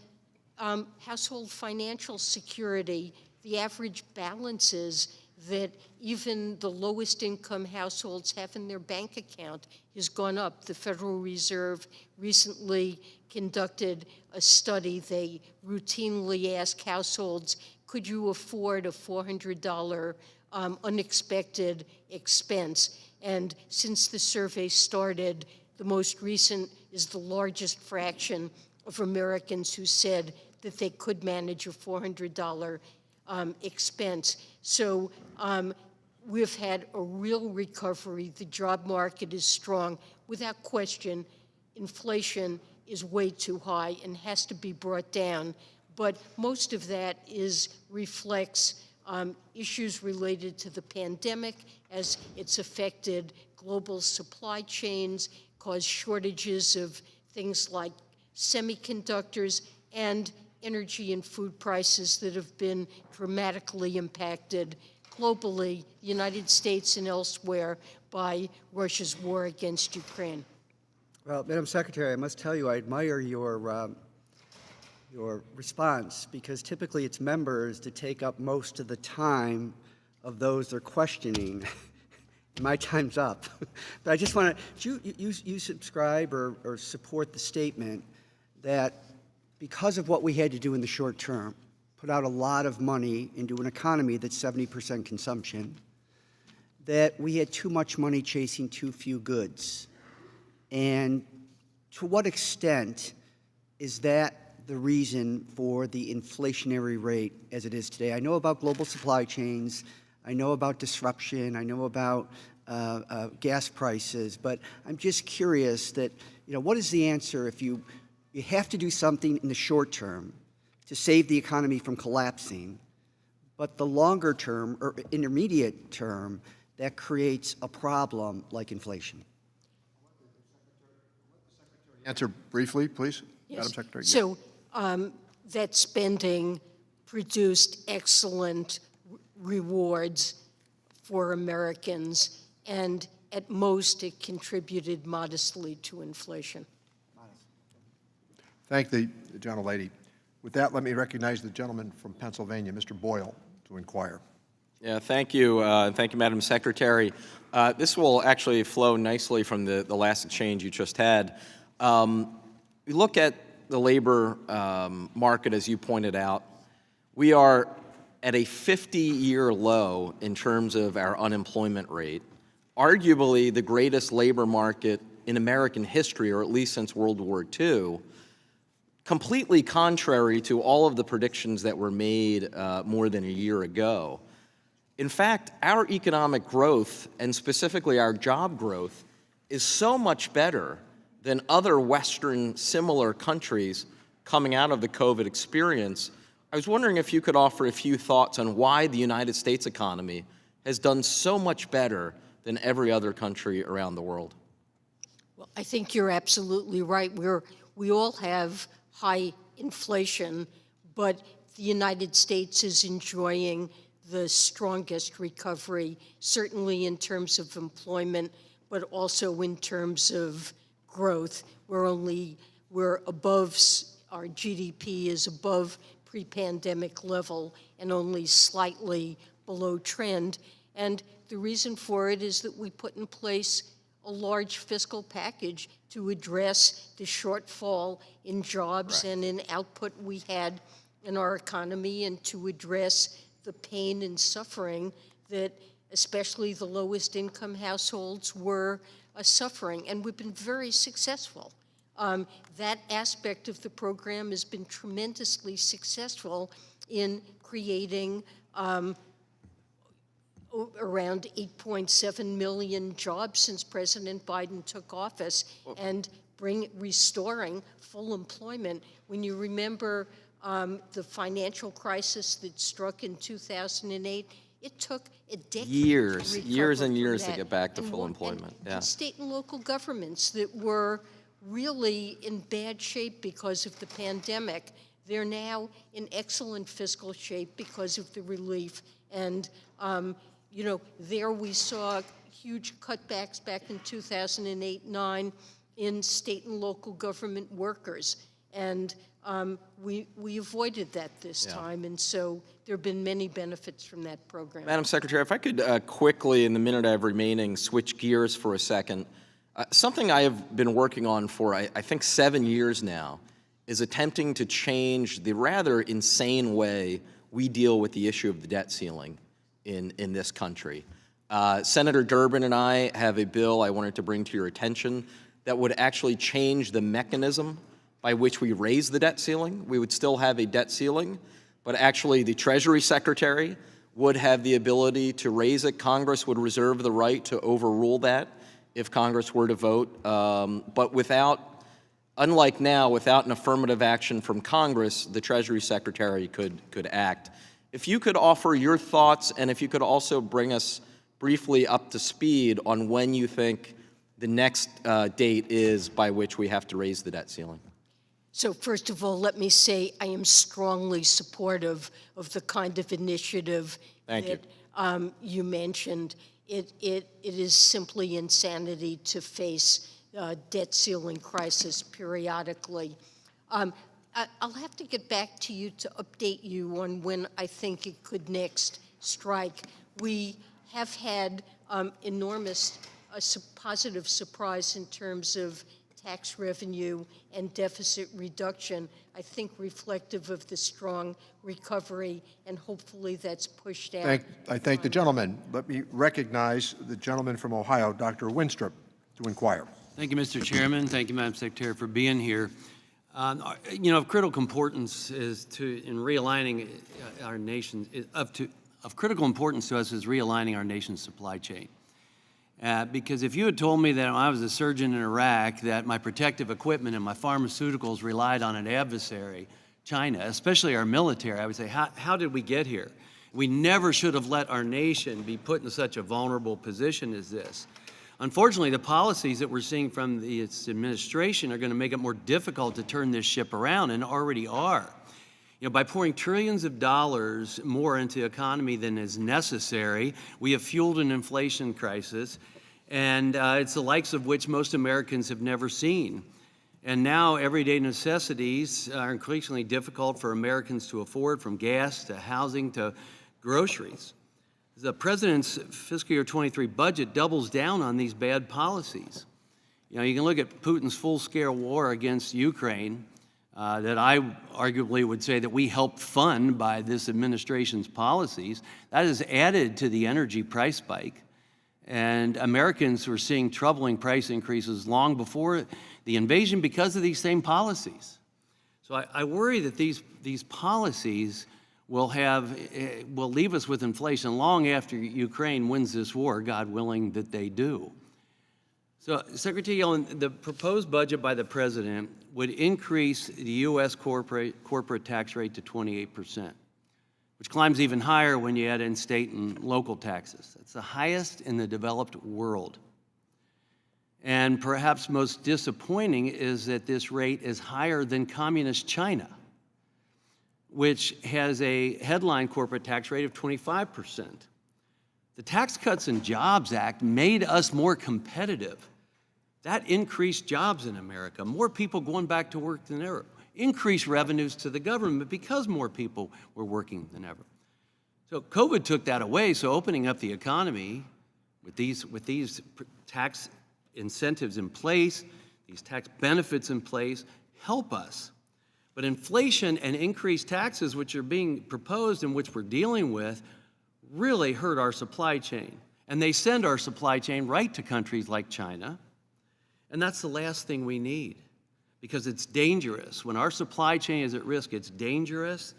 household financial security, the average balances that even the lowest income households have in their bank account has gone up. The Federal Reserve recently conducted a study. They routinely ask households, could you afford a $400 unexpected expense? And since the survey started, the most recent is the largest fraction of Americans who said that they could manage a $400 expense. So we've had a real recovery. The job market is strong. Without question, inflation is way too high and has to be brought down. But most of that reflects issues related to the pandemic as it's affected global supply chains, caused shortages of things like semiconductors, and energy and food prices that have been dramatically impacted globally, the United States and elsewhere, by Russia's war against Ukraine. Well, Madam Secretary, I must tell you, I admire your response, because typically it's members to take up most of the time of those they're questioning. My time's up. But I just want to, you subscribe or support the statement that because of what we had to do in the short term, put out a lot of money into an economy that's 70% consumption, that we had too much money chasing too few goods. And to what extent is that the reason for the inflationary rate as it is today? I know about global supply chains, I know about disruption, I know about gas prices, but I'm just curious that, what is the answer if you have to do something in the short term to save the economy from collapsing, but the longer term or intermediate term, that creates a problem like inflation? Answer briefly, please. Yes. Madam Secretary. So that spending produced excellent rewards for Americans, and at most it contributed modestly to inflation. Thank the gentlelady. With that, let me recognize the gentleman from Pennsylvania, Mr. Boyle, to inquire. Yeah, thank you. Thank you, Madam Secretary. This will actually flow nicely from the last exchange you just had. We look at the labor market, as you pointed out. We are at a 50-year low in terms of our unemployment rate, arguably the greatest labor market in American history, or at least since World War II, completely contrary to all of the predictions that were made more than a year ago. In fact, our economic growth, and specifically our job growth, is so much better than other Western similar countries coming out of the COVID experience. I was wondering if you could offer a few thoughts on why the United States economy has done so much better than every other country around the world. Well, I think you're absolutely right. We all have high inflation, but the United States is enjoying the strongest recovery, certainly in terms of employment, but also in terms of growth. We're above, our GDP is above pre-pandemic level and only slightly below trend. And the reason for it is that we put in place a large fiscal package to address the shortfall in jobs and in output we had in our economy, and to address the pain and suffering that especially the lowest income households were suffering. And we've been very successful. That aspect of the program has been tremendously successful in creating around 8.7 million jobs since President Biden took office, and restoring full employment. When you remember the financial crisis that struck in 2008, it took a decade Years to and years to that. get back to And full more- employment. and state and local governments that were really in bad shape because of the pandemic, they're now in excellent fiscal shape because of the relief. And there we saw huge cutbacks back in 2008-9 in state and local government workers. And we avoided that this time, and so there have been many benefits from that program. Madam Secretary, if I could quickly, in the minute I have remaining, switch gears for a second. Something I have been working on for, I think, 7 years now is attempting to change the rather insane way we deal with the issue of the debt ceiling in this country. Senator Durbin and I have a bill I wanted to bring to your attention that would actually change the mechanism by which we raise the debt ceiling. We would still have a debt ceiling, but actually the Treasury Secretary would have the ability to raise it. Congress would reserve the right to overrule that if Congress were to vote, but without, unlike now, without an affirmative action from Congress, the Treasury Secretary could act. If you could offer your thoughts, and if you could also bring us briefly up to speed on when you think the next date is by which we have to raise the debt ceiling. So first of all, let me say I am strongly supportive of the kind of initiative that you mentioned. It is simply insanity to face debt ceiling crisis periodically. I'll have to get back to you to update you on when I think it could next strike. We have had enormous positive surprise in terms of tax revenue and deficit reduction, I think reflective of the strong recovery, and hopefully that's pushed out. I thank the gentleman. Let me recognize the gentleman from Ohio, Dr. Winstrup, to inquire. Thank you, Mr. Chairman. Thank you, Madam Secretary, for being here. You know, of critical importance is in realigning our nation, of critical importance to us is realigning our nation's supply chain. Because if you had told me that when I was a surgeon in Iraq that my protective equipment and my pharmaceuticals relied on an adversary, China, especially our military, I would say, how did we get here? We never should have let our nation be put in such a vulnerable position as this. Unfortunately, the policies that we're seeing from its administration are going to make it more difficult to turn this ship around, and already are. You know, by pouring trillions of dollars more into the economy than is necessary, we have fueled an inflation crisis, and it's the likes of which most Americans have never seen. And now everyday necessities are increasingly difficult for Americans to afford, from gas to housing to groceries. The President's fiscal year 23 budget doubles down on these bad policies. You know, you can look at Putin's full-scale war against Ukraine, that I arguably would say that we helped fund by this administration's policies. That has added to the energy price spike. And Americans were seeing troubling price increases long before the invasion because of these same policies. So I worry that these policies will leave us with inflation long after Ukraine wins this war, God willing that they do. So, Secretary Yellen, the proposed budget by the President would increase the U.S. corporate tax rate to 28%, which climbs even higher when you add in state and local taxes. It's the highest in the developed world. And perhaps most disappointing is that this rate is higher than communist China, which has a headline corporate tax rate of 25%. The Tax Cuts and Jobs Act made us more competitive. That increased jobs in America, more people going back to work than ever, increased revenues to the government because more people were working than ever. So COVID took that away, so opening up the economy with these tax incentives in place, these tax benefits in place, help us. But inflation and increased taxes, which are being proposed and which we're dealing with, really hurt our supply chain. And they send our supply chain right to countries like China. And that's the last thing we need, because it's dangerous. When our supply chain is at risk, it's dangerous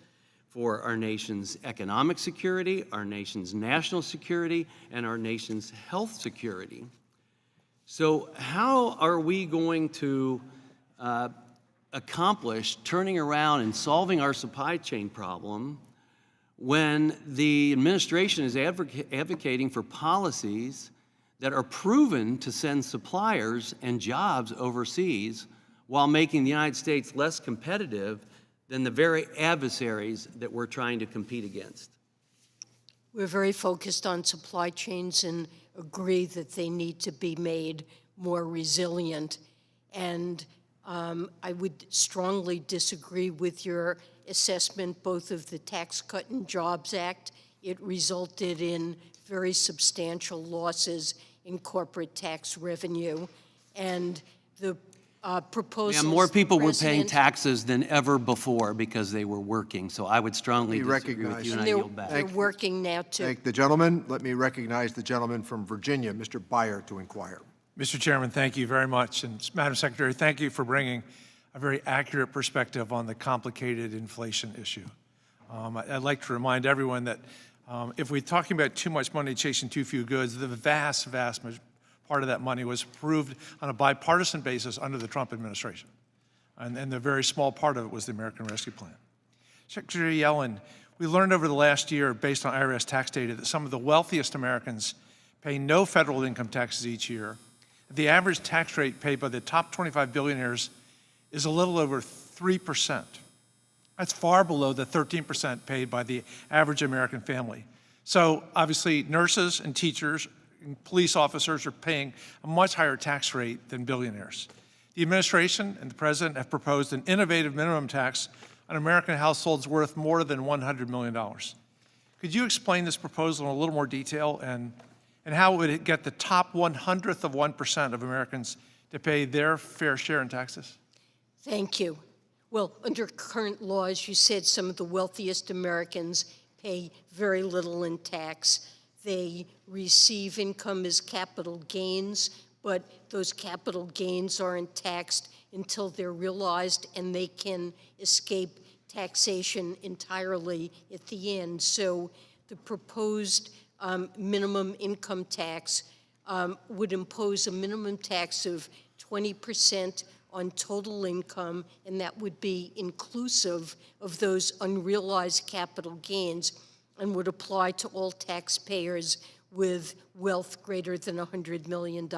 for our nation's economic security, our nation's national security, and our nation's health security. So how are we going to accomplish turning around and solving our supply chain problem when the administration is advocating for policies that are proven to send suppliers and jobs overseas while making the United States less competitive than the very adversaries that we're trying to compete against? We're very focused on supply chains and agree that they need to be made more resilient. And I would strongly disagree with your assessment, both of the Tax Cut and Jobs Act. It resulted in very substantial losses in corporate tax revenue. And the proposals Yeah, more the people were paying president- taxes than ever before because they were working. So I would strongly Be disagree with recognized. you, and I They're, yield back. they're working now too. Thank the gentleman. Let me recognize the gentleman from Virginia, Mr. Byer, to inquire. Mr. Chairman, thank you very much. And Madam Secretary, thank you for bringing a very accurate perspective on the complicated inflation issue. I'd like to remind everyone that if we're talking about too much money chasing too few goods, the vast part of that money was approved on a bipartisan basis under the Trump administration. And the very small part of it was the American Rescue Plan. Secretary Yellen, we learned over the last year, based on IRS tax data, that some of the wealthiest Americans pay no federal income taxes each year. The average tax rate paid by the top 25 billionaires is a little over 3%. That's far below the 13% paid by the average American family. So obviously, nurses and teachers and police officers are paying a much higher tax rate than billionaires. The administration and the president have proposed an innovative minimum tax on American households worth more than $100 million. Could you explain this proposal in a little more detail and how would it get the top 1/100th of 1% of Americans to pay their fair share in taxes? Thank you. Well, under current laws, you said some of the wealthiest Americans pay very little in tax. They receive income as capital gains, but those capital gains aren't taxed until they're realized, and they can escape taxation entirely at the end. So the proposed minimum income tax would impose a minimum tax of 20% on total income, and that would be inclusive of those unrealized capital gains and would apply to all taxpayers with wealth greater than $100 million.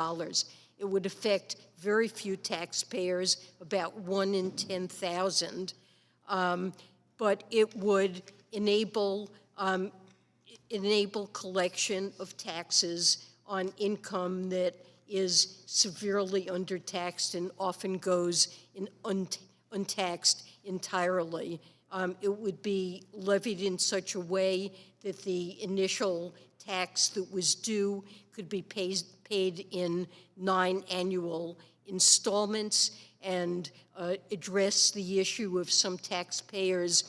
It would affect very few taxpayers, about 1 in 10,000, but it would enable collection of taxes on income that is severely undertaxed and often goes in untaxed entirely. It would be levied in such a way that the initial tax that was due could be paid in 9 annual installments and address the issue of some taxpayers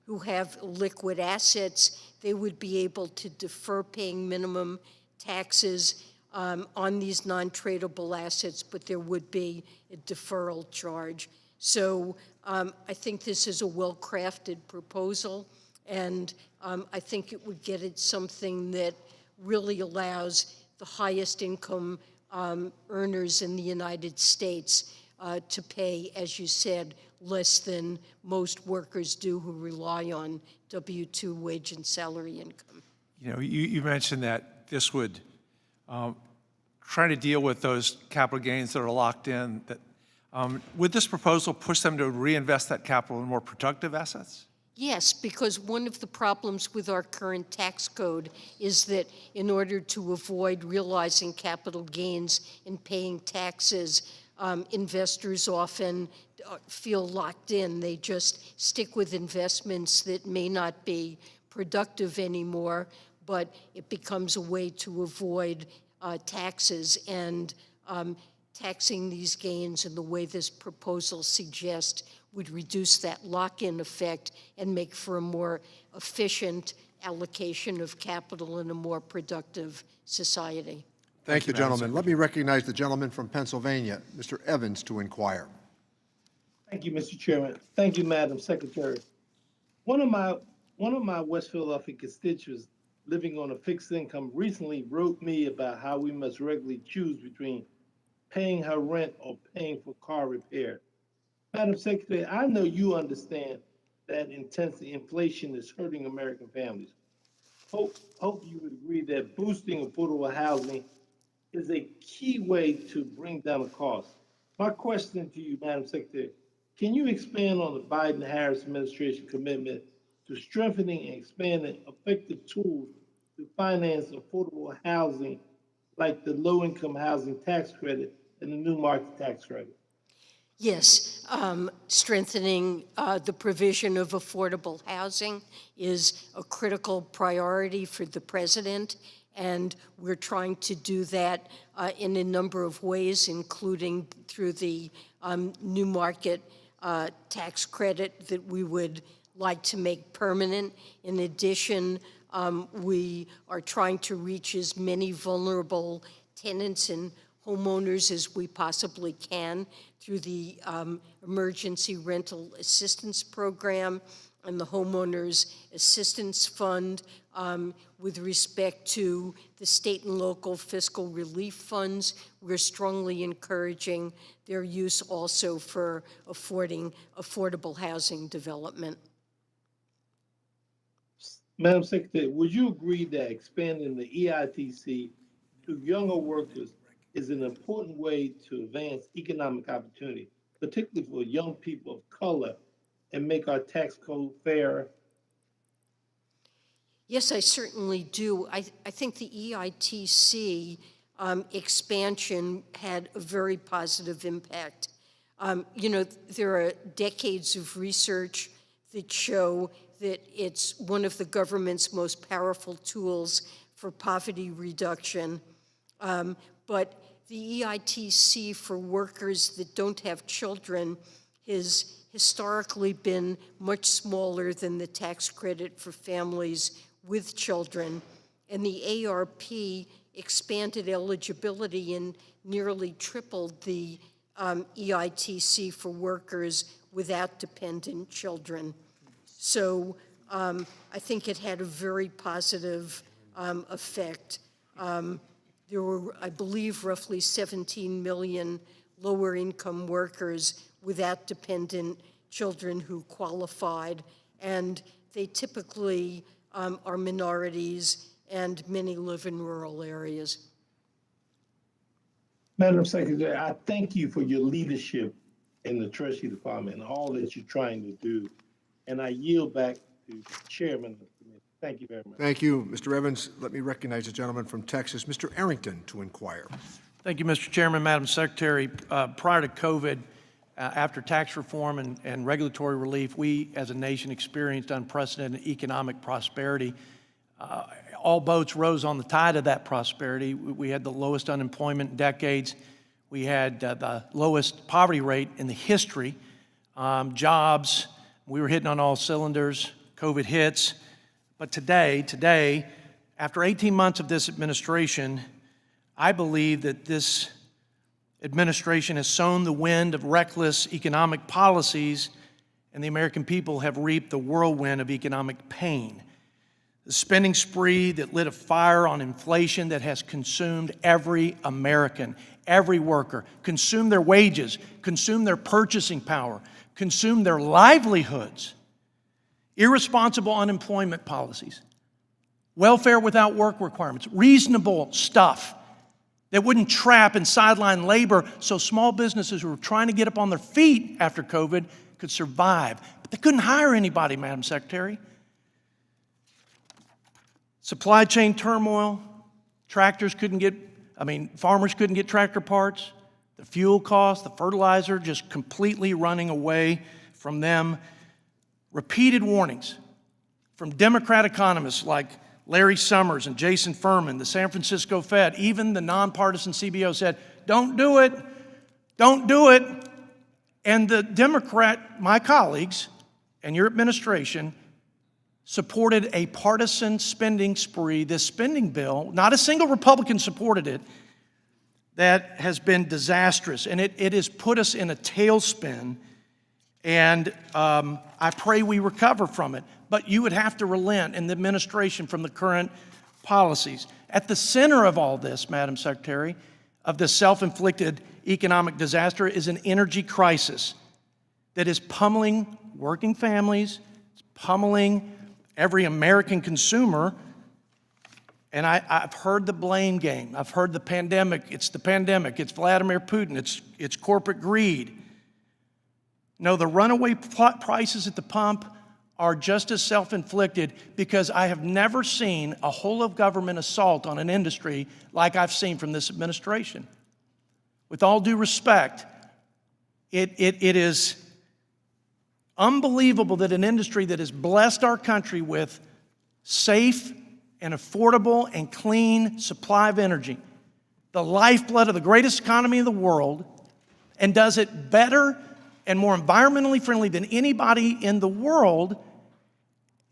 who have liquid assets. They would be able to defer paying minimum taxes on these non-tradable assets, but there would be a deferral charge. So I think this is a well-crafted proposal, and I think it would get at something that really allows the highest income earners in the United States to pay, as you said, less than most workers do who rely on W-2 wage and salary income. You know, you mentioned that this would try to deal with those capital gains that are locked in. That would this proposal push them to reinvest that capital in more productive assets? Yes, because one of the problems with our current tax code is that in order to avoid realizing capital gains and paying taxes, investors often feel locked in. They just stick with investments that may not be productive anymore, but it becomes a way to avoid taxes, and taxing these gains in the way this proposal suggests would reduce that lock-in effect and make for a more efficient allocation of capital in a more productive society. Thank you, gentlemen. Let me recognize the gentleman from Pennsylvania, Mr. Evans, to inquire. Thank you, Mr. Chairman. Thank you, Madam Secretary. One of my West Philadelphia constituents living on a fixed income recently wrote me about how we must regularly choose between paying her rent or paying for car repair. Madam Secretary, I know you understand that intense inflation is hurting American families. Hope you would agree that boosting affordable housing is a key way to bring down the cost. My question to you, Madam Secretary, can you expand on the Biden-Harris administration commitment to strengthening and expanding effective tools to finance affordable housing, like the low-income housing tax credit and the new market tax credit? Yes, strengthening the provision of affordable housing is a critical priority for the president, and we're trying to do that in a number of ways, including through the new market tax credit that we would like to make permanent. In addition, we are trying to reach as many vulnerable tenants and homeowners as we possibly can through the Emergency Rental Assistance Program and the Homeowners Assistance Fund. With respect to the state and local fiscal relief funds, we're strongly encouraging their use also for affordable housing development. Madam Secretary, would you agree that expanding the EITC to younger workers is an important way to advance economic opportunity, particularly for young people of color, and make our tax code fairer? Yes, I certainly do. I think the EITC expansion had a very positive impact. You know, there are decades of research that show that it's one of the government's most powerful tools for poverty reduction. But the EITC for workers that don't have children has historically been much smaller than the tax credit for families with children. And the ARP expanded eligibility and nearly tripled the EITC for workers without dependent children. So I think it had a very positive effect. There were, I believe, roughly 17 million lower-income workers without dependent children who qualified, and they typically are minorities, and many live in rural areas. Madam Secretary, I thank you for your leadership in the Treasury Department and all that you're trying to do. And I yield back to the chairman of the committee. Thank you very much. Thank you, Mr. Evans. Let me recognize the gentleman from Texas, Mr. Arrington, to inquire. Thank you, Mr. Chairman, Madam Secretary. Prior to COVID, after tax reform and regulatory relief, we as a nation experienced unprecedented economic prosperity. All boats rose on the tide of that prosperity. We had the lowest unemployment in decades. We had the lowest poverty rate in the history. Jobs, we were hitting on all cylinders. COVID hits. But today, after 18 months of this administration, I believe that this administration has sown the wind of reckless economic policies, and the American people have reaped the whirlwind of economic pain. The spending spree that lit a fire on inflation that has consumed every American, every worker, consumed their wages, consumed their purchasing power, consumed their livelihoods. Irresponsible unemployment policies, welfare without work requirements, reasonable stuff that wouldn't trap and sideline labor so small businesses who were trying to get up on their feet after COVID could survive. But they couldn't hire anybody, Madam Secretary. Supply chain turmoil, farmers couldn't get tractor parts, the fuel costs, the fertilizer just completely running away from them. Repeated warnings from Democrat economists like Larry Summers and Jason Furman, the San Francisco Fed, even the nonpartisan CBO said, don't do it, don't do it. And the Democrat, my colleagues, and your administration supported a partisan spending spree, this spending bill, not a single Republican supported it, that has been disastrous. And it has put us in a tailspin. And I pray we recover from it. But you would have to relent in the administration from the current policies. At the center of all this, Madam Secretary, of this self-inflicted economic disaster is an energy crisis that is pummeling working families, it's pummeling every American consumer. And I've heard the blame game. I've heard the pandemic. It's Vladimir Putin. It's corporate greed. No, the runaway prices at the pump are just as self-inflicted, because I have never seen a whole-of-government assault on an industry like I've seen from this administration. With all due respect, It is unbelievable that an industry that has blessed our country with safe and affordable and clean supply of energy, the lifeblood of the greatest economy in the world, and does it better and more environmentally friendly than anybody in the world,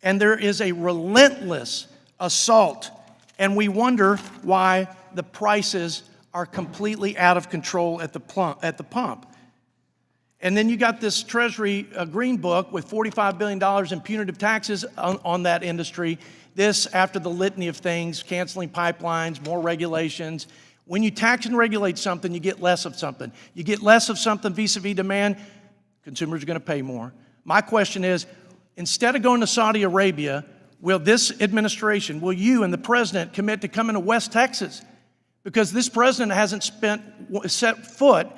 and there is a relentless assault, and we wonder why the prices are completely out of control at the pump. And then you got this Treasury Green Book with $45 billion in punitive taxes on that industry. This after the litany of things, canceling pipelines, more regulations. When you tax and regulate something, you get less of something. You get less of something vis-a-vis demand, consumers are going to pay more. My question is, instead of going to Saudi Arabia, will this administration, will you and the president commit to coming to West Texas? Because this president hasn't set foot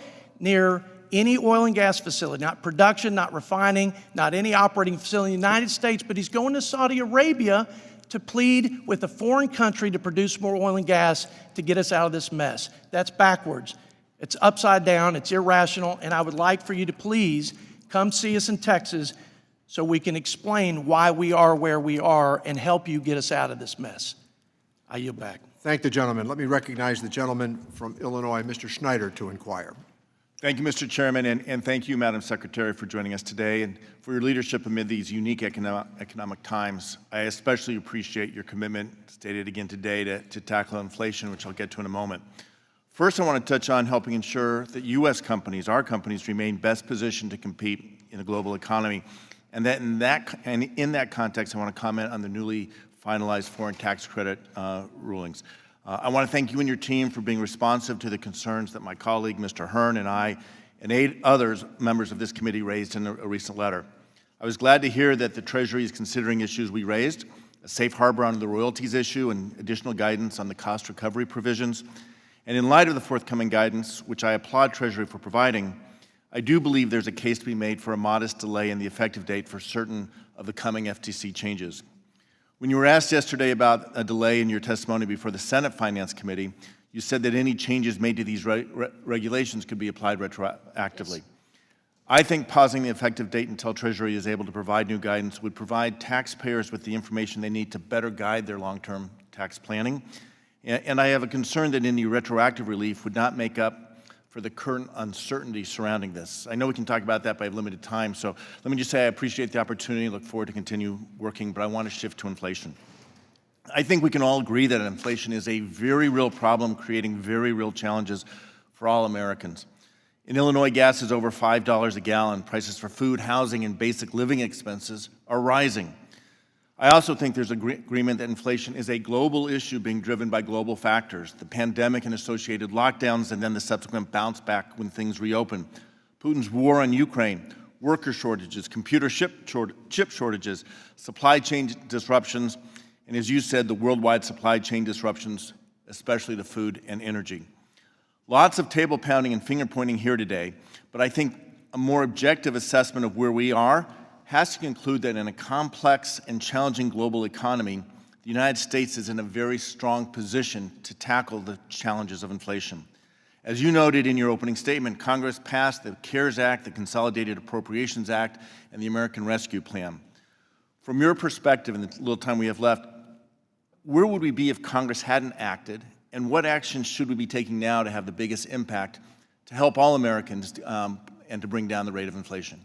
near any oil and gas facility, not production, not refining, not any operating facility in the United States, but he's going to Saudi Arabia to plead with a foreign country to produce more oil and gas to get us out of this mess. That's backwards. It's upside down, it's irrational, and I would like for you to please come see us in Texas so we can explain why we are where we are and help you get us out of this mess. I yield back. Thank the gentleman. Let me recognize the gentleman from Illinois, Mr. Schneider, to inquire. Thank you, Mr. Chairman, and thank you, Madam Secretary, for joining us today and for your leadership amid these unique economic times. I especially appreciate your commitment, stated again today, to tackle inflation, which I'll get to in a moment. First, I want to touch on helping ensure that U.S. companies, our companies, remain best positioned to compete in the global economy. And in that context, I want to comment on the newly finalized foreign tax credit rulings. I want to thank you and your team for being responsive to the concerns that my colleague, Mr. Hearn, and I, and 8 others members of this committee raised in a recent letter. I was glad to hear that the Treasury is considering issues we raised, a safe harbor on the royalties issue and additional guidance on the cost recovery provisions. And in light of the forthcoming guidance, which I applaud Treasury for providing, I do believe there's a case to be made for a modest delay in the effective date for certain of the coming FTC changes. When you were asked yesterday about a delay in your testimony before the Senate Finance Committee, you said that any changes made to these regulations could be applied retroactively. Yes. I think pausing the effective date until Treasury is able to provide new guidance would provide taxpayers with the information they need to better guide their long-term tax planning. And I have a concern that any retroactive relief would not make up for the current uncertainty surrounding this. I know we can talk about that, but I have limited time, so let me just say I appreciate the opportunity, look forward to continue working, but I want to shift to inflation. I think we can all agree that inflation is a very real problem, creating very real challenges for all Americans. In Illinois, gas is over $5 a gallon. Prices for food, housing, and basic living expenses are rising. I also think there's agreement that inflation is a global issue being driven by global factors, the pandemic and associated lockdowns, and then the subsequent bounce back when things reopen. Putin's war on Ukraine, worker shortages, computer chip shortages, supply chain disruptions, and as you said, the worldwide supply chain disruptions, especially to food and energy. Lots of table pounding and finger pointing here today, but I think a more objective assessment of where we are has to conclude that in a complex and challenging global economy, the United States is in a very strong position to tackle the challenges of inflation. As you noted in your opening statement, Congress passed the CARES Act, the Consolidated Appropriations Act, and the American Rescue Plan. From your perspective, in the little time we have left, where would we be if Congress hadn't acted, and what actions should we be taking now to have the biggest impact to help all Americans and to bring down the rate of inflation?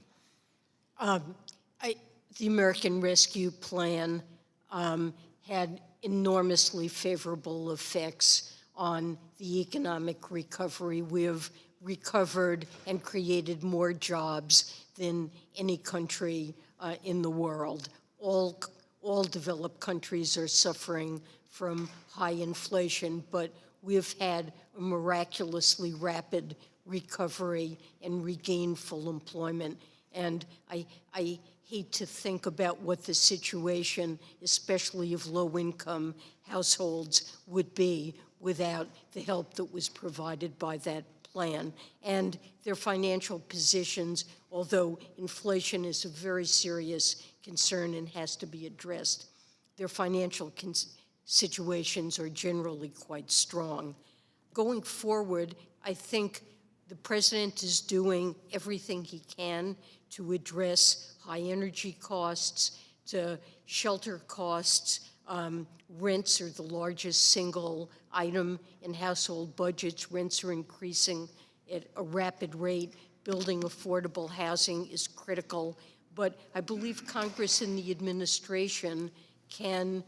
The American Rescue Plan had enormously favorable effects on the economic recovery. We have recovered and created more jobs than any country in the world. All developed countries are suffering from high inflation, but we've had a miraculously rapid recovery and regained full employment. And I hate to think about what the situation, especially of low-income households, would be without the help that was provided by that plan. And their financial positions, although inflation is a very serious concern and has to be addressed, their financial situations are generally quite strong. Going forward, I think the president is doing everything he can to address high energy costs, to shelter costs. Rents are the largest single item in household budgets. Rents are increasing at a rapid rate. Building affordable housing is critical. But I believe Congress and the administration can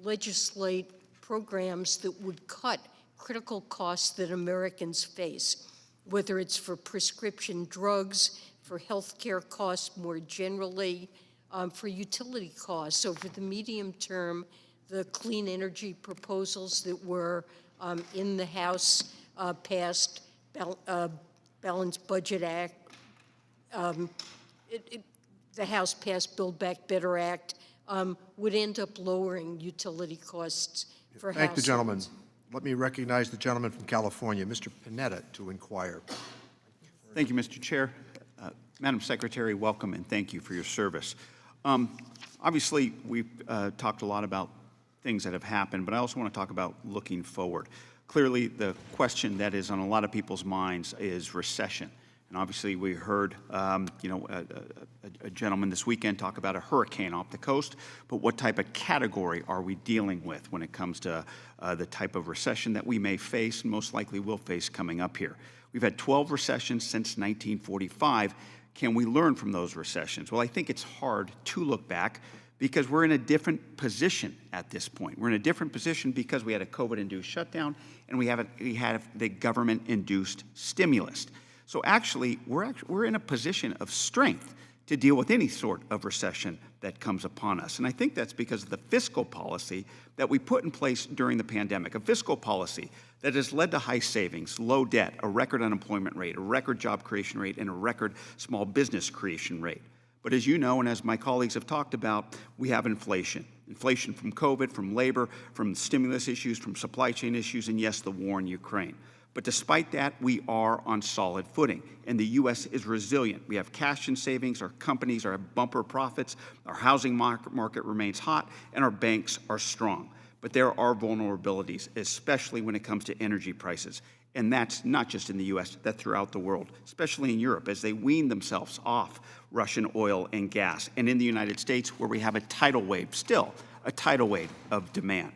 legislate programs that would cut critical costs that Americans face, whether it's for prescription drugs, for healthcare costs more generally, for utility costs. Over the medium term, the clean energy proposals that were in the House passed Balanced Budget Act. The House passed Build Back Better Act, would end up lowering utility costs for households. Thank the gentleman. Let me recognize the gentleman from California, Mr. Panetta, to inquire. Thank you, Mr. Chair. Madam Secretary, welcome and thank you for your service. Obviously, we've talked a lot about things that have happened, but I also want to talk about looking forward. Clearly, the question that is on a lot of people's minds is recession. And obviously, we heard, a gentleman this weekend talk about a hurricane off the coast, but what type of category are we dealing with when it comes to the type of recession that we may face and most likely will face coming up here? We've had 12 recessions since 1945. Can we learn from those recessions? Well, I think it's hard to look back because we're in a different position at this point. We're in a different position because we had a COVID-induced shutdown and we had the government-induced stimulus. So actually, we're in a position of strength to deal with any sort of recession that comes upon us. And I think that's because of the fiscal policy that we put in place during the pandemic, a fiscal policy that has led to high savings, low debt, a record unemployment rate, a record job creation rate, and a record small business creation rate. But as you know, and as my colleagues have talked about, we have inflation. Inflation from COVID, from labor, from stimulus issues, from supply chain issues, and yes, the war in Ukraine. But despite that, we are on solid footing, and the U.S. is resilient. We have cash and savings, our companies are at bumper profits, our housing market remains hot, and our banks are strong. But there are vulnerabilities, especially when it comes to energy prices. And that's not just in the U.S., that's throughout the world, especially in Europe, as they wean themselves off Russian oil and gas. And in the United States, where we have a tidal wave, still a tidal wave of demand.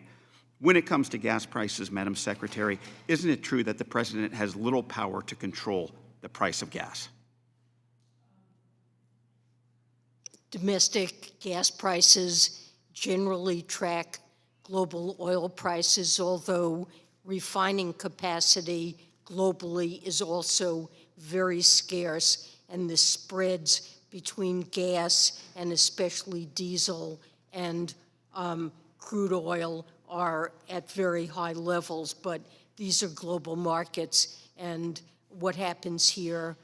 When it comes to gas prices, Madam Secretary, isn't it true that the President has little power to control the price of gas? Domestic gas prices generally track global oil prices, although refining capacity globally is also very scarce, and the spreads between gas and especially diesel and crude oil are at very high levels, but these are global markets, and what happens here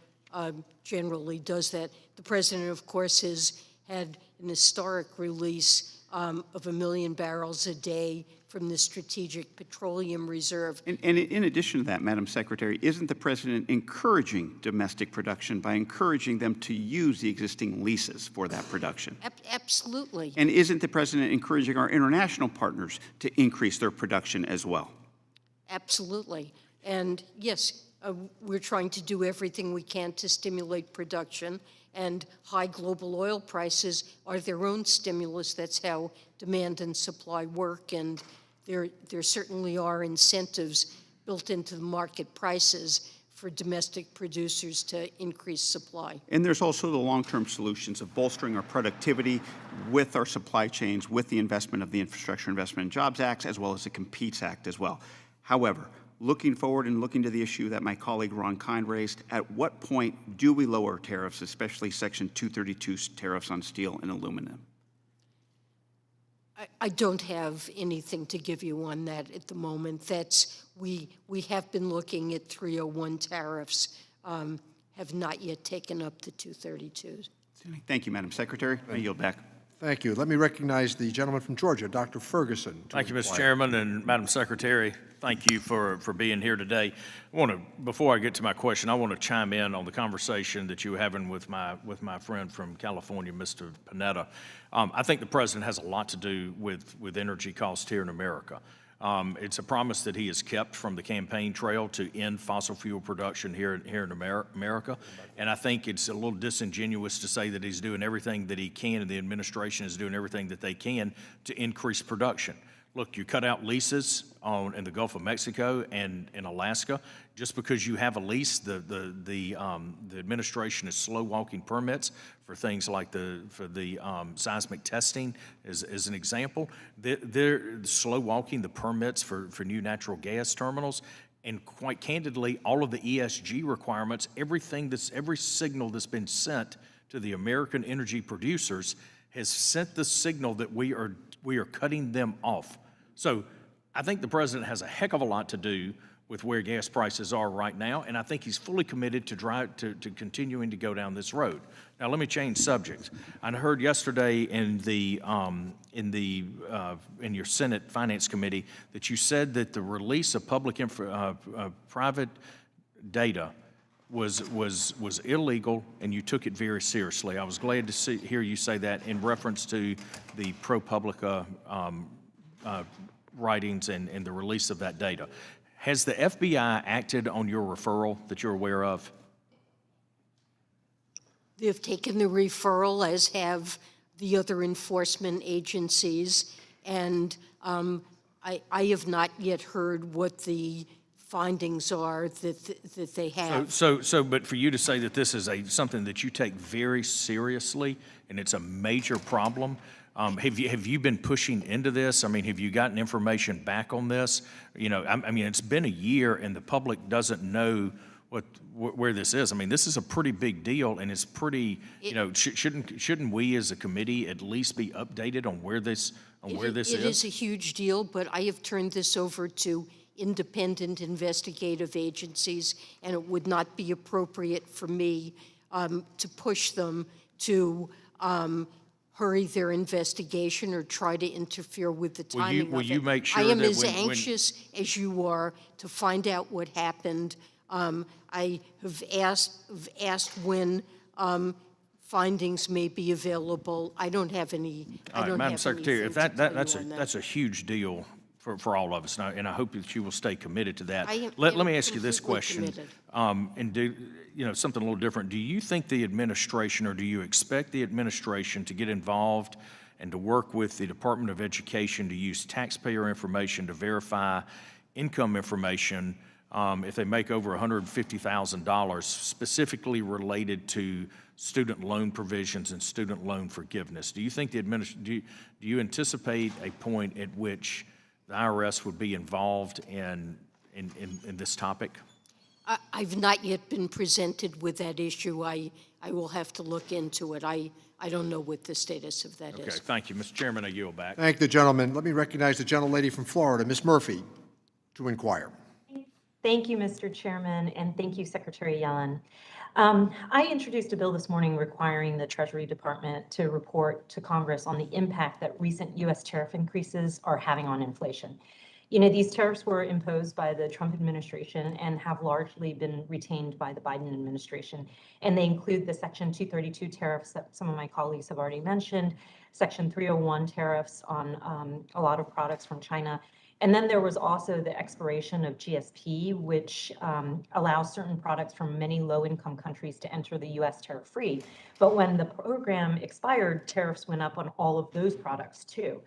generally does that. The President, of course, has had an historic release of 1 million barrels a day from the Strategic Petroleum Reserve. And in addition to that, Madam Secretary, isn't the President encouraging domestic production by encouraging them to use the existing leases for that production? Absolutely. And isn't the President encouraging our international partners to increase their production as well? Absolutely. And yes, we're trying to do everything we can to stimulate production, and high global oil prices are their own stimulus. That's how demand and supply work, and there certainly are incentives built into the market prices for domestic producers to increase supply. And there's also the long-term solutions of bolstering our productivity with our supply chains, with the investment of the Infrastructure Investment and Jobs Act, as well as the Competes Act as well. However, looking forward and looking to the issue that my colleague Ron Kind raised, at what point do we lower tariffs, especially Section 232 tariffs on steel and aluminum? I don't have anything to give you on that at the moment. We have been looking at 301 tariffs, have not yet taken up the 232s. Thank you, Madam Secretary. I yield back. Thank you. Let me recognize the gentleman from Georgia, Dr. Ferguson. Thank you, Mr. Chairman, and Madam Secretary. Thank you for being here today. Before I get to my question, I want to chime in on the conversation that you were having with my friend from California, Mr. Panetta. I think the President has a lot to do with energy costs here in America. It's a promise that he has kept from the campaign trail to end fossil fuel production here in America. And I think it's a little disingenuous to say that he's doing everything that he can and the administration is doing everything that they can to increase production. Look, you cut out leases in the Gulf of Mexico and in Alaska. Just because you have a lease, the administration is slow walking permits for things like the seismic testing, as an example. They're slow walking the permits for new natural gas terminals. And quite candidly, all of the ESG requirements, every signal that's been sent to the American energy producers has sent the signal that we are cutting them off. So I think the president has a heck of a lot to do with where gas prices are right now, and I think he's fully committed to continuing to go down this road. Now, let me change subjects. I heard yesterday in your Senate Finance Committee that you said that the release of private data was illegal, and you took it very seriously. I was glad to hear you say that in reference to the ProPublica writings and the release of that data. Has the FBI acted on your referral that you're aware of? They've taken the referral, as have the other enforcement agencies, and I have not yet heard what the findings are that they have. But for you to say that this is something that you take very seriously and it's a major problem, have you been pushing into this? I mean, have you gotten information back on this? You know, I mean, it's been a year and the public doesn't know where this is. I mean, this is a pretty big deal, and it's pretty. Shouldn't we as a committee at least be updated on where this is? It is a huge deal, but I have turned this over to independent investigative agencies, and it would not be appropriate for me to push them to hurry their investigation or try to interfere with the timing will of you it. make sure I am that as when- anxious as you are to find out what happened. I have asked when findings may be available. I don't have any. Madam Secretary, if that's a huge deal for all of us, and I hope that you will stay committed to that. Let me ask you this question, and do something a little different. Do you think the administration, or do you expect the administration to get involved and to work with the Department of Education to use taxpayer information to verify income information if they make over $150,000, specifically related to student loan provisions and student loan forgiveness? Do you think do you anticipate a point at which the IRS would be involved in this topic? I've not yet been presented with that issue. I will have to look into it. I don't know what the status of that is. Okay, thank you. Mr. Chairman, I yield back. Thank the gentleman. Let me recognize the gentlelady from Florida, Ms. Murphy, to inquire. Thank you, Mr. Chairman, and thank you, Secretary Yellen. I introduced a bill this morning requiring the Treasury Department to report to Congress on the impact that recent U.S. tariff increases are having on inflation. You know, these tariffs were imposed by the Trump administration and have largely been retained by the Biden administration. And they include the Section 232 tariffs that some of my colleagues have already mentioned, Section 301 tariffs on a lot of products from China. And then there was also the expiration of GSP, which allows certain products from many low-income countries to enter the U.S. tariff-free. But when the program expired, tariffs went up on all of those products too.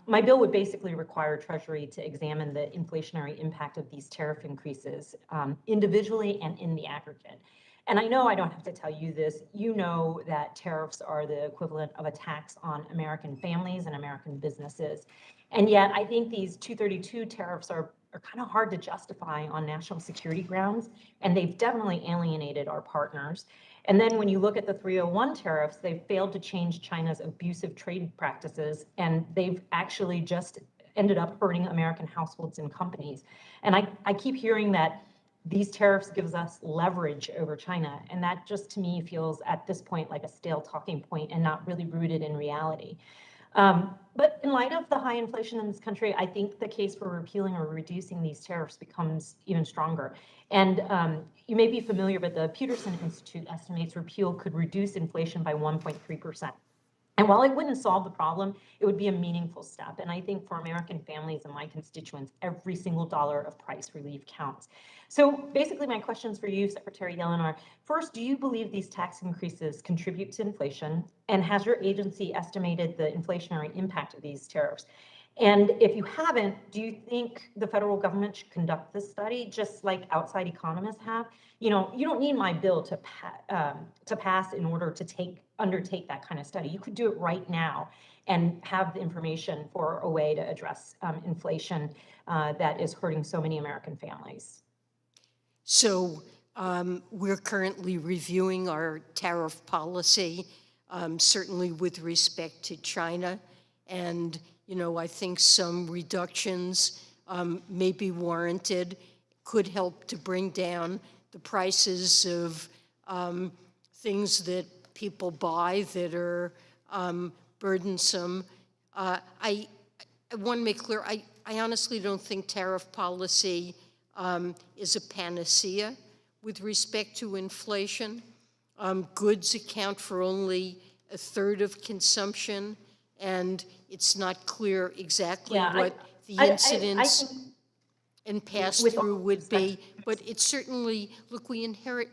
My bill would basically require Treasury to examine the inflationary impact of these tariff increases individually and in the aggregate. And I know I don't have to tell you this. You know that tariffs are the equivalent of a tax on American families and American businesses. And yet I think these 232 tariffs are kind of hard to justify on national security grounds, and they've definitely alienated our partners. And then when you look at the 301 tariffs, they've failed to change China's abusive trade practices, and they've actually just ended up hurting American households and companies. And I keep hearing that these tariffs gives us leverage over China, and that just to me feels at this point like a stale talking point and not really rooted in reality. But in light of the high inflation in this country, I think the case for repealing or reducing these tariffs becomes even stronger. And you may be familiar, but the Peterson Institute estimates repeal could reduce inflation by 1.3%. And while it wouldn't solve the problem, it would be a meaningful step. And I think for American families and my constituents, every single dollar of price relief counts. So basically my questions for you, Secretary Yellen, are, first, do you believe these tax increases contribute to inflation? And has your agency estimated the inflationary impact of these tariffs? And if you haven't, do you think the federal government should conduct this study just like outside economists have? You know, you don't need my bill to pass in order to undertake that kind of study. You could do it right now and have the information for a way to address inflation that is hurting so many American families. So we're currently reviewing our tariff policy, certainly with respect to China. And, you know, I think some reductions may be warranted, could help to bring down the prices of things that people buy that are burdensome. I want to make clear, I honestly don't think tariff policy is a panacea with respect to inflation. Goods account for only a third of consumption, and it's not clear exactly what the incidence and pass-through would be. But it's certainly, look, we inherit,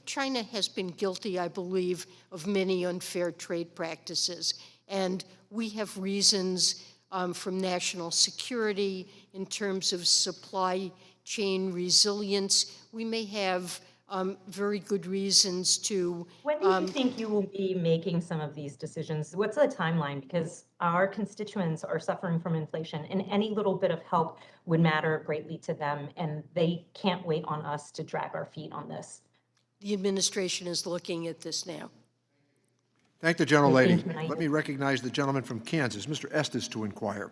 China has been guilty, I believe, of many unfair trade practices. And we have reasons from national security in terms of supply chain resilience. We may have very good reasons to. When do you think you will be making some of these decisions? What's the timeline? Because our constituents are suffering from inflation, and any little bit of help would matter greatly to them, and they can't wait on us to drag our feet on this. The administration is looking at this now. Thank the gentlelady. Let me recognize the gentleman from Kansas, Mr. Estes, to inquire.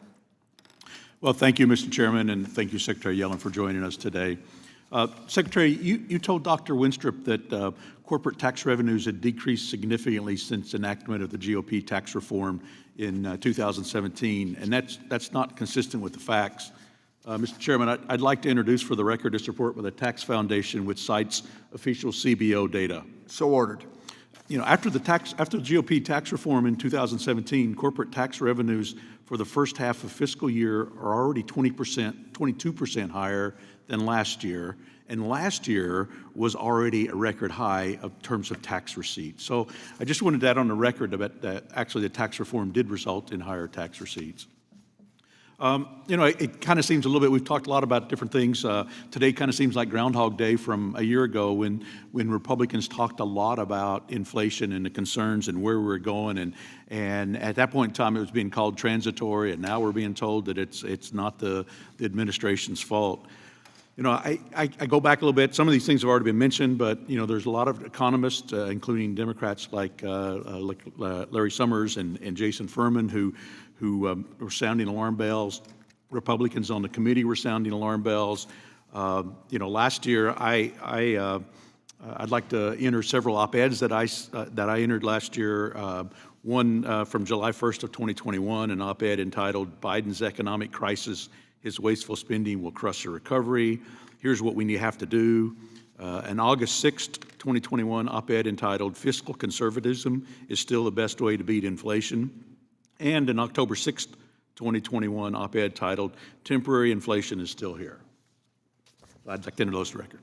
Well, thank you, Mr. Chairman, and thank you, Secretary Yellen, for joining us today. Secretary, you told Dr. Winstrup that corporate tax revenues had decreased significantly since enactment of the GOP tax reform in 2017, and that's not consistent with the facts. Mr. Chairman, I'd like to introduce for the record this report by the Tax Foundation, which cites official CBO data. So ordered. You know, after the GOP tax reform in 2017, corporate tax revenues for the first half of fiscal year are already 22% higher than last year, and last year was already a record high in terms of tax receipts. So I just wanted that on the record about that actually the tax reform did result in higher tax receipts. You know, it kind of seems a little bit, we've talked a lot about different things. Today kind of seems like Groundhog Day from a year ago when Republicans talked a lot about inflation and the concerns and where we were going. And at that point in time, it was being called transitory, and now we're being told that it's not the administration's fault. You know, I go back a little bit. Some of these things have already been mentioned, but, you know, there's a lot of economists, including Democrats like Larry Summers and Jason Furman, who were sounding alarm bells. Republicans on the committee were sounding alarm bells. You know, last year, I'd like to enter several op-eds that I entered last year. One from July 1st of 2021, an op-ed entitled "Biden's Economic Crisis, His Wasteful Spending Will Crush the Recovery. Here's what we have to do." An August 6th, 2021 op-ed entitled "Fiscal Conservatism is Still the Best Way to Beat Inflation." And an October 6th, 2021 op-ed titled "Temporary Inflation is Still Here." I'd like to enter those to record.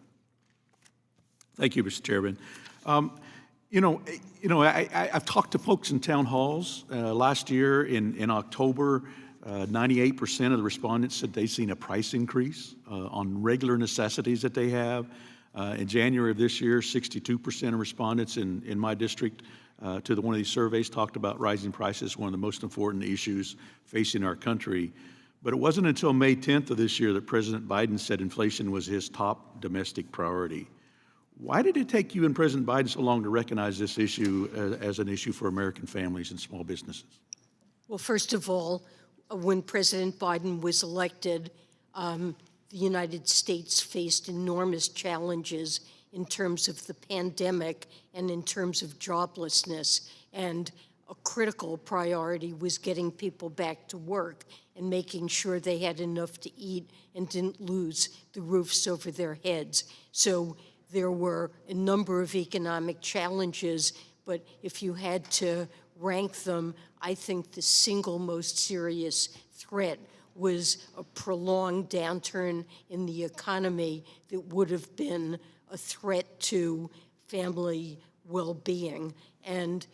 Thank you, Mr. Chairman. I've talked to folks in town halls. Last year in October, 98% of the respondents said they've seen a price increase on regular necessities that they have. In January of this year, 62% of respondents in my district to one of these surveys talked about rising prices, one of the most important issues facing our country. But it wasn't until May 10th of this year that President Biden said inflation was his top domestic priority. Why did it take you and President Biden so long to recognize this issue as an issue for American families and small businesses? Well, first of all, when President Biden was elected, the United States faced enormous challenges in terms of the pandemic and in terms of joblessness. And a critical priority was getting people back to work and making sure they had enough to eat and didn't lose the roofs over their heads. So there were a number of economic challenges, but if you had to rank them, I think the single most serious threat was a prolonged downturn in the economy that would have been a threat to family well-being. And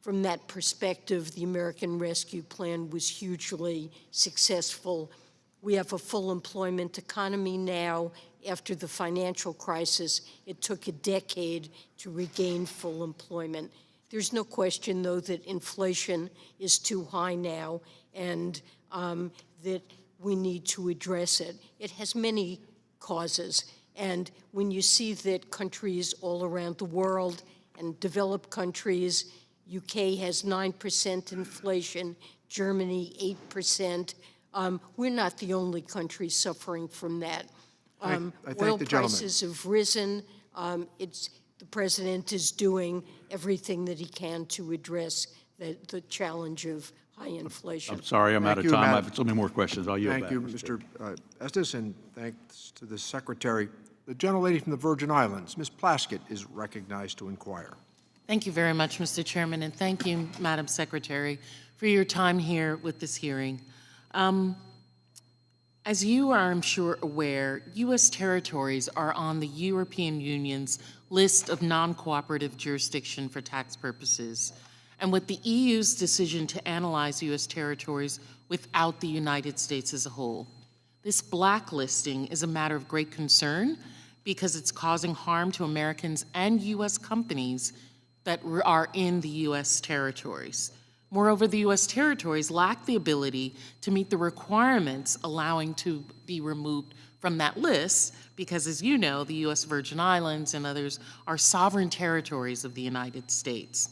from that perspective, the American Rescue Plan was hugely successful. We have a full employment economy now. After the financial crisis, it took a decade to regain full employment. There's no question, though, that inflation is too high now and that we need to address it. It has many causes. And when you see that countries all around the world and developed countries, UK has 9% inflation, Germany 8%, we're not the only country suffering from that. I thank Oil the gentleman. prices have risen. The president is doing everything that he can to address the challenge of high inflation. I'm sorry, I'm out of Thank you, time. I Madam- have so many more questions. I'll yield Thank back. you, Mr. Estes, and thanks to the Secretary. The gentlelady from the Virgin Islands, Ms. Plaskett, is recognized to inquire. Thank you very much, Mr. Chairman, and thank you, Madam Secretary, for your time here with this hearing. As you are, I'm sure, aware, U.S. territories are on the European Union's list of non-cooperative jurisdiction for tax purposes. And with the EU's decision to analyze U.S. territories without the United States as a whole, this blacklisting is a matter of great concern because it's causing harm to Americans and U.S. companies that are in the U.S. territories. Moreover, the U.S. territories lack the ability to meet the requirements allowing to be removed from that list because, as you know, the U.S. Virgin Islands and others are sovereign territories of the United States.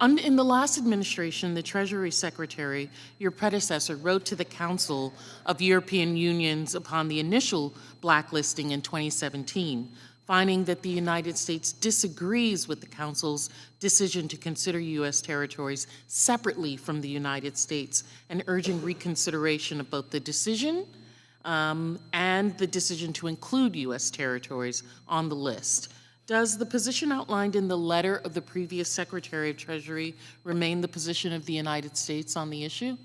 In the last administration, the Treasury Secretary, your predecessor, wrote to the Council of European Unions upon the initial blacklisting in 2017, finding that the United States disagrees with the Council's decision to consider U.S. territories separately from the United States and urging reconsideration of both the decision and the decision to include U.S. territories on the list. Does the position outlined in the letter of the previous Secretary of Treasury remain the position of the United States on the issue?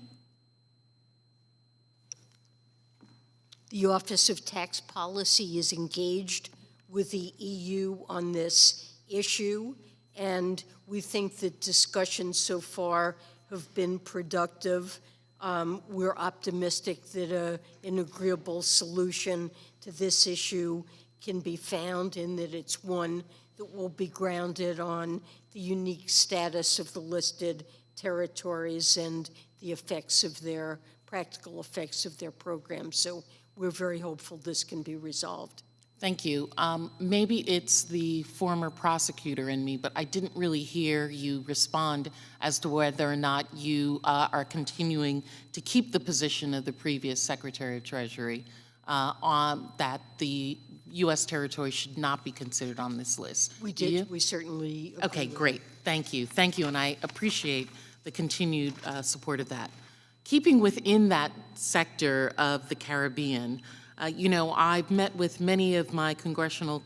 The Office of Tax Policy is engaged with the EU on this issue, and we think that discussions so far have been productive. We're optimistic that an agreeable solution to this issue can be found and that it's one that will be grounded on the unique status of the listed territories and the effects of their, practical effects of their programs. So we're very hopeful this can be resolved. Thank you. Maybe it's the former prosecutor in me, but I didn't really hear you respond as to whether or not you are continuing to keep the position of the previous Secretary of Treasury on that the U.S. territory should not be considered on this list. We Do you? did. We certainly agree Okay, with great. Thank you. Thank you, and I appreciate the continued support of that. Keeping within that sector of the Caribbean, you know, I've met with many of my congressional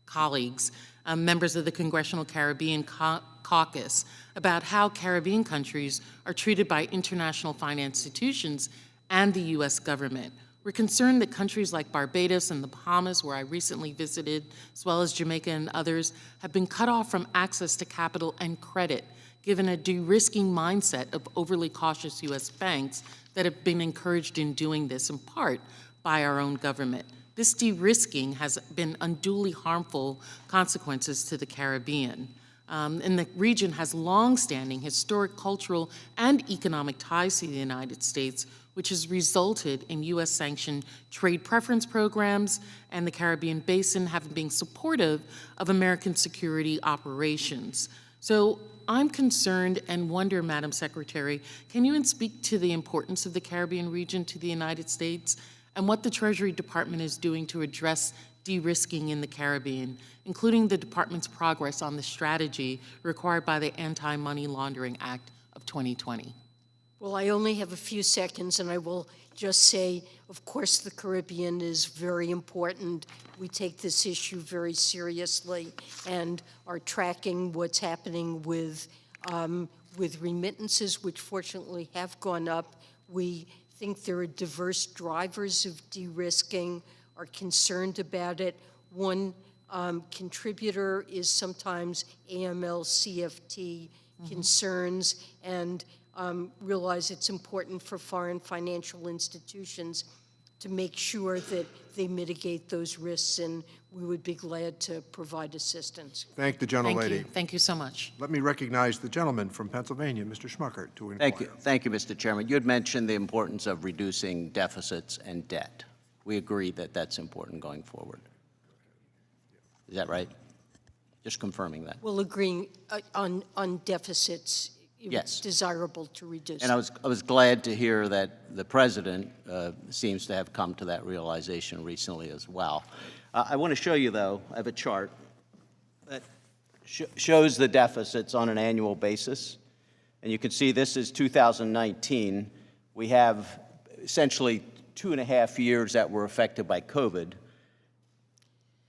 colleagues, members of the Congressional Caribbean Caucus, about how Caribbean countries are treated by international finance institutions and the U.S. government. We're concerned that countries like Barbados and the Bahamas, where I recently visited, as well as Jamaica and others, have been cut off from access to capital and credit, given a de-risking mindset of overly cautious U.S. banks that have been encouraged in doing this, in part, by our own government. This de-risking has been unduly harmful consequences to the Caribbean. And the region has long-standing historic, cultural, and economic ties to the United States, which has resulted in U.S.-sanctioned trade preference programs and the Caribbean Basin having been supportive of American security operations. So I'm concerned and wonder, Madam Secretary, can you speak to the importance of the Caribbean region to the United States and what the Treasury Department is doing to address de-risking in the Caribbean, including the department's progress on the strategy required by the Anti-Money Laundering Act of 2020? Well, I only have a few seconds, and I will just say, of course, the Caribbean is very important. We take this issue very seriously and are tracking what's happening with with remittances, which fortunately have gone up. We think there are diverse drivers of de-risking, are concerned about it. One contributor is sometimes AML, CFT concerns, and realize it's important for foreign financial institutions to make sure that they mitigate those risks, and we would be glad to provide assistance. Thank the gentlelady. Thank you so much. Let me recognize the gentleman from Pennsylvania, Mr. Schmuckert, to inquire. Thank you, Mr. Chairman. You had mentioned the importance of reducing deficits and debt. We agree that that's important going forward. Is that right? Just confirming that. Well, agreeing on deficits, Yes. it's desirable to reduce. And I was glad to hear that the president seems to have come to that realization recently as well. I want to show you, though, I have a chart that shows the deficits on an annual basis. And you can see this is 2019. We have essentially 2.5 years that were affected by COVID,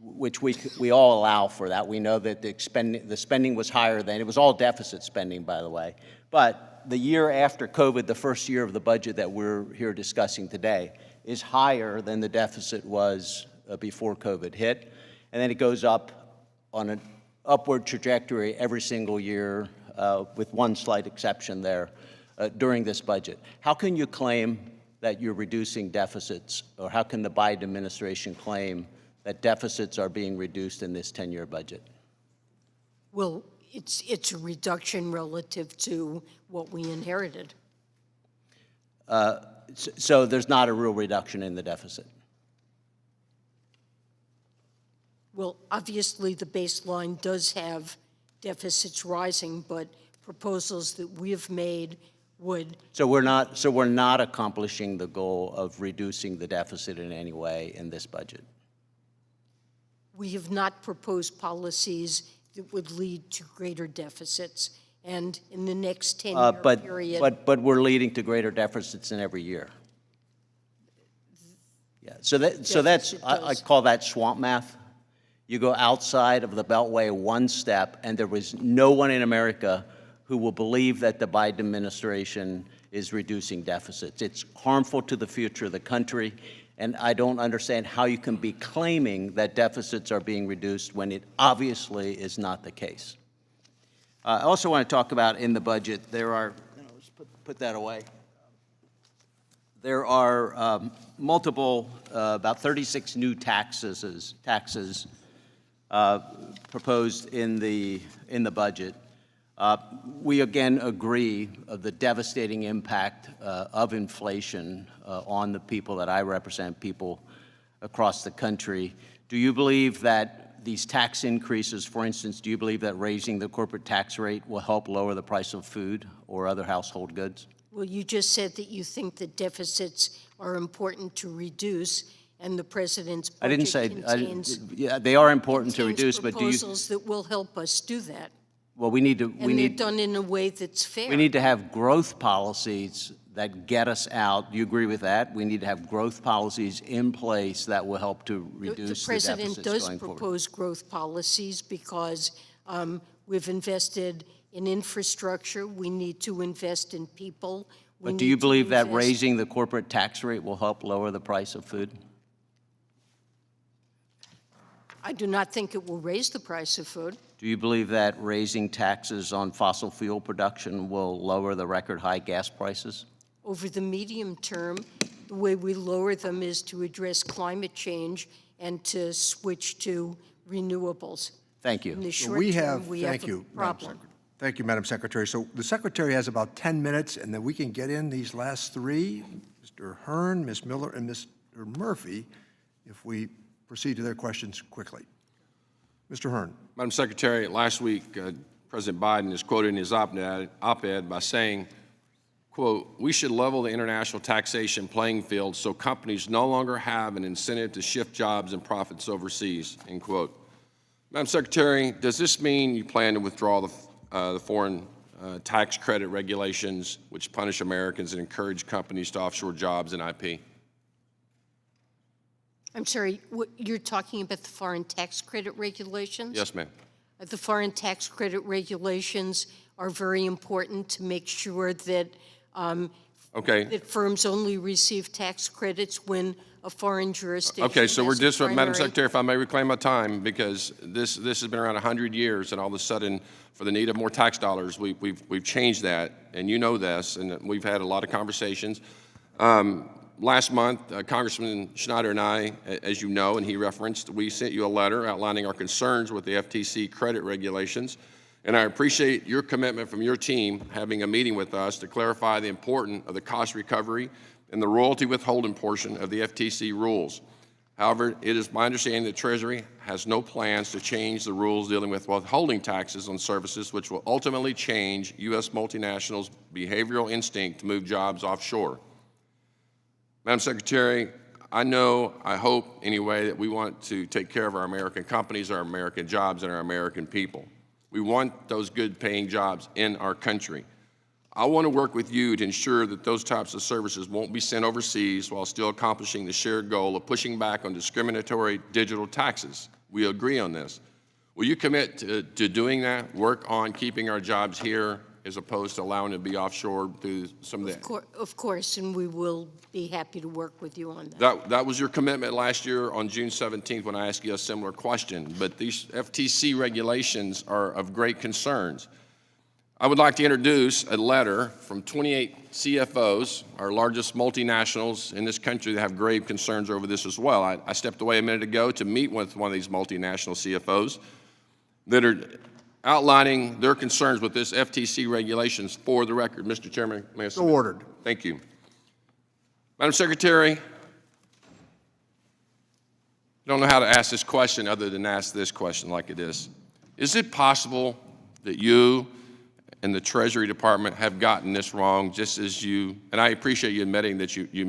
which we all allow for that. We know that the spending was higher than, it was all deficit spending, by the way. But the year after COVID, the first year of the budget that we're here discussing today, is higher than the deficit was before COVID hit. And then it goes up on an upward trajectory every single year, with one slight exception there, during this budget. How can you claim that you're reducing deficits, or how can the Biden administration claim that deficits are being reduced in this 10-year budget? Well, it's a reduction relative to what we inherited. So there's not a real reduction in the deficit? Well, obviously, the baseline does have deficits rising, but proposals that we have made would. So we're not accomplishing the goal of reducing the deficit in any way in this budget? We have not proposed policies that would lead to greater deficits. And in the next 10-year period. But we're leading to greater deficits in every year. Yeah. So that's I call that swamp math. You go outside of the Beltway one step, and there was no one in America who will believe that the Biden administration is reducing deficits. It's harmful to the future of the country. And I don't understand how you can be claiming that deficits are being reduced when it obviously is not the case. I also want to talk about in the budget, there are, let's put that away. There are multiple, about 36 new taxes proposed in the budget. We again agree of the devastating impact of inflation on the people that I represent, people across the country. Do you believe that these tax increases, for instance, do you believe that raising the corporate tax rate will help lower the price of food or other household goods? Well, you just said that you think that deficits are important to reduce, and the president's budget I didn't say, contains, yeah, they are important to reduce, but do you? proposals that will help us do that. Well, we need to, And they're done in a way that's fair. we need to have growth policies that get us out. Do you agree with that? We need to have growth policies in place that will help to reduce the deficits going forward. The president does propose growth policies because we've invested in infrastructure. We need to invest in people. But do you believe that raising the corporate tax rate will help lower the price of food? I do not think it will raise the price of food. Do you believe that raising taxes on fossil fuel production will lower the record high gas prices? Over the medium term, the way we lower them is to address climate change and to switch to renewables. Thank you. In the short term, we have a problem. Thank you, Madam Secretary. So the Secretary has about 10 minutes, and then we can get in these last three, Mr. Hearn, Ms. Miller, and Mr. Murphy, if we proceed to their questions quickly. Mr. Hearn. Madam Secretary, last week, President Biden is quoted in his op-ed by saying, quote, "We should level the international taxation playing field so companies no longer have an incentive to shift jobs and profits overseas," end quote. Madam Secretary, does this mean you plan to withdraw the foreign tax credit regulations which punish Americans and encourage companies to offshore jobs and IP? I'm sorry, you're talking about the foreign tax credit regulations? Yes, ma'am. The foreign tax credit regulations are very important to make sure that that firms only receive tax credits when a foreign jurisdiction. Okay, so we're has a just, Madam primary- Secretary, if I may reclaim my time, because this has been around 100 years, and all of a sudden, for the need of more tax dollars, we've changed that, and you know this, and we've had a lot of conversations. Last month, Congressman Schneider and I, as you know, and he referenced, we sent you a letter outlining our concerns with the FTC credit regulations. And I appreciate your commitment from your team having a meeting with us to clarify the importance of the cost recovery and the royalty withholding portion of the FTC rules. However, it is my understanding that Treasury has no plans to change the rules dealing with withholding taxes on services, which will ultimately change U.S. multinationals' behavioral instinct to move jobs offshore. Madam Secretary, I hope anyway, that we want to take care of our American companies, our American jobs, and our American people. We want those good paying jobs in our country. I want to work with you to ensure that those types of services won't be sent overseas while still accomplishing the shared goal of pushing back on discriminatory digital taxes. We agree on this. Will you commit to doing that, work on keeping our jobs here as opposed to allowing it to be offshore through some of that? Of course, and we will be happy to work with you on that. That was your commitment last year on June 17th when I asked you a similar question, but these FTC regulations are of great concerns. I would like to introduce a letter from 28 CFOs, our largest multinationals in this country that have grave concerns over this as well. I stepped away a minute ago to meet with one of these multinational CFOs that are outlining their concerns with this FTC regulations for the record. Mr. Chairman, may I submit? So ordered. Thank you. Madam Secretary, I don't know how to ask this question other than ask this question like it is. Is it possible that you and the Treasury Department have gotten this wrong, just as you, and I appreciate you admitting that you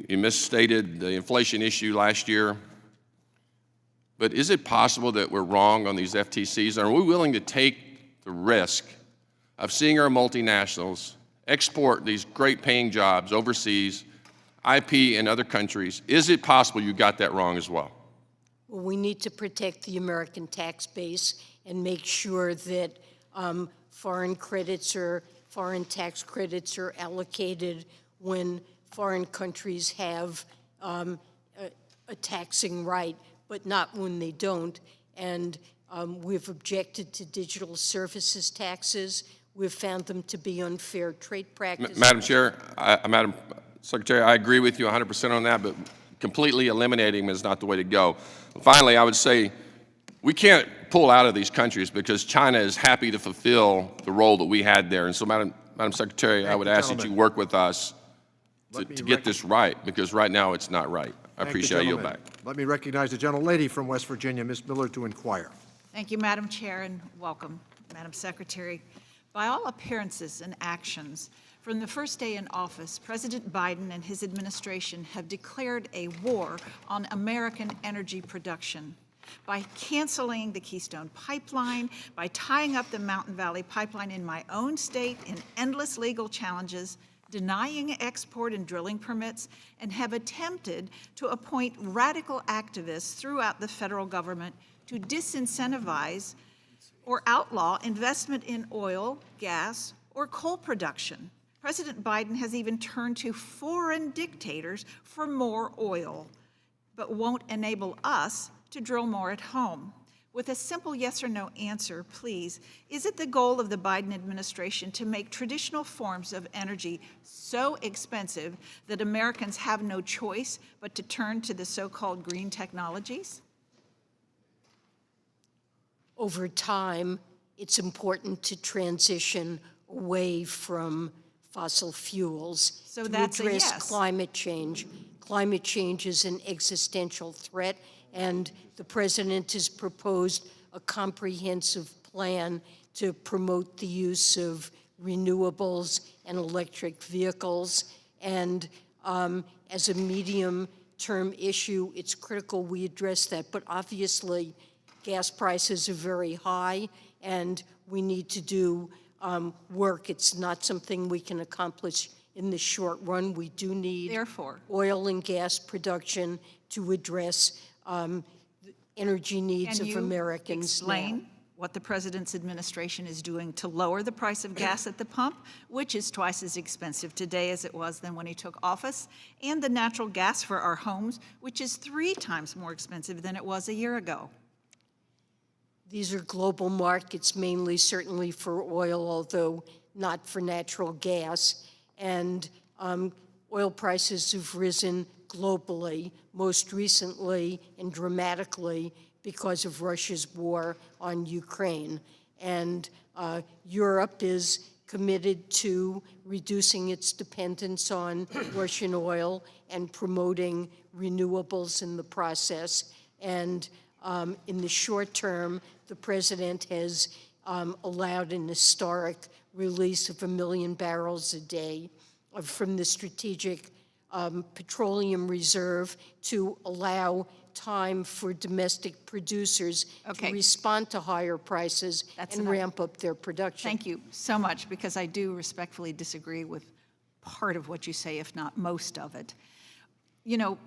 misstated the inflation issue last year, but is it possible that we're wrong on these FTCs? Are we willing to take the risk of seeing our multinationals export these great paying jobs overseas, IP in other countries? Is it possible you got that wrong as well? Well, we need to protect the American tax base and make sure that foreign tax credits are allocated when foreign countries have a taxing right, but not when they don't. And we've objected to digital services taxes. We've found them to be unfair trade practices. Madam Chair, Madam Secretary, I agree with you 100% on that, but completely eliminating them is not the way to go. Finally, I would say we can't pull out of these countries because China is happy to fulfill the role that we had there. And so, Madam Secretary, I would ask that you work with us to get this right, because right now it's not right. I appreciate you back. Let me recognize the gentlelady from West Virginia, Ms. Miller, to inquire. Thank you, Madam Chair, and welcome, Madam Secretary. By all appearances and actions, from the first day in office, President Biden and his administration have declared a war on American energy production. By canceling the Keystone Pipeline, by tying up the Mountain Valley Pipeline in my own state in endless legal challenges, denying export and drilling permits, and have attempted to appoint radical activists throughout the federal government to disincentivize or outlaw investment in oil, gas, or coal production. President Biden has even turned to foreign dictators for more oil, but won't enable us to drill more at home. With a simple yes or no answer, please, is it the goal of the Biden administration to make traditional forms of energy so expensive that Americans have no choice but to turn to the so-called green technologies? Over time, it's important to transition away from fossil fuels So to that's a address yes. climate change. Climate change is an existential threat, and the President has proposed a comprehensive plan to promote the use of renewables and electric vehicles. And as a medium-term issue, it's critical we address that. But obviously, gas prices are very high, and we need to do work. It's not something we can accomplish in the short run. We do need Therefore, oil and gas production to address energy needs Can of you Americans explain now. what the President's administration is doing to lower the price of gas at the pump, which is twice as expensive today as it was than when he took office, and the natural gas for our homes, which is 3 times more expensive than it was a year ago? These are global markets, mainly certainly for oil, although not for natural gas. And oil prices have risen globally, most recently and dramatically because of Russia's war on Ukraine. And Europe is committed to reducing its dependence on Russian oil and promoting renewables in the process. And in the short term, the president has allowed an historic release of 1 million barrels a day from the Strategic Petroleum Reserve to allow time for domestic producers to respond to higher prices and ramp up their production. Thank you so much, because I do respectfully disagree with part of what you say, if not most of it. You know,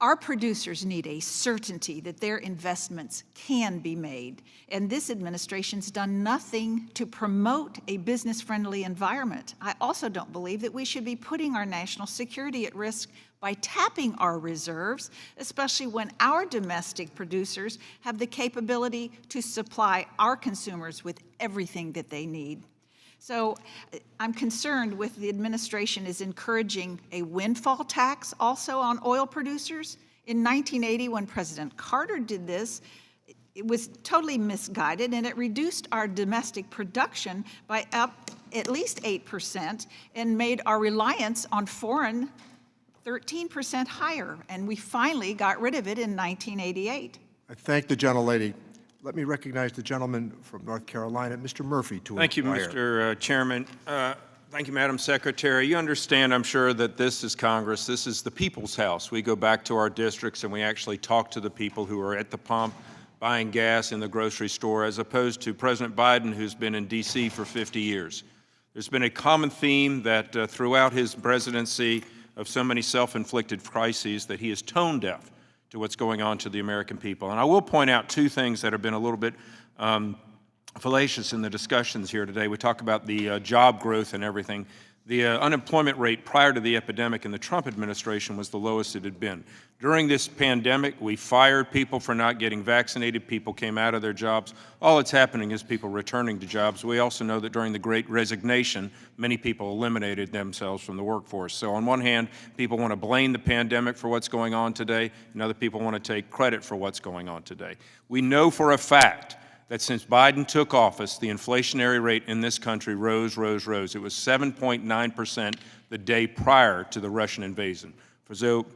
our producers need a certainty that their investments can be made, and this administration's done nothing to promote a business-friendly environment. I also don't believe that we should be putting our national security at risk by tapping our reserves, especially when our domestic producers have the capability to supply our consumers with everything that they need. So I'm concerned with the administration is encouraging a windfall tax also on oil producers. In 1980, when President Carter did this, it was totally misguided, and it reduced our domestic production by up at least 8% and made our reliance on foreign 13% higher. And we finally got rid of it in 1988. I thank the gentlelady. Let me recognize the gentleman from North Carolina, Mr. Murphy, to Thank you, inquire. Mr. Chairman. Thank you, Madam Secretary. You understand, I'm sure, that this is Congress. This is the people's house. We go back to our districts and we actually talk to the people who are at the pump, buying gas in the grocery store, as opposed to President Biden, who's been in D.C. for 50 years. There's been a common theme that throughout his presidency of so many self-inflicted crises that he is tone deaf to what's going on to the American people. And I will point out 2 things that have been a little bit fallacious in the discussions here today. We talk about the job growth and everything. The unemployment rate prior to the epidemic in the Trump administration was the lowest it had been. During this pandemic, we fired people for not getting vaccinated. People came out of their jobs. All that's happening is people returning to jobs. We also know that during the Great Resignation, many people eliminated themselves from the workforce. So on one hand, people want to blame the pandemic for what's going on today, and other people want to take credit for what's going on today. We know for a fact that since Biden took office, the inflationary rate in this country rose. It was 7.9% the day prior to the Russian invasion. So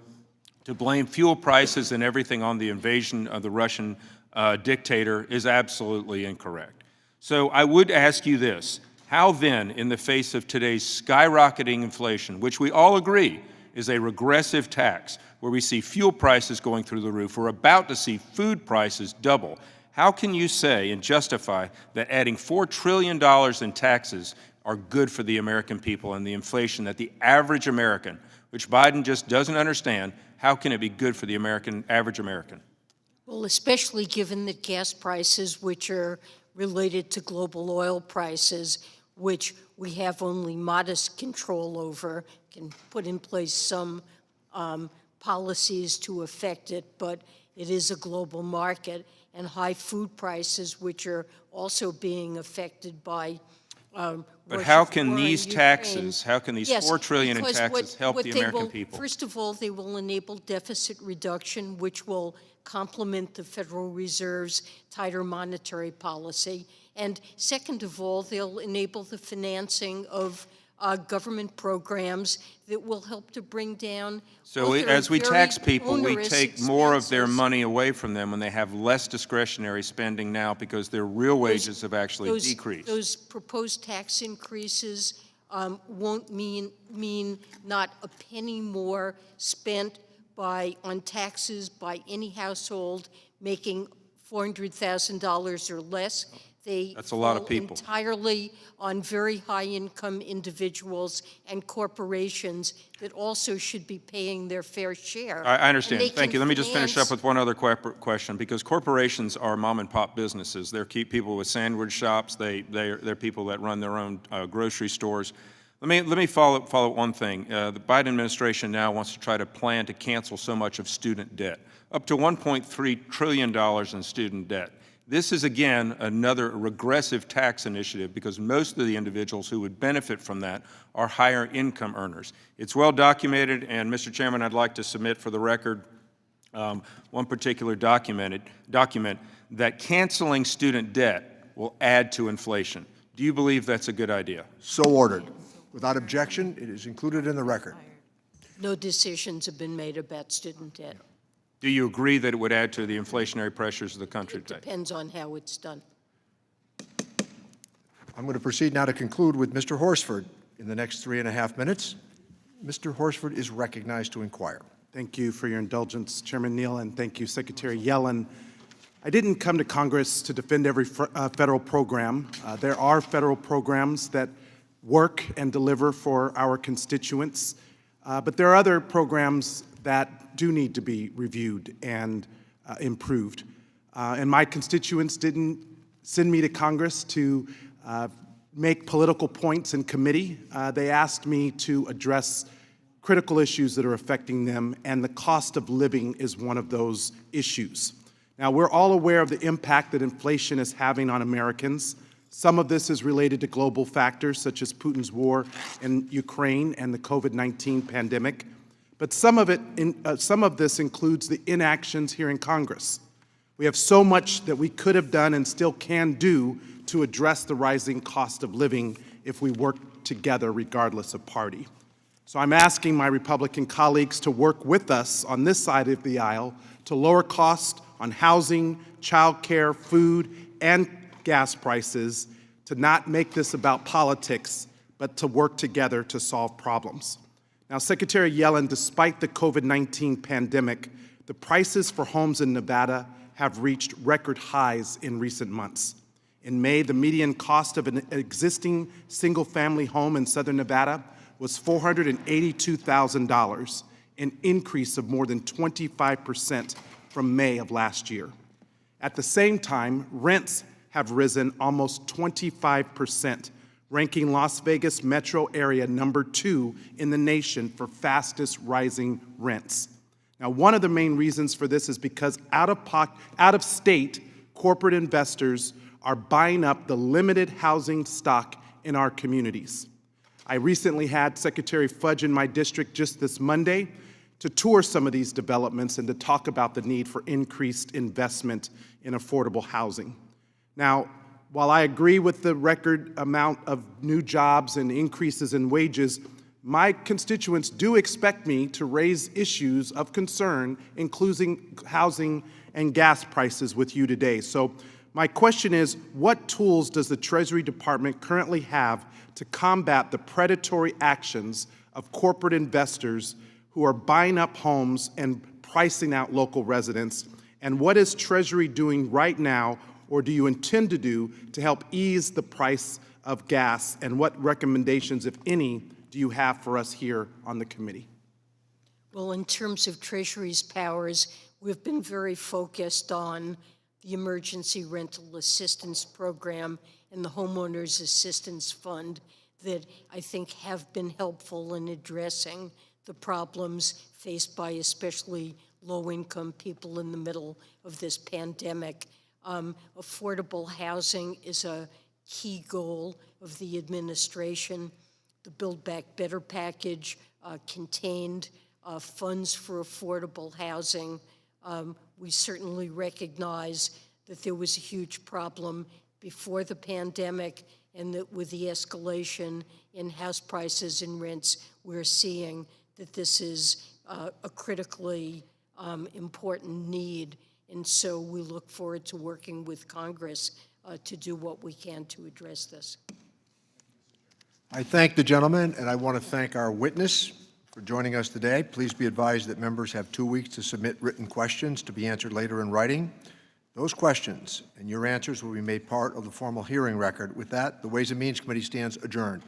to blame fuel prices and everything on the invasion of the Russian dictator is absolutely incorrect. So I would ask you this: how then, in the face of today's skyrocketing inflation, which we all agree is a regressive tax, where we see fuel prices going through the roof, we're about to see food prices double, how can you say and justify that adding $4 trillion in taxes are good for the American people and the inflation that the average American, which Biden just doesn't understand, how can it be good for the average American? Well, especially given that gas prices, which are related to global oil prices, which we have only modest control over, can put in place some policies to affect it, but it is a global market, and high food prices, which are also being affected by But how can these taxes, how can these $4 trillion in taxes help the American people? First of all, they will enable deficit reduction, which will complement the Federal Reserve's tighter monetary policy. And second of all, they'll enable the financing of government programs that will help to bring down. So as we tax people, we take more of their money away from them when they have less discretionary spending now because their real wages have actually decreased. Those proposed tax increases won't mean not a penny more spent on taxes by any household making $400,000 or less. They That's a lot of fall people. entirely on very high-income individuals and corporations that also should be paying their fair share. I understand. And they Thank you. can Let me just finish up finance- with one other question, because corporations are mom-and-pop businesses. They're people with sandwich shops. They're people that run their own grocery stores. Let me follow one thing. The Biden administration now wants to try to plan to cancel so much of student debt, up to $1.3 trillion in student debt. This is, again, another regressive tax initiative because most of the individuals who would benefit from that are higher income earners. It's well documented, and Mr. Chairman, I'd like to submit for the record one particular document that canceling student debt will add to inflation. Do you believe that's a good idea? So ordered. Without objection, it is included in the record. No decisions have been made about student debt. Do you agree that it would add to the inflationary pressures of the country today? Depends on how it's done. I'm going to proceed now to conclude with Mr. Horsford in the next 3.5 minutes. Mr. Horsford is recognized to inquire. Thank you for your indulgence, Chairman Neal, and thank you, Secretary Yellen. I didn't come to Congress to defend every federal program. There are federal programs that work and deliver for our constituents, but there are other programs that do need to be reviewed and improved. And my constituents didn't send me to Congress to make political points in committee. They asked me to address critical issues that are affecting them, and the cost of living is one of those issues. Now, we're all aware of the impact that inflation is having on Americans. Some of this is related to global factors such as Putin's war in Ukraine and the COVID-19 pandemic. But some of this includes the inactions here in Congress. We have so much that we could have done and still can do to address the rising cost of living if we work together regardless of party. So I'm asking my Republican colleagues to work with us on this side of the aisle to lower costs on housing, childcare, food, and gas prices, to not make this about politics, but to work together to solve problems. Now, Secretary Yellen, despite the COVID-19 pandemic, the prices for homes in Nevada have reached record highs in recent months. In May, the median cost of an existing single-family home in southern Nevada was $482,000, an increase of more than 25% from May of last year. At the same time, rents have risen almost 25%, ranking Las Vegas metro area #2 in the nation for fastest rising rents. Now, one of the main reasons for this is because out-of-state corporate investors are buying up the limited housing stock in our communities. I recently had Secretary Fudge in my district just this Monday to tour some of these developments and to talk about the need for increased investment in affordable housing. Now, while I agree with the record amount of new jobs and increases in wages, my constituents do expect me to raise issues of concern, including housing and gas prices, with you today. So my question is, what tools does the Treasury Department currently have to combat the predatory actions of corporate investors who are buying up homes and pricing out local residents? And what is Treasury doing right now, or do you intend to do, to help ease the price of gas? And what recommendations, if any, do you have for us here on the committee? Well, in terms of Treasury's powers, we've been very focused on the Emergency Rental Assistance Program and the Homeowners Assistance Fund that I think have been helpful in addressing the problems faced by especially low-income people in the middle of this pandemic. Affordable housing is a key goal of the administration. The Build Back Better package contained funds for affordable housing. We certainly recognize that there was a huge problem before the pandemic, and that with the escalation in house prices and rents, we're seeing that this is a critically important need. And so we look forward to working with Congress to do what we can to address this. I thank the gentleman, and I want to thank our witness for joining us today. Please be advised that members have 2 weeks to submit written questions to be answered later in writing. Those questions and your answers will be made part of the formal hearing record. With that, the Ways and Means Committee stands adjourned.